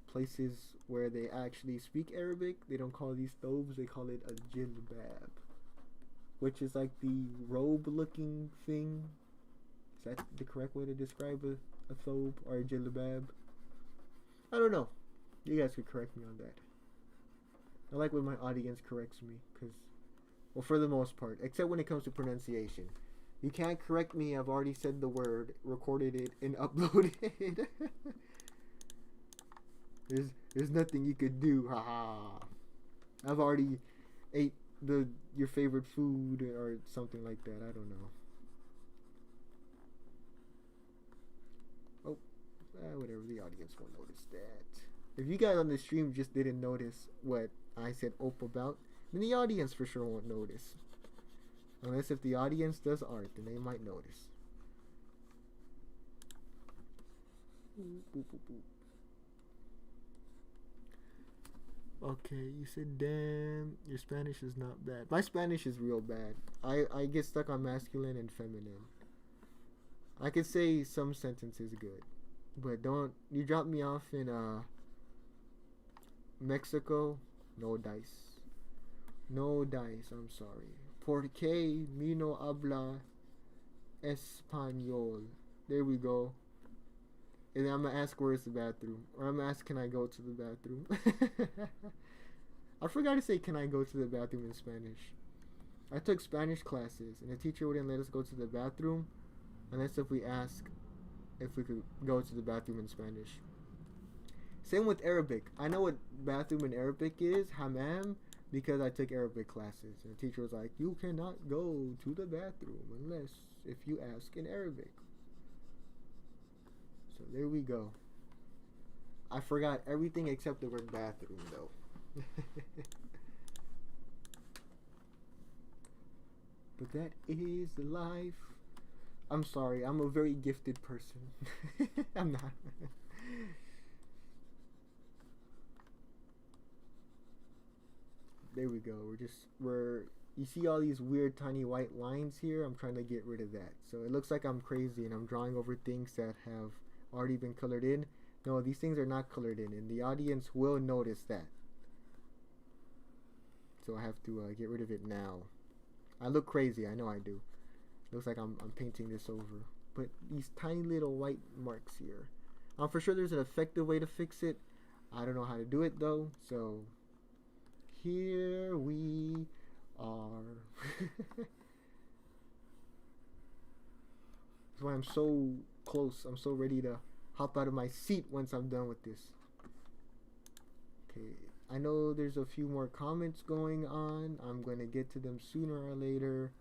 places where they actually speak Arabic. They don't call these thobes, they call it a jilbab, which is like the robe looking thing. Is that the correct way to describe a thobe or a jilbab? I don't know. You guys could correct me on that. I like when my audience corrects me, because, well, for the most part, except when it comes to pronunciation. You can't correct me. I've already said the word, recorded it, and uploaded it. There's nothing you could do. Haha. I've already ate your favorite food or something like that. I don't know. Oh, whatever. The audience won't notice that. If you guys on the stream just didn't notice what I said "op" about, then the audience for sure won't notice. Unless if the audience does art, then they might notice. Okay, you said damn, your Spanish is not bad. My Spanish is real bad. I get stuck on masculine and feminine. I could say some sentences good, but don't you drop me off in Mexico, no dice. No dice, I'm sorry. Porque mi no habla español. There we go. And then I'm gonna ask where's the bathroom. Or I'm gonna ask can I go to the bathroom. I forgot to say can I go to the bathroom in Spanish. I took Spanish classes and the teacher wouldn't let us go to the bathroom unless if we ask if we could go to the bathroom in Spanish. Same with Arabic. I know what bathroom in Arabic is, hammam, because I took Arabic classes. And the teacher was like, you cannot go to the bathroom unless if you ask in Arabic. So there we go. I forgot everything except the word bathroom though. But that is life. I'm sorry, I'm a very gifted person. I'm not. There we go. You see all these weird tiny white lines here? I'm trying to get rid of that. So it looks like I'm crazy and I'm drawing over things that have already been colored in. No, these things are not colored in and the audience will notice that. So I have to get rid of it now. I look crazy, I know I do. Looks like I'm painting this over. But these tiny little white marks here. For sure there's an effective way to fix it. I don't know how to do it though, so here we are. That's why I'm so close. I'm so ready to hop out of my seat once I'm done with this. Okay, I know there's a few more comments going on. I'm going to get to them sooner or later.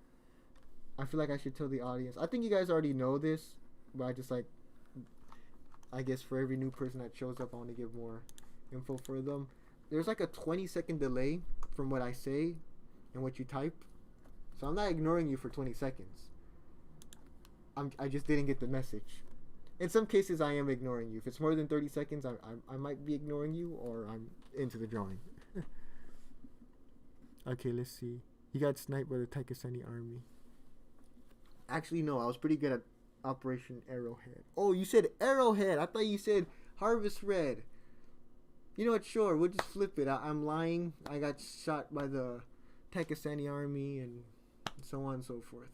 I feel like I should tell the audience. I think you guys already know this, but I just like, I guess for every new person that shows up, I want to give more info for them. There's like a 20-second delay from what I say and what you type. So I'm not ignoring you for 20 seconds. I just didn't get the message. In some cases, I am ignoring you. If it's more than 30 seconds, I might be ignoring you, or I'm into the drawing. Okay, let's see. You got sniped by the Takasani army. Actually, no. I was pretty good at Operation Arrowhead. Oh, you said Arrowhead. I thought you said Harvest Red. You know what? Sure, we'll just flip it. I'm lying. I got shot by the Takasani army and so on and so forth.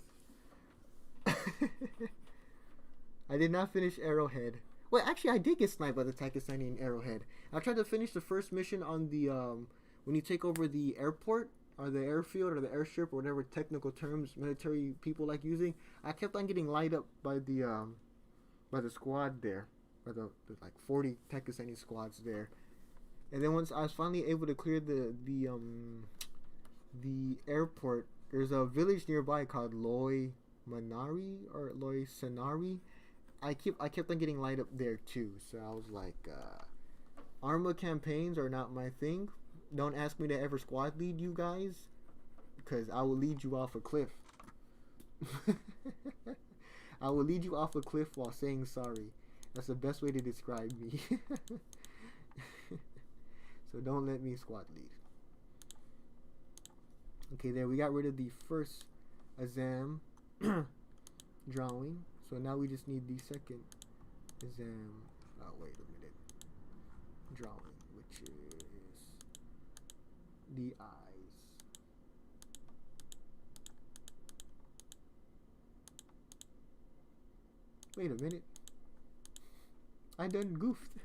I did not finish Arrowhead. Well, actually, I did get sniped by the Takasani in Arrowhead. I tried to finish the first mission on the when you take over the airport or the airfield or the airstrip or whatever technical terms military people like using. I kept on getting light up by the squad there, by the like 40 Takasani squads there. And then once I was finally able to clear the airport, there's a village nearby called Loy Manari or Loy Senari. I kept on getting light up there too. So I was like, Arma campaigns are not my thing. Don't ask me to ever squad lead you guys, because I will lead you off a cliff. I will lead you off a cliff while saying sorry. That's the best way to describe me. So don't let me squad lead. Okay, there we got rid of the first Azam drawing. So now we just need the second Azam. Oh, wait a minute. Drawing, which is the eyes. Wait a minute. I done goofed.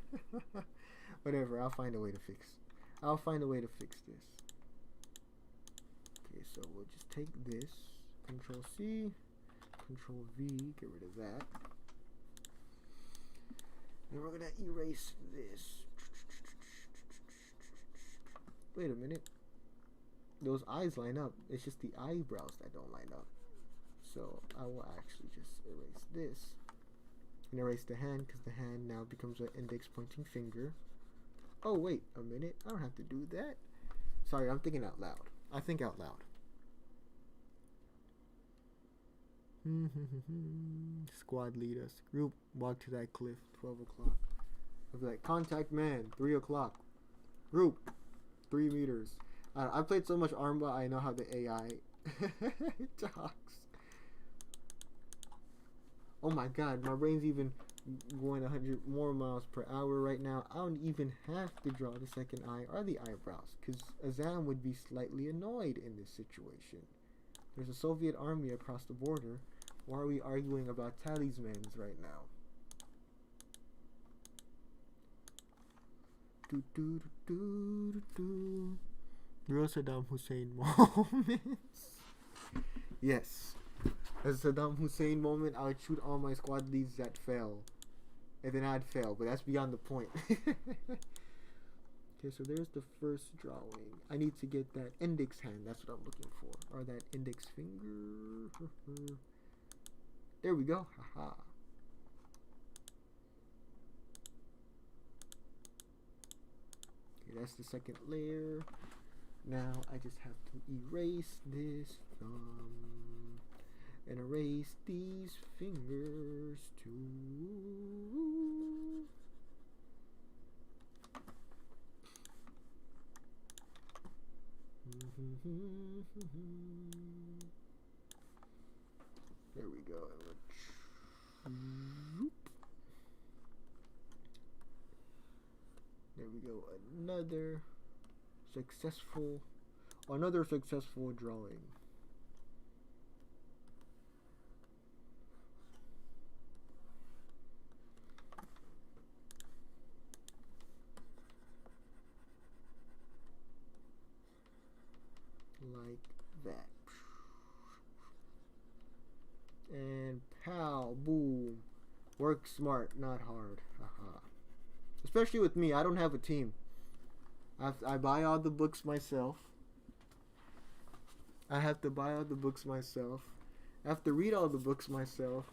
Whatever, I'll find a way to fix. I'll find a way to fix this. Okay, so we'll just take this. Control C. Control V. Get rid of that. And we're gonna erase this. Wait a minute. Those eyes line up. It's just the eyebrows that don't line up. So I will actually just erase this. And erase the hand, because the hand now becomes an index pointing finger. Oh, wait a minute. I don't have to do that. Sorry, I'm thinking out loud. I think out loud. Squad lead us. Group, walk to that cliff. 12 o'clock. I'll be like, contact man. 3 o'clock. Group, 3 meters. I played so much Arma, I know how the AI talks. Oh my god, my brain's even going 100 more miles per hour right now. I don't even have to draw the second eye or the eyebrows, because Azam would be slightly annoyed in this situation. There's a Soviet army across the border. Why are we arguing about talismans right now? Real Saddam Hussein moments. Yes. As a Saddam Hussein moment, I would shoot all my squad leads that fell. And then I'd fail, but that's beyond the point. Okay, so there's the first drawing. I need to get that index hand. That's what I'm looking for. Or that index finger. There we go. Haha. Okay, that's the second layer. Now I just have to erase this thumb. And erase these fingers too. There we go. There we go. Another successful drawing. Like that. And pow, boom. Work smart, not hard. Haha. Especially with me, I don't have a team. I buy all the books myself. I have to buy all the books myself. I have to read all the books myself.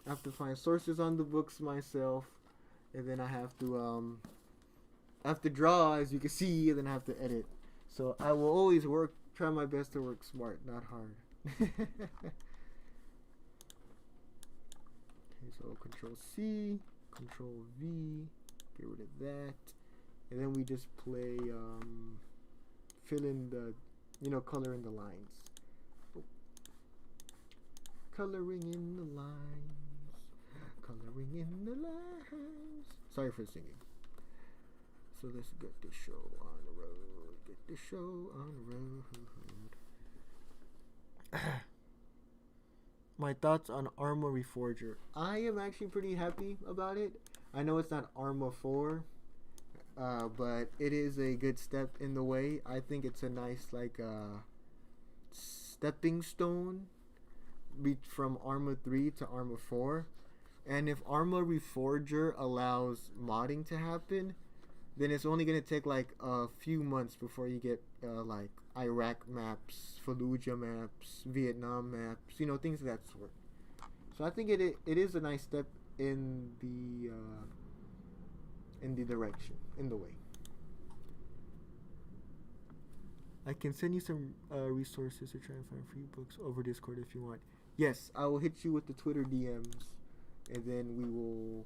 I have to find sources on the books myself, and then I have to draw, as you can see, and then I have to edit. So I will always try my best to work smart, not hard. Okay, so Control C, Control V, get rid of that, and then we just play, fill in the, color in the lines. Oh. Coloring in the lines, coloring in the lines. Sorry for singing. So let's get the show on the road. Get the show on the road. My thoughts on Arma Reforger. I am actually pretty happy about it. I know it's not Arma 4, but it is a good step in the way. I think it's a nice stepping stone from Arma 3 to Arma 4. And if Arma Reforger allows modding to happen, then it's only going to take like a few months before you get like Iraq maps, Fallujah maps, Vietnam maps, things of that sort. So I think it is a nice step in the direction, in the way. I can send you some resources to try and find free books over Discord if you want. Yes, I will hit you with the Twitter DMs, and then we will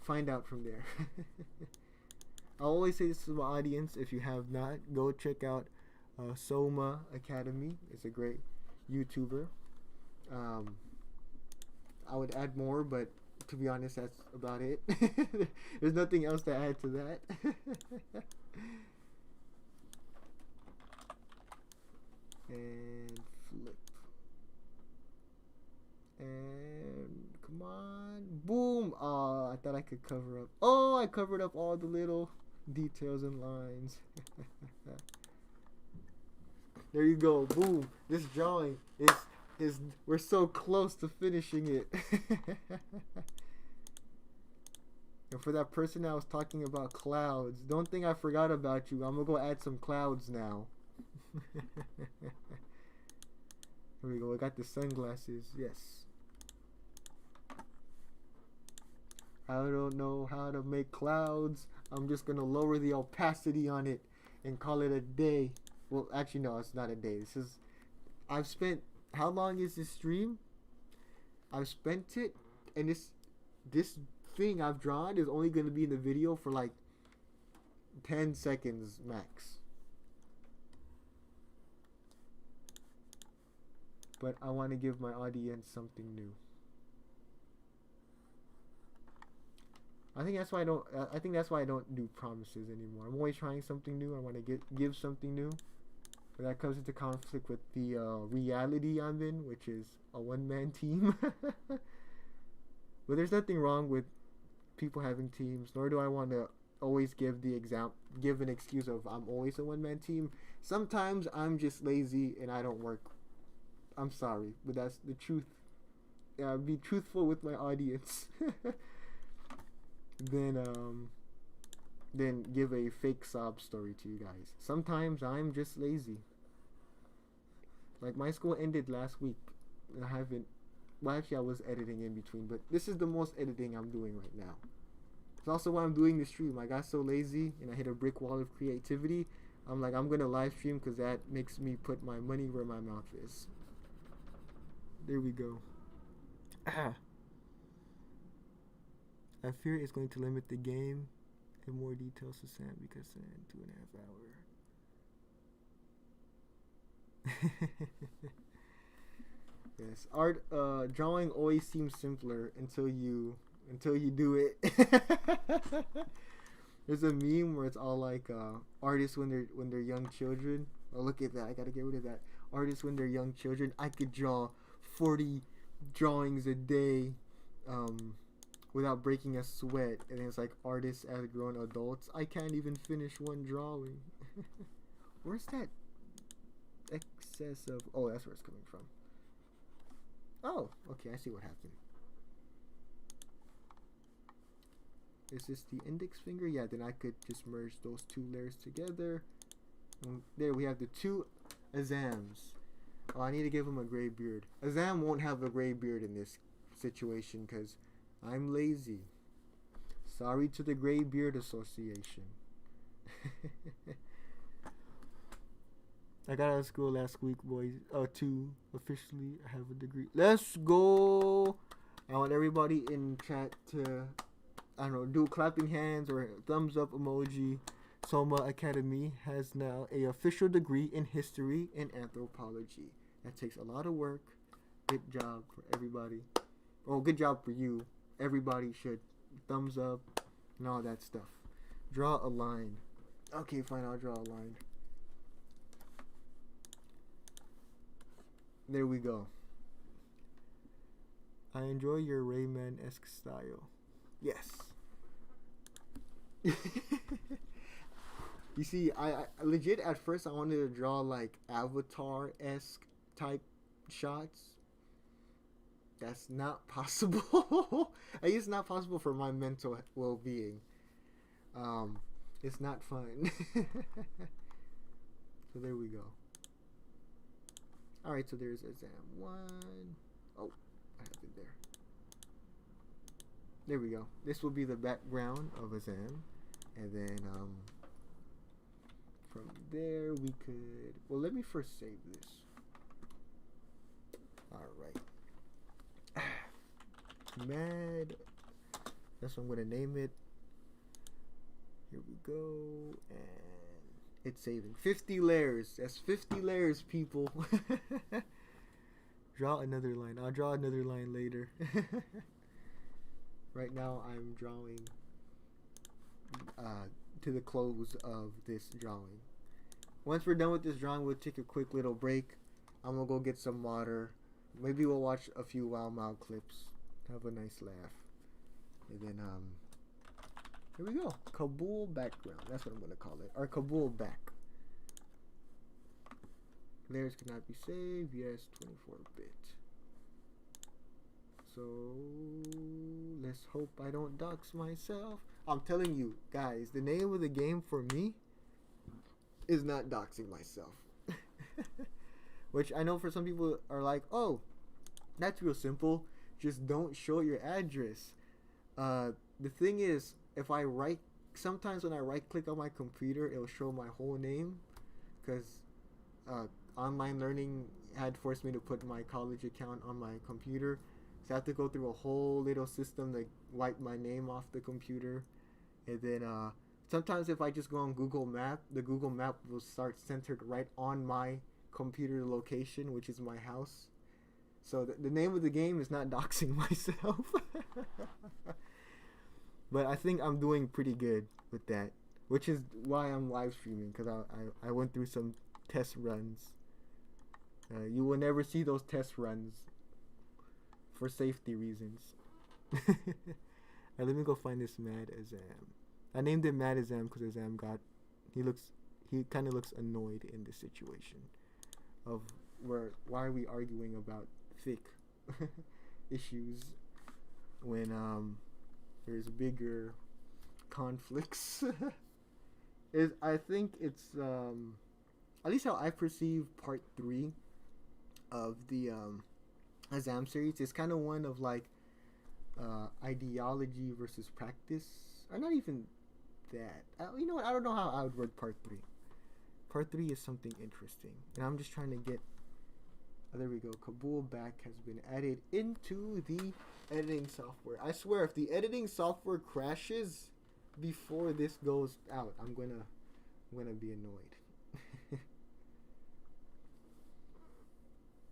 find out from there. I always say this to my audience: if you have not, go check out Soma Academy. It's a great YouTuber. I would add more, but to be honest, that's about it. There's nothing else to add to that. And flip. And come on. Boom. Oh, I thought I could cover up. Oh, I covered up all the little details and lines. There you go. Boom. This drawing is we're so close to finishing it. And for that person that was talking about clouds, don't think I forgot about you. I'm gonna go add some clouds now. Here we go. I got the sunglasses. Yes. I don't know how to make clouds. I'm just gonna lower the opacity on it and call it a day. Well, actually, no, it's not a day. I've spent, how long is this stream? I've spent it, and this thing I've drawn is only gonna be in the video for like 10 seconds max. But I want to give my audience something new. I think that's why I don't do promises anymore. I'm always trying something new. I want to give something new. But that comes into conflict with the reality I'm in, which is a one-man team. But there's nothing wrong with people having teams, nor do I want to always give an excuse of I'm always a one-man team. Sometimes I'm just lazy and I don't work. I'm sorry, but that's the truth. Be truthful with my audience. Then give a fake sob story to you guys. Sometimes I'm just lazy. Like my school ended last week, and I haven't. Well, actually, I was editing in between, but this is the most editing I'm doing right now. It's also why I'm doing the stream. I got so lazy, and I hit a brick wall of creativity. I'm like, I'm gonna live stream because that makes me put my money where my mouth is. There we go. I fear it's going to limit the game and more details to Sam because in 2.5 hours. Yes, drawing always seems simpler until you do it. There's a meme where it's all like artists when they're young children. Oh, look at that! I gotta get rid of that. Artists when they're young children. I could draw 40 drawings a day without breaking a sweat, and it's like artists as grown adults. I can't even finish one drawing. Where's that excess of? Oh, that's where it's coming from. Oh, okay, I see what happened. Is this the index finger? Yeah, then I could just merge those two layers together. And there we have the two Azams. Oh, I need to give him a gray beard. Azam won't have a gray beard in this situation because I'm lazy. Sorry to the Gray Beard Association. I got out of school last week, boys. To officially have a degree. Let's go. I want everybody in chat to, I don't know, do clapping hands or thumbs up emoji. Soma Academy has now a official degree in history and anthropology. That takes a lot of work. Good job for everybody. Oh, good job for you. Everybody should thumbs up and all that stuff. Draw a line. Okay, fine, I'll draw a line. There we go. I enjoy your Rayman-esque style. Yes. You see, I legit at first I wanted to draw like Avatar-esque type shots. That's not possible. It's not possible for my mental well-being. It's not fun. So there we go. Alright, so there's Azam 1. Oh, I have it there. There we go. This will be the background of Azam. And then, from there we could... Well, let me first save this. Alright. Mad. That's what I'm going to name it. Here we go. And it's saving. 50 layers. That's 50 layers, people. Draw another line. I'll draw another line later. Right now, I'm drawing to the close of this drawing. Once we're done with this drawing, we'll take a quick little break. I'm going to go get some water. Maybe we'll watch a few Wild Mouth clips. Have a nice laugh. And then, here we go. Kabul background. That's what I'm going to call it. Or Kabul back. Layers cannot be saved. Yes, 24-bit. So, let's hope I don't dox myself. I'm telling you, guys, the name of the game for me is not doxing myself. Which I know for some people are like, oh, that's real simple. Just don't show your address. The thing is, if I sometimes when I right click on my computer, it'll show my whole name. Because online learning had forced me to put my college account on my computer. So I have to go through a whole little system to wipe my name off the computer. And then sometimes if I just go on Google Map, the Google Map will start centered right on my computer location, which is my house. So the name of the game is not doxing myself. But I think I'm doing pretty good with that, which is why I'm live streaming, because I went through some test runs. You will never see those test runs for safety reasons. Let me go find this Mad Azam. I named him Mad Azam because Azam he kind of looks annoyed in this situation of why are we arguing about thick issues when there's bigger conflicts. I think it's at least how I perceive part 3 of the Azam series. It's kind of one of like ideology versus practice, or not even that. You know what? I don't know how I would word part 3. Part 3 is something interesting, and I'm just trying to get. There we go. Kabul back has been added into the editing software. I swear, if the editing software crashes before this goes out, I'm gonna be annoyed.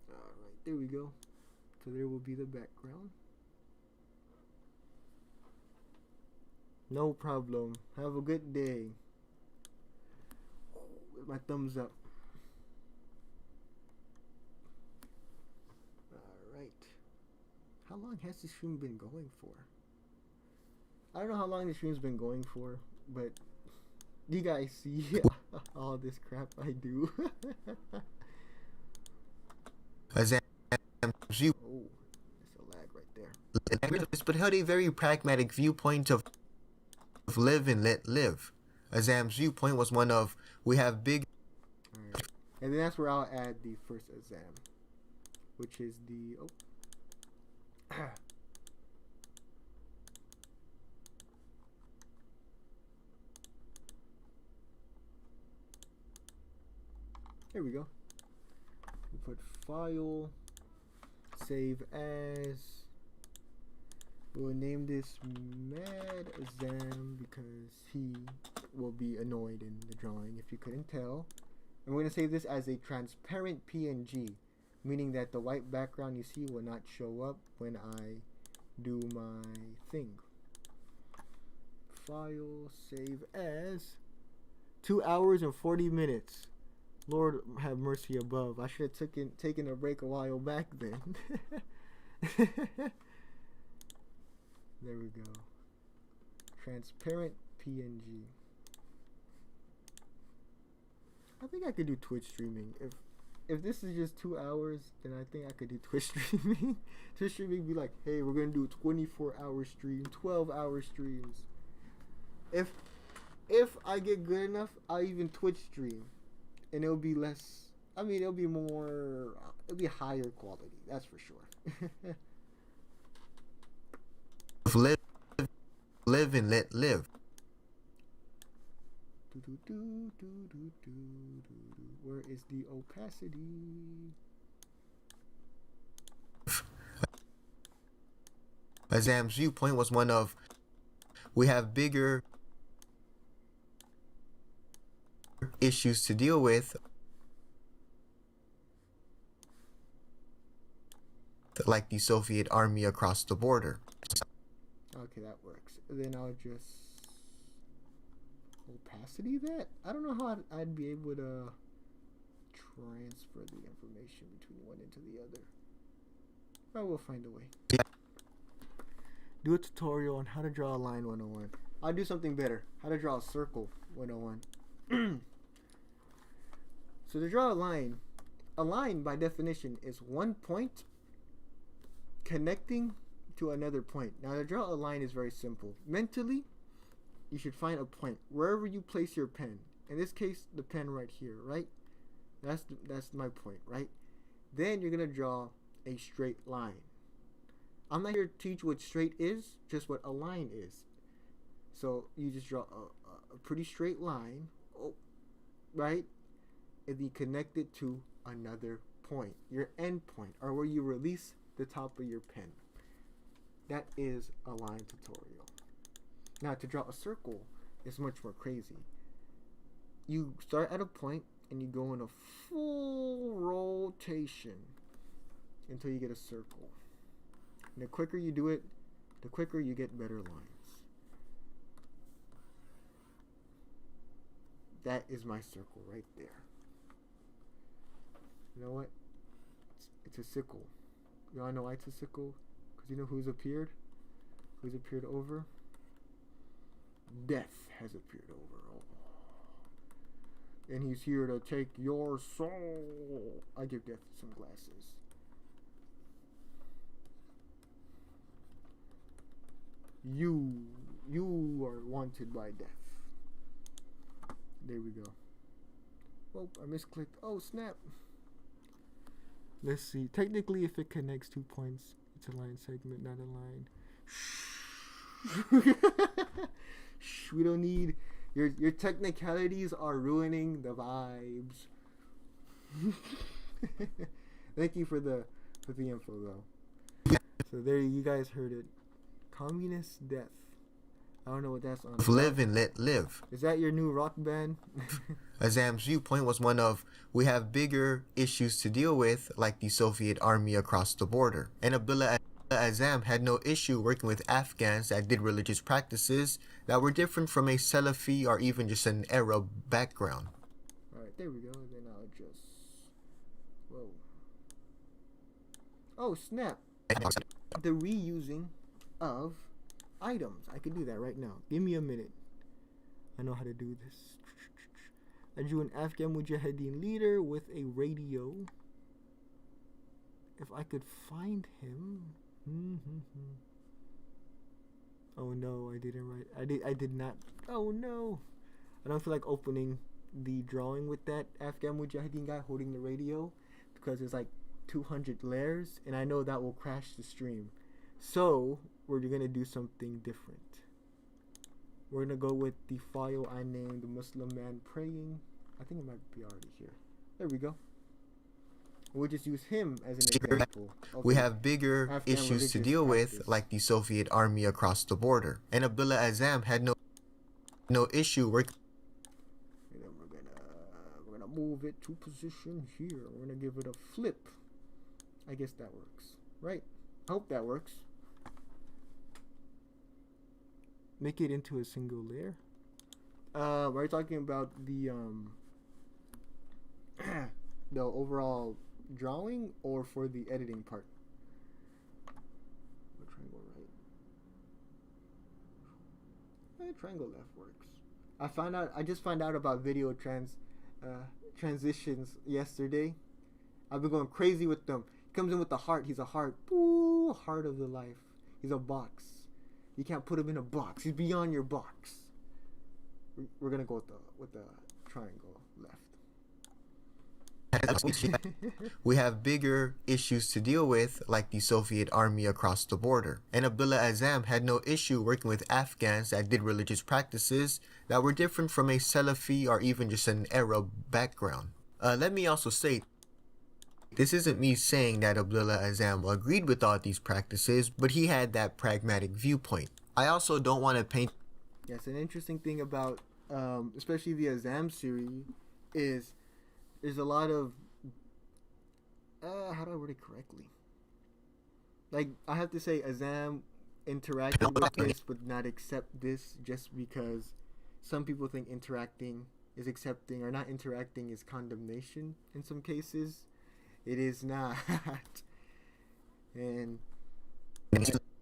Alright, there we go. So there will be the background. No problem. Have a good day. With my thumbs up. How long has this stream been going for? I don't know how long the stream's been going for, but you guys see all this crap I do. Azam, you. Oh, there's a lag right there. But held a very pragmatic viewpoint of live and let live. Azam's viewpoint was one of we have big. Alright. And then that's where I'll add the first Azam. which is the here we go. We put file, save as. We'll name this Mad Zam because he will be annoyed in the drawing if you couldn't tell. And we're going to save this as a transparent PNG, meaning that the white background you see will not show up when I do my thing. File, save as. 2 hours and 40 minutes. Lord have mercy above. I should have taken a break a while back then. There we go. Transparent PNG. I think I could do Twitch streaming. If this is just 2 hours, then I think I could do Twitch streaming. Twitch streaming be like, hey, we're gonna do a 24-hour stream, 12-hour streams. If I get good enough, I'll even Twitch stream, and it'll be less. I mean, it'll be higher quality. That's for sure. Live and let live. Where is the opacity? Azam's viewpoint was one of, we have bigger issues to deal with, like the Soviet army across the border. Okay, that works. Then I'll just opacity that. I don't know how I'd be able to transfer the information between one into the other. But we'll find a way. Do a tutorial on how to draw a line 101. I'll do something better. How to draw a circle 101. So to draw a line by definition is one point connecting to another point. Now to draw a line is very simple. Mentally, you should find a point wherever you place your pen. In this case, the pen right here, right? That's my point, right? Then you're gonna draw a straight line. I'm not here to teach what straight is, just what a line is. So you just draw a pretty straight line, right? And you connect it to another point, your end point, or where you release the top of your pen. That is a line tutorial. Now to draw a circle is much more crazy. You start at a point and you go in a full rotation until you get a circle. And the quicker you do it, the quicker you get better lines. That is my circle right there. You know what? It's a sickle. Y'all know why it's a sickle? Because you know who's appeared? Who's appeared over? Death has appeared over. And he's here to take your soul. I give Death some glasses. You are wanted by Death. There we go. Oh, I misclicked. Oh, snap. Let's see. Technically, if it connects 2 points, it's a line segment, not a line. Shh. We don't need your technicalities are ruining the vibes. Thank you for the info though. So there you guys heard it. Communist Death. I don't know what that's on. Live and let live. Is that your new rock band? Azam's viewpoint was one of, we have bigger issues to deal with, like the Soviet army across the border. And Abdullah Azam had no issue working with Afghans that did religious practices that were different from a Salafi or even just an Arab background. Alright, there we go. And then I'll just... Whoa. Oh, snap. The reusing of items. I can do that right now. Give me a minute. I know how to do this. I drew an Afghan Mujahideen leader with a radio. If I could find him. Oh no, I didn't write. I did not. Oh no. I don't feel like opening the drawing with that Afghan Mujahideen guy holding the radio because it's like 200 layers, and I know that will crash the stream. So we're gonna do something different. We're gonna go with the file I named Muslim Man Praying. I think it might be already here. There we go. We'll just use him as an example. We have bigger Afghan issues to religious deal with, practice. like the Soviet army across the border. And Abdullah Azam had no issue working. And then we're gonna move it to position here. We're gonna give it a flip. I guess that works, right? I hope that works. Make it into a single layer. We're talking about the the overall drawing, or for the editing part. Triangle right. Triangle left works. I just found out about video transitions yesterday. I've been going crazy with them. He comes in with the heart. He's a heart. Ooh, heart of the life. He's a box. You can't put him in a box. He's beyond your box. We're gonna go with the triangle left. We have bigger issues to deal with, like the Soviet army across the border. And Abdullah Azam had no issue working with Afghans that did religious practices that were different from a Salafi or even just an Arab background. Let me also say, this isn't me saying that Abdullah Azam agreed with all these practices, but he had that pragmatic viewpoint. I also don't want to paint... Yes, an interesting thing about, especially the Azam series, is there's a lot of, how do I word it correctly? Like, I have to say Azam interacting with this but not accept this, just because some people think interacting is accepting, or not interacting is condemnation in some cases. It is not. And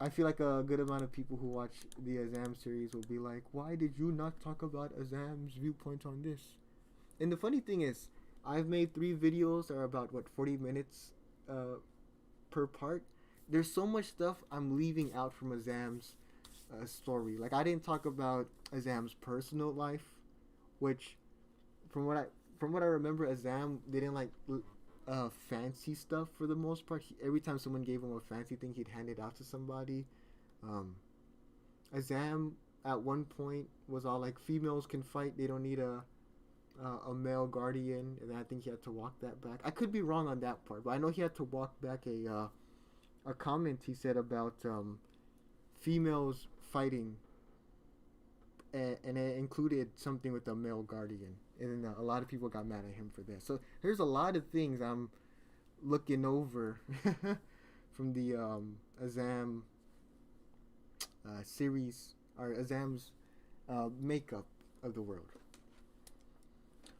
I feel like a good amount of people who watch the Azam series will be like, why did you not talk about Azam's viewpoint on this? And the funny thing is, I've made 3 videos that are about 40 minutes per part. There's so much stuff I'm leaving out from Azam's story. Like, I didn't talk about Azam's personal life, which from what I remember, Azam didn't like fancy stuff for the most part. Every time someone gave him a fancy thing, he'd hand it out to somebody. Azam at one point was all like, females can fight, they don't need a male guardian, and I think he had to walk that back. I could be wrong on that part, but I know he had to walk back a comment he said about females fighting, and it included something with a male guardian, and a lot of people got mad at him for this. So there's a lot of things I'm looking over from the Azam series, or Azam's makeup of the world.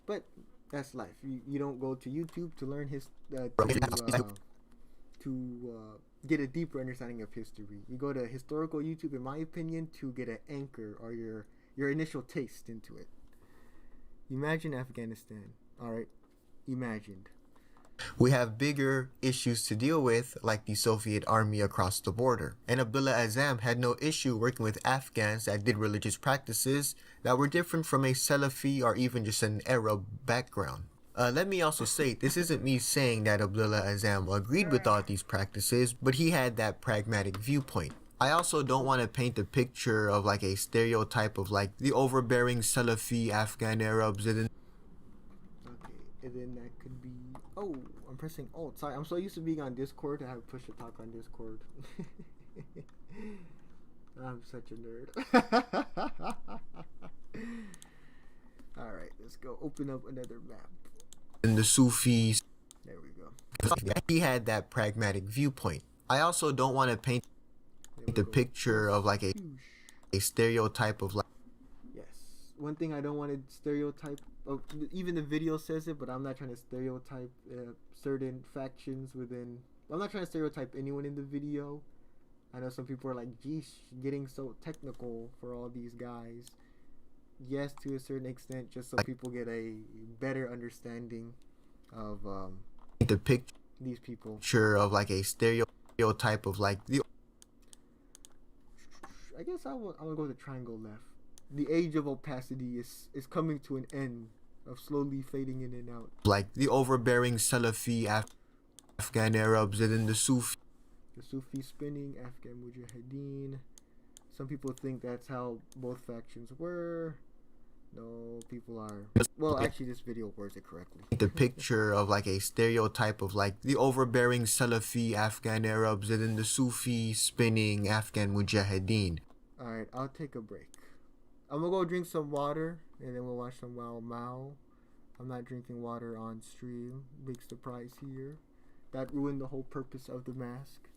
But that's life. You don't go to YouTube to learn his to get a deeper understanding of history. You go to historical YouTube, in my opinion, to get an anchor or your initial taste into it. Imagine Afghanistan. All right, imagined. We have bigger issues to deal with, like the Soviet army across the border. And Abdullah Azam had no issue working with Afghans that did religious practices that were different from a Salafi or even just an Arab background. Let me also say, this isn't me saying that Abdullah Azam agreed with all these practices, but he had that pragmatic viewpoint. I also don't want to paint a picture of like a stereotype of like the overbearing Salafi Afghan Arabs. Okay, and then that could be... Oh, I'm pressing Alt. Sorry, I'm so used to being on Discord. I have push to talk on Discord. I'm such a nerd. Alright, let's go open up another map. And the Sufis. There we go. He had that pragmatic viewpoint. I also don't want to paint a picture of like a stereotype of like... Yes. One thing I don't want to stereotype, even the video says it, but I'm not trying to stereotype certain factions within... I'm not trying to stereotype anyone in the video. I know some people are like, geesh, getting so technical for all these guys. Yes, to a certain extent, just so people get a better understanding of the these people. Picture of like a stereotype of like the... I guess I'm gonna go with the triangle left. The age of opacity is coming to an end, of slowly fading in and out. Like the overbearing Salafi Afghan Arabs, and then the Sufi. The Sufi spinning, Afghan Mujahideen. Some people think that's how both factions were. No, people are. Well, actually, this video words it correctly. The picture of like a stereotype of like the overbearing Salafi Afghan Arabs, and then the Sufi spinning Afghan Mujahideen. Alright, I'll take a break. I'm gonna go drink some water, and then we'll watch some Wow Mao. I'm not drinking water on stream. Big surprise here. That ruined the whole purpose of the mask.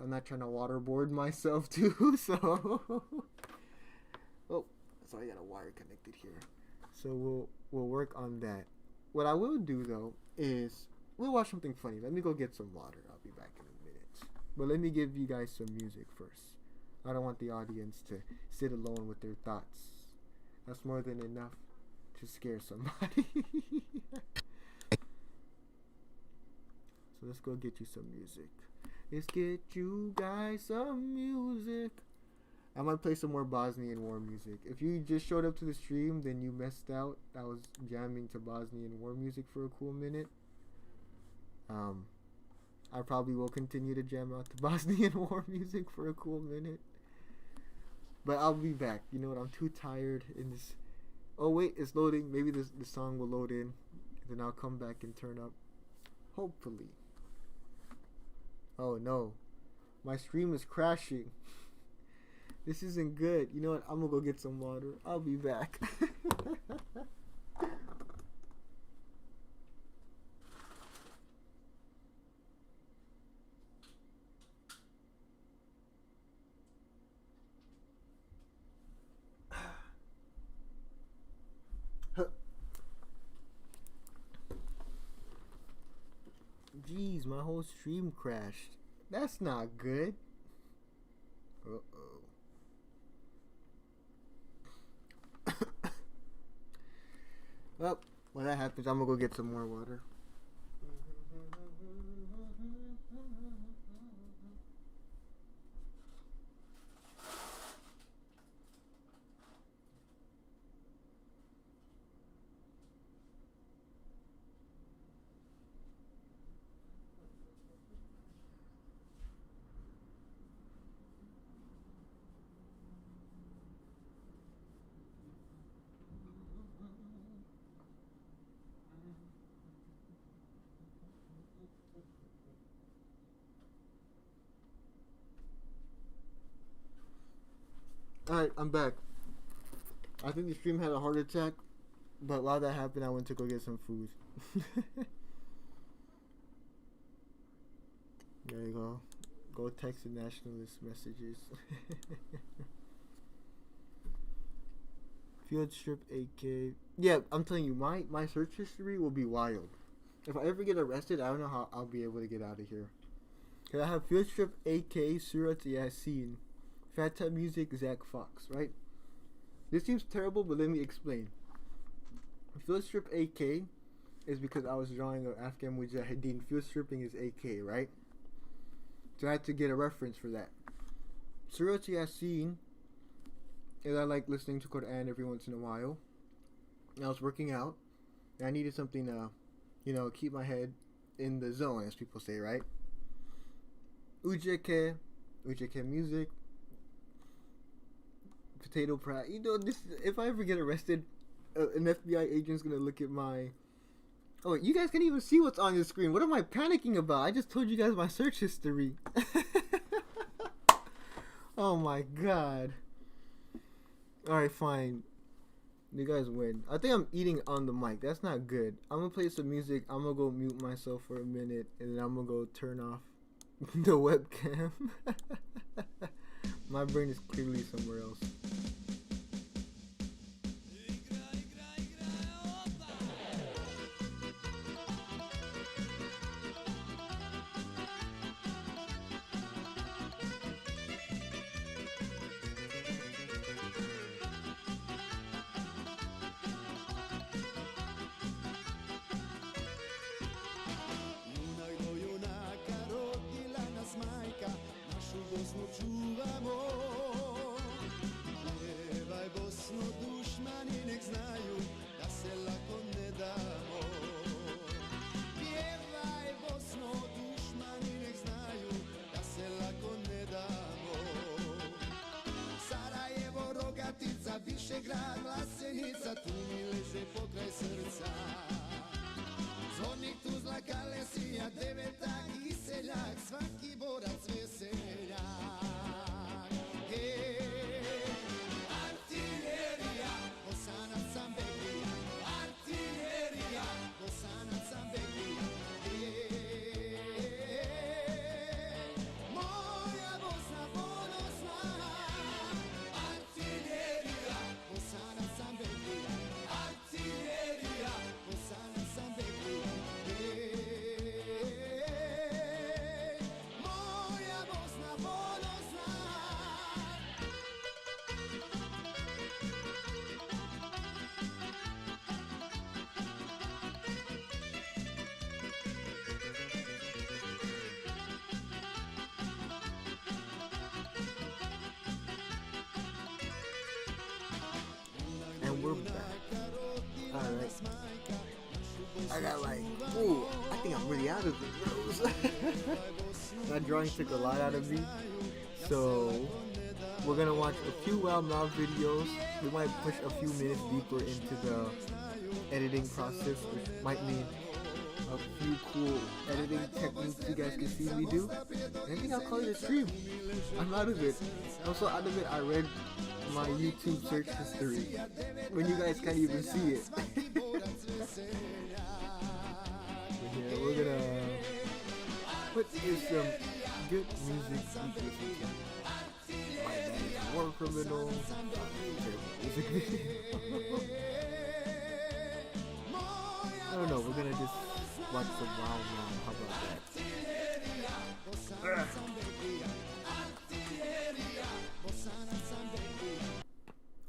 I'm not trying to waterboard myself too, so... Oh, so I got a wire connected here. So we'll work on that. What I will do though is we'll watch something funny. Let me go get some water. I'll be back in a minute. But let me give you guys some music first. I don't want the audience to sit alone with their thoughts. That's more than enough to scare somebody. So let's go get you some music. Let's get you guys some music. I might play some more Bosnian war music. If you just showed up to the stream, then you messed out. I was jamming to Bosnian war music for a cool minute. I probably will continue to jam out to Bosnian war music for a cool minute. But I'll be back. You know what? I'm too tired in this. Oh wait, it's loading. Maybe the song will load in. Then I'll come back and turn up. Hopefully. Oh no. My stream is crashing. This isn't good. You know what? I'm gonna go get some water. I'll be back. Jeez, my whole stream crashed. That's not good. Uh-oh. Well, when that happens, I'm gonna go get some more water. Alright, I'm back. I think the stream had a heart attack, but while that happened, I went to go get some food. There you go. Go text the nationalist messages. Field strip AK. Yeah, I'm telling you, my search history will be wild. If I ever get arrested, I don't know how I'll be able to get out of here. Cause I have field strip AK, Surat Yasin, Fat Tap Music, Zach Fox, right? This seems terrible, but let me explain. Field strip AK is because I was drawing an Afghan Mujahideen. Field stripping is AK, right? So I had to get a reference for that. Surat Yasin is I like listening to Quran every once in a while. And I was working out, and I needed something to, keep my head in the zone, as people say, right? UJK music, potato prat. This. If I ever get arrested, an FBI agent's gonna look at my. Oh, you guys can't even see what's on your screen. What am I panicking about? I just told you guys my search history. Oh my god. Alright, fine. You guys win. I think I'm eating on the mic. That's not good. I'm gonna play some music. I'm gonna go mute myself for a minute, and then I'm gonna go turn off the webcam. My brain is clearly somewhere else. Našu Bosnu čuvamo, grad, Vlasenica, tu mi leže pokraj srca. Zvornik Tuzla, Kalesija, Devetak i seljak, svaki borac veseljak. Artiljerija, Bosanac sam Beglija, artiljerija, Bosanac sam Beglija. Moja Bosna ponosna, artiljerija, Bosanac sam Beglija, artiljerija, Bosanac sam Beglija. Moja Bosna ponosna. And we're back. Alright. I got like, ooh, I think I'm really out of it, bros. That drawing took a lot out of me. So, we're gonna watch a few Wild Mouth videos. We might push a few minutes deeper into the editing process, which might mean a few cool editing techniques you guys can see me do. And I think I'll call it a stream. I'm out of it. I'm so out of it, I read my YouTube search history when you guys can't even see it. Yeah, we're gonna put in some good music. My Dad is a War Criminal. Music video. I don't know, we're gonna just watch some Wild Mouth. How about that?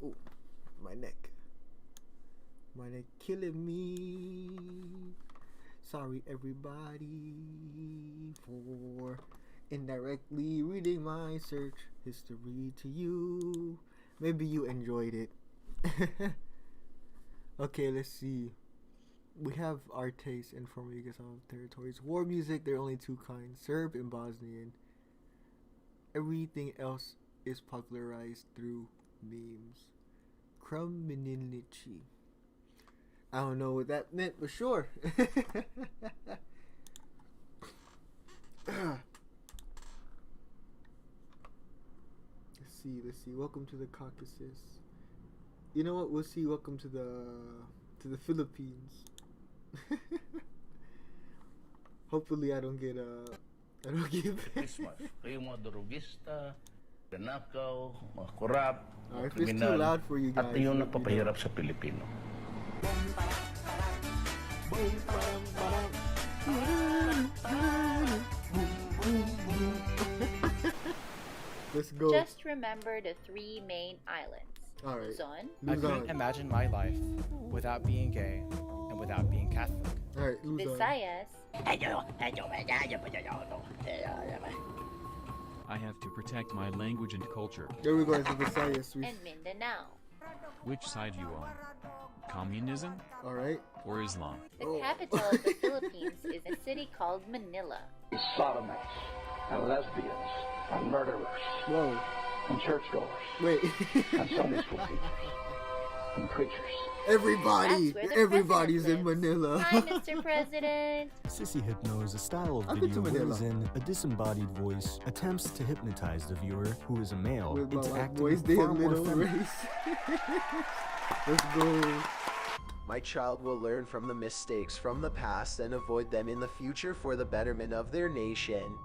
Oh, my neck. My neck killing me. Sorry everybody for indirectly reading my search history to you. Maybe you enjoyed it. Okay, let's see. We have our taste in former Yugoslav territories. War music, there are only two kinds, Serb and Bosnian. Everything else is popularized through memes. Krummininici. I don't know what that meant, but sure. Let's see. Welcome to the Caucasus. You know what? We'll see. Welcome to the Philippines. Hopefully, I don't get Christmas. Kayo mga durugista, nanakaw, mga korap, mga if it's too kriminal, loud for you guys, at yung let me nagpapahirap sa Pilipino. Let's go. Just remember the three main islands. All right. Luzon, I couldn't imagine my life without being gay and without being Catholic. All right, Luzon. Visayas, I have to protect my language and culture. There we go. It's the Visayas. and Mindanao. Which side you on? Communism All right. or Islam? The capital of the Philippines is a city called Manila. Sodomites and lesbians and murderers Whoa. and churchgoers Wait. and Sunday school teachers and preachers. Everybody. That's where the Everybody's in president lives. Manila. Hi, Mr. President. Sissy Hypno is a style of I've been to video Manila. wherein a disembodied voice attempts to hypnotize the viewer, who is a male, With my into white acting boys, they a far more little feminine. race. Let's go. My child will learn from the mistakes from the past and avoid them in the future for the betterment of their nation.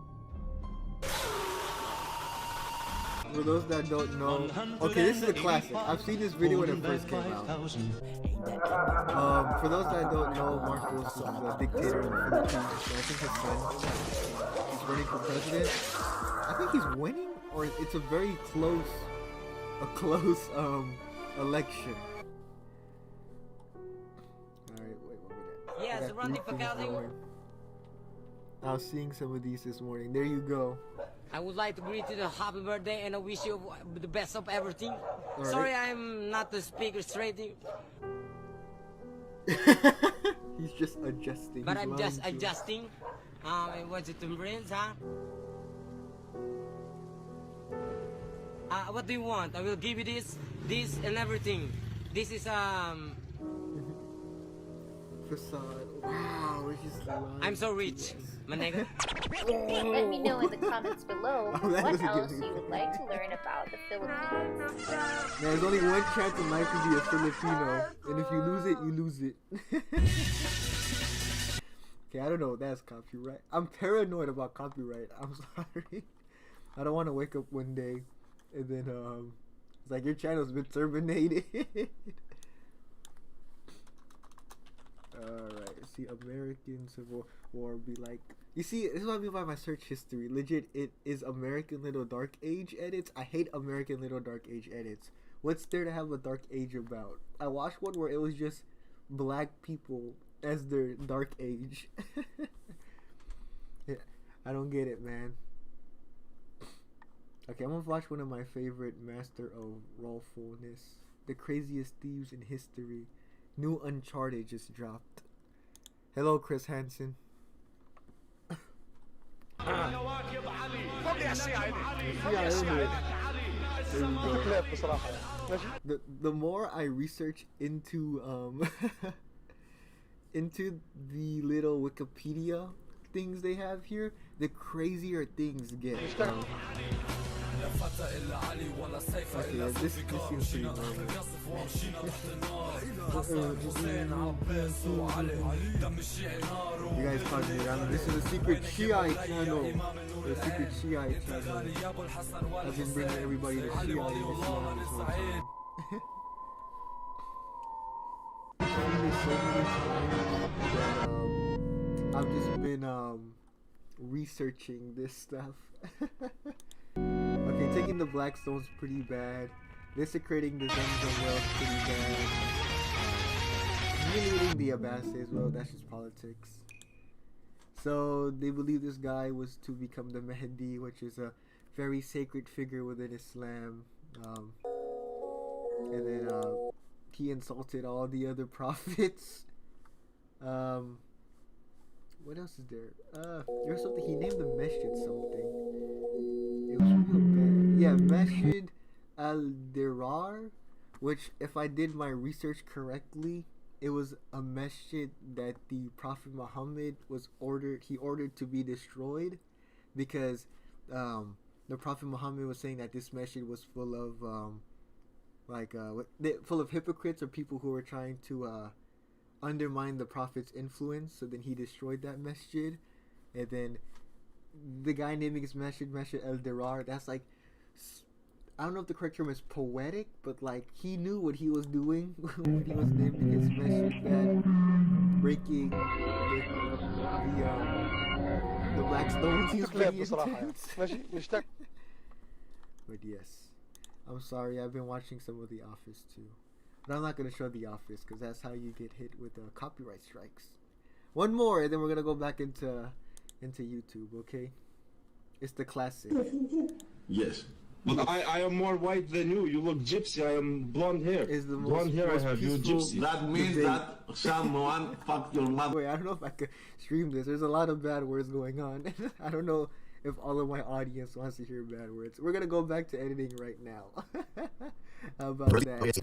For those that don't know, okay, this is a classic. I've seen this video when it first came out. For those that don't know, Marcos is a dictator in the Philippines. I think his son, he's running for president. I think he's winning, or it's a very close election. Alright, wait 1 minute. Yes, running for Calgary. I was seeing some of these this morning. There you go. I would like to greet you a happy birthday and I wish you the best of everything. right. Sorry, I'm not the speaker straight, He's just adjusting. but his I'm just lines. adjusting. What's it, brains, huh? What do you want? I will give you this, and everything. This is Facade. Wow, it's just I'm so rich. Manega. Let me know in the comments below Oh, that what doesn't give else me you would like to learn about the Philippines. There's only one chance in life to be a Filipino, and if you lose it, you lose it. Okay, I don't know. That's copyright. I'm paranoid about copyright. I'm sorry. I don't want to wake up one day and then it's like your channel's been terminated. Alright, see, American Civil War be like, you see, this is what I mean by my search history. Legit, it is American Little Dark Age edits. I hate American Little Dark Age edits. What's there to have a dark age about? I watched one where it was just black people as their dark age. Yeah, I don't get it, man. Okay, I'm gonna watch one of my favorite master of rawfulness. The craziest thieves in history. New Uncharted just dropped. Hello, Chris Hansen. The more I research into into the little Wikipedia things they have here, the crazier things get. Okay, yeah, this seems pretty normal. You guys caught me around. This is a secret Shiite channel. The secret Shiite channel. I've been bringing everybody to Shiite in Islam this whole time. I've just been researching this stuff. Okay, taking the Blackstone's pretty bad. Desecrating the Zemzem well's pretty bad. Humiliating the Abbasids, well, that's just politics. So they believe this guy was to become the Mahdi, which is a very sacred figure within Islam. And then he insulted all the other prophets. What else is there? There's something, he named the masjid something. It was real bad. Yeah, Masjid al-Dirar, which, if I did my research correctly, it was a masjid that the Prophet Muhammad ordered to be destroyed, because the Prophet Muhammad was saying that this masjid was full of full of hypocrites or people who were trying to undermine the Prophet's influence. So then he destroyed that masjid, and then the guy naming his masjid al-Dirar, that's like, I don't know if the correct term is poetic, but like he knew what he was doing when he was naming his masjid that, breaking the black stones. He's pretty intense. But yes, I'm sorry, I've been watching some of The Office too. But I'm not going to show The Office because that's how you get hit with copyright strikes. One more, and then we're going to go back into YouTube, okay? It's the classic. Yes. But I am more white than you. You look gypsy. I am blonde hair. Blonde hair I have. You gypsy. That means that someone fucked your mother. Wait, I don't know if I could stream this. There's a lot of bad words going on. I don't know if all of my audience wants to hear bad words. We're going to go back to editing right now. How about that?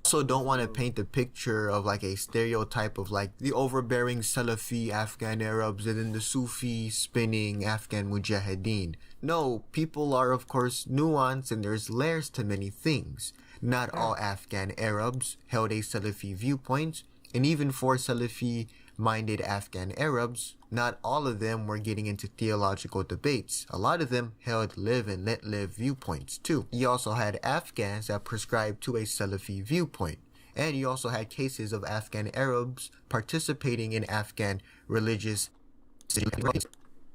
Also don't want to paint the picture of like a stereotype of like the overbearing Salafi Afghan Arabs and then the Sufi spinning Afghan Mujahideen. No, people are of course nuanced and there's layers to many things. Not all Afghan Arabs held a Salafi viewpoint, and even for Salafi-minded Afghan Arabs, not all of them were getting into theological debates. A lot of them held live and let live viewpoints too. You also had Afghans that prescribed to a Salafi viewpoint. And you also had cases of Afghan Arabs participating in Afghan religious...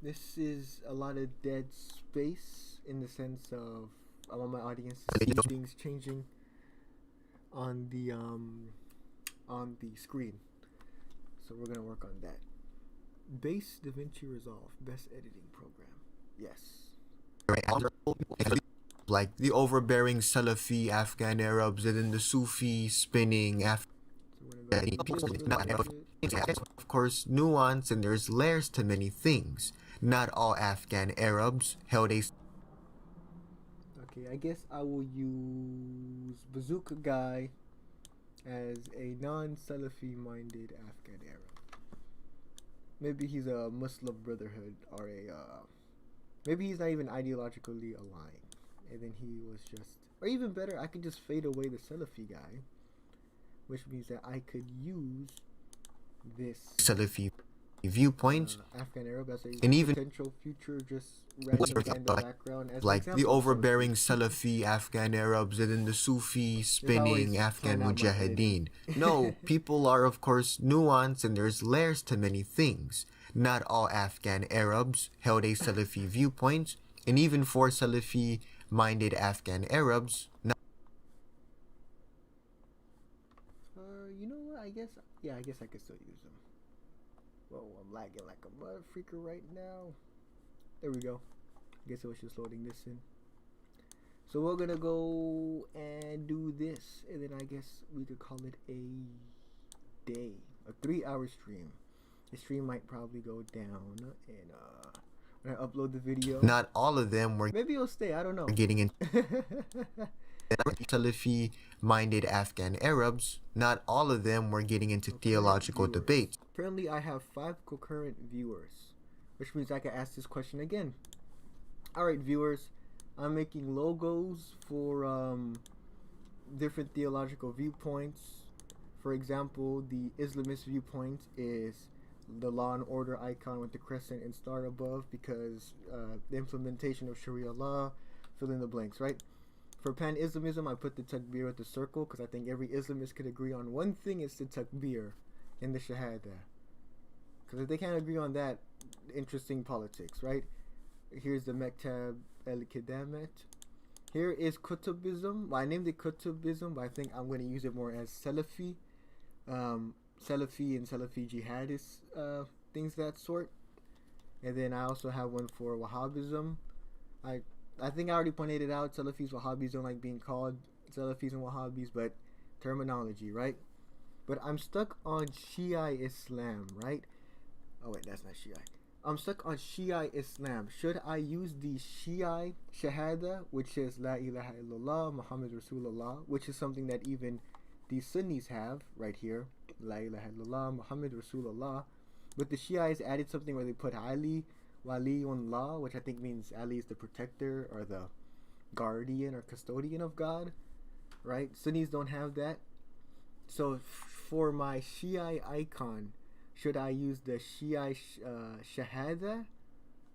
This is a lot of dead space in the sense of I want my audience to see things changing on the screen. So we're gonna work on that. Base DaVinci Resolve, best editing program. Yes. Like the overbearing Salafi Afghan Arabs and then the Sufi spinning Of course, nuance and there's layers to many things. Not all Afghan Arabs held a... Okay, I guess I will use Bazooka Guy as a non-Salafi minded Afghan Arab. Maybe he's a Muslim Brotherhood or maybe he's not even ideologically aligned, and then he was just, or even better, I could just fade away the Salafi guy, which means that I could use this Salafi viewpoints, Afghan Arab as a and even potential future just random guy in the background as like an the example. overbearing Salafi Afghan Arabs and then the Sufi spinning Afghan Mujahideen. No, people are of course nuanced and there's layers to many things. Not all Afghan Arabs held a Salafi viewpoint, and even for Salafi minded Afghan Arabs, you know what? I guess I could still use them. Whoa, I'm lagging like a mother freaker right now. There we go. I guess it was just loading this in. So we're gonna go and do this, and then I guess we could call it a day, a 3-hour stream. The stream might probably go down, and when I upload the video, not all of them were maybe it'll stay. I don't know. Getting into Salafi minded Afghan Arabs, not all of them were getting into theological debates. Currently, I have 5 concurrent viewers, which means I can ask this question again. Alright, viewers, I'm making logos for different theological viewpoints. For example, the Islamist viewpoint is the law and order icon with the crescent and star above, because the implementation of Sharia law, fill in the blanks, right? For pan-Islamism, I put the takbir with the circle, because I think every Islamist could agree on one thing: it's the takbir and the shahada. Because if they can't agree on that, interesting politics, right? Here's the Mektab el-Kidamet. Here is Kutubism. Well, I named it Kutubism, but I think I'm going to use it more as Salafi. Salafi and Salafi jihadist, things that sort. And then I also have one for Wahhabism. I think I already pointed it out. Salafis, Wahhabis don't like being called Salafis and Wahhabis, but terminology, right? But I'm stuck on Shia Islam, right? Oh wait, that's not Shia. I'm stuck on Shia Islam. Should I use the Shia Shahada, which is La ilaha illallah Muhammad Rasulullah, which is something that even the Sunnis have right here, La ilaha illallah Muhammad Rasulullah, but the Shiites added something where they put Ali Waliullah, which I think means Ali is the protector or the guardian or custodian of God, right? Sunnis don't have that. So for my Shia icon, should I use the Shia Shahada?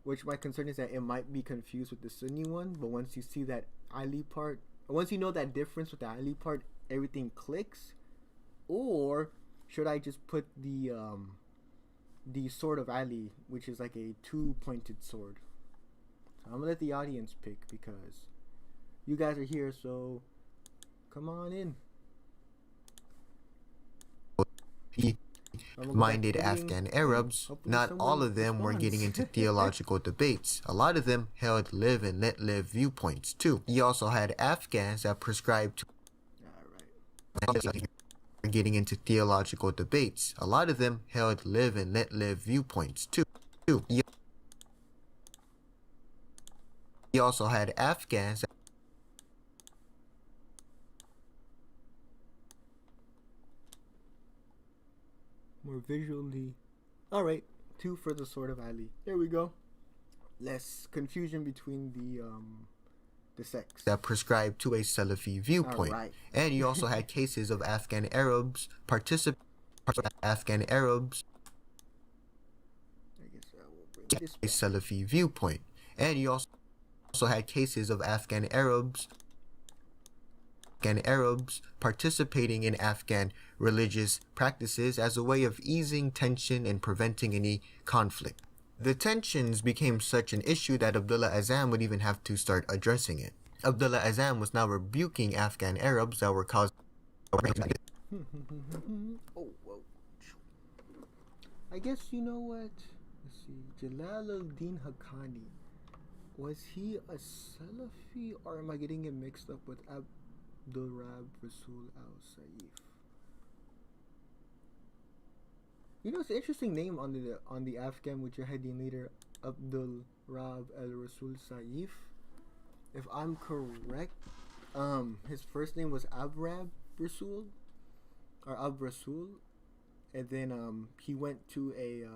Which my concern is that it might be confused with the Sunni one, but once you see that Ali part, once you know that difference with the Ali part, everything clicks. Or should I just put the sword of Ali, which is like a 2-pointed sword? So I'm gonna let the audience pick, because you guys are here, so come on in. Minded Afghan Arabs, not all of them were getting into theological debates. A lot of them held live and let live viewpoints too. You also had Afghans that prescribed to getting into theological debates. A lot of them held live and let live viewpoints too. You also had Afghans more visually. Alright, 2 for the sword of Ali. There we go. Less confusion between the sects that prescribed to a Salafi viewpoint. Right. And you also had cases of Afghan Arabs Afghan Arabs a Salafi viewpoint. And you also had cases of Afghan Arabs participating in Afghan religious practices as a way of easing tension and preventing any conflict. The tensions became such an issue that Abdullah Azzam would even have to start addressing it. Abdullah Azzam was now rebuking Afghan Arabs that were causing oh, whoa. I guess, you know what? Let's see. Jalaluddin Haqqani. Was he a Salafi, or am I getting it mixed up with Abdul Rab Rasul al-Saif? You know, it's an interesting name on the Afghan Mujahideen leader, Abdul Rab al-Rasul Saif. if I'm correct, his first name was Abrab Rasul or Ab Rasul, and then he went to a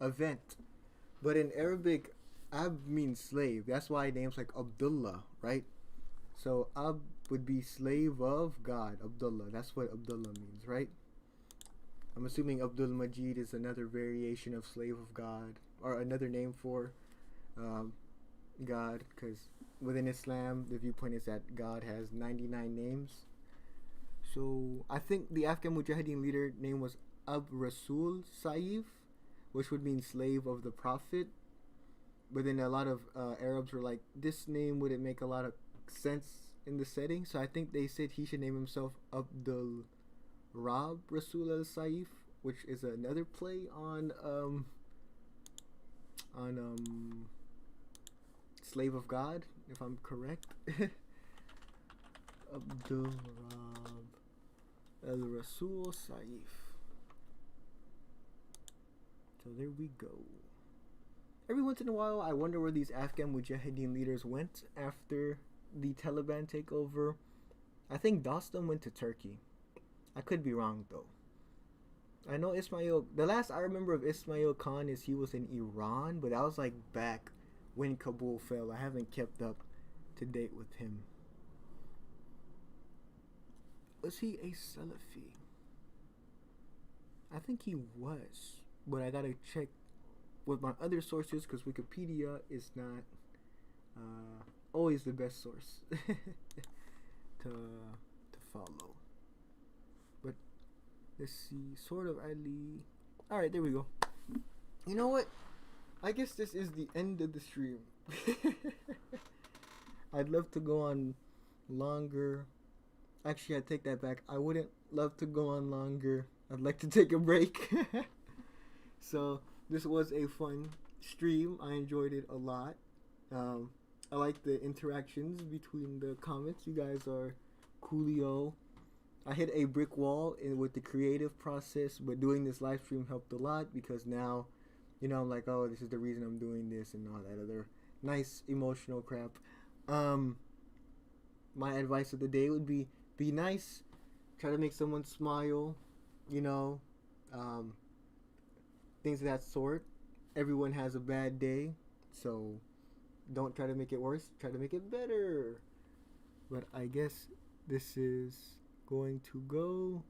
event. But in Arabic, Ab means slave. That's why names like Abdullah, right? So Ab would be slave of God, Abdullah. That's what Abdullah means, right? I'm assuming Abdul Majid is another variation of slave of God, or another name for God, because within Islam, the viewpoint is that God has 99 names. So I think the Afghan Mujahideen leader name was Ab Rasul Saif, which would mean slave of the Prophet. But then a lot of Arabs were like, this name wouldn't make a lot of sense in the setting, so I think they said he should name himself Abdul Rab Rasul al Saif, which is another play on slave of God, if I'm correct. Abdul Rab al Rasul Saif. So there we go. Every once in a while, I wonder where these Afghan Mujahideen leaders went after the Taliban takeover. I think Dostum went to Turkey. I could be wrong though. I know the last I remember of Ismail Khan is he was in Iran, but that was like back when Kabul fell. I haven't kept up to date with him. Was he a Salafi? I think he was, but I gotta check with my other sources because Wikipedia is not always the best source to follow. But let's see, sort of Ali. All right, there we go. You know what? I guess this is the end of the stream. I'd love to go on longer. Actually, I take that back. I wouldn't love to go on longer. I'd like to take a break. So this was a fun stream. I enjoyed it a lot. I like the interactions between the comments. You guys are coolio. I hit a brick wall with the creative process, but doing this live stream helped a lot because now, you know, I'm like, oh, this is the reason I'm doing this and all that other nice emotional crap. My advice of the day would be nice. Try to make someone smile, you know, things of that sort. Everyone has a bad day, so don't try to make it worse. Try to make it better. But I guess this is going to go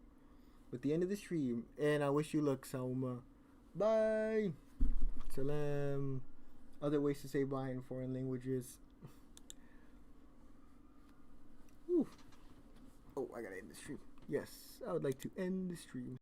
with the end of the stream. And I wish you luck, Sauma. Bye. Salam. Other ways to say bye in foreign languages. Whew. Oh, I gotta end the stream. Yes, I would like to end the stream.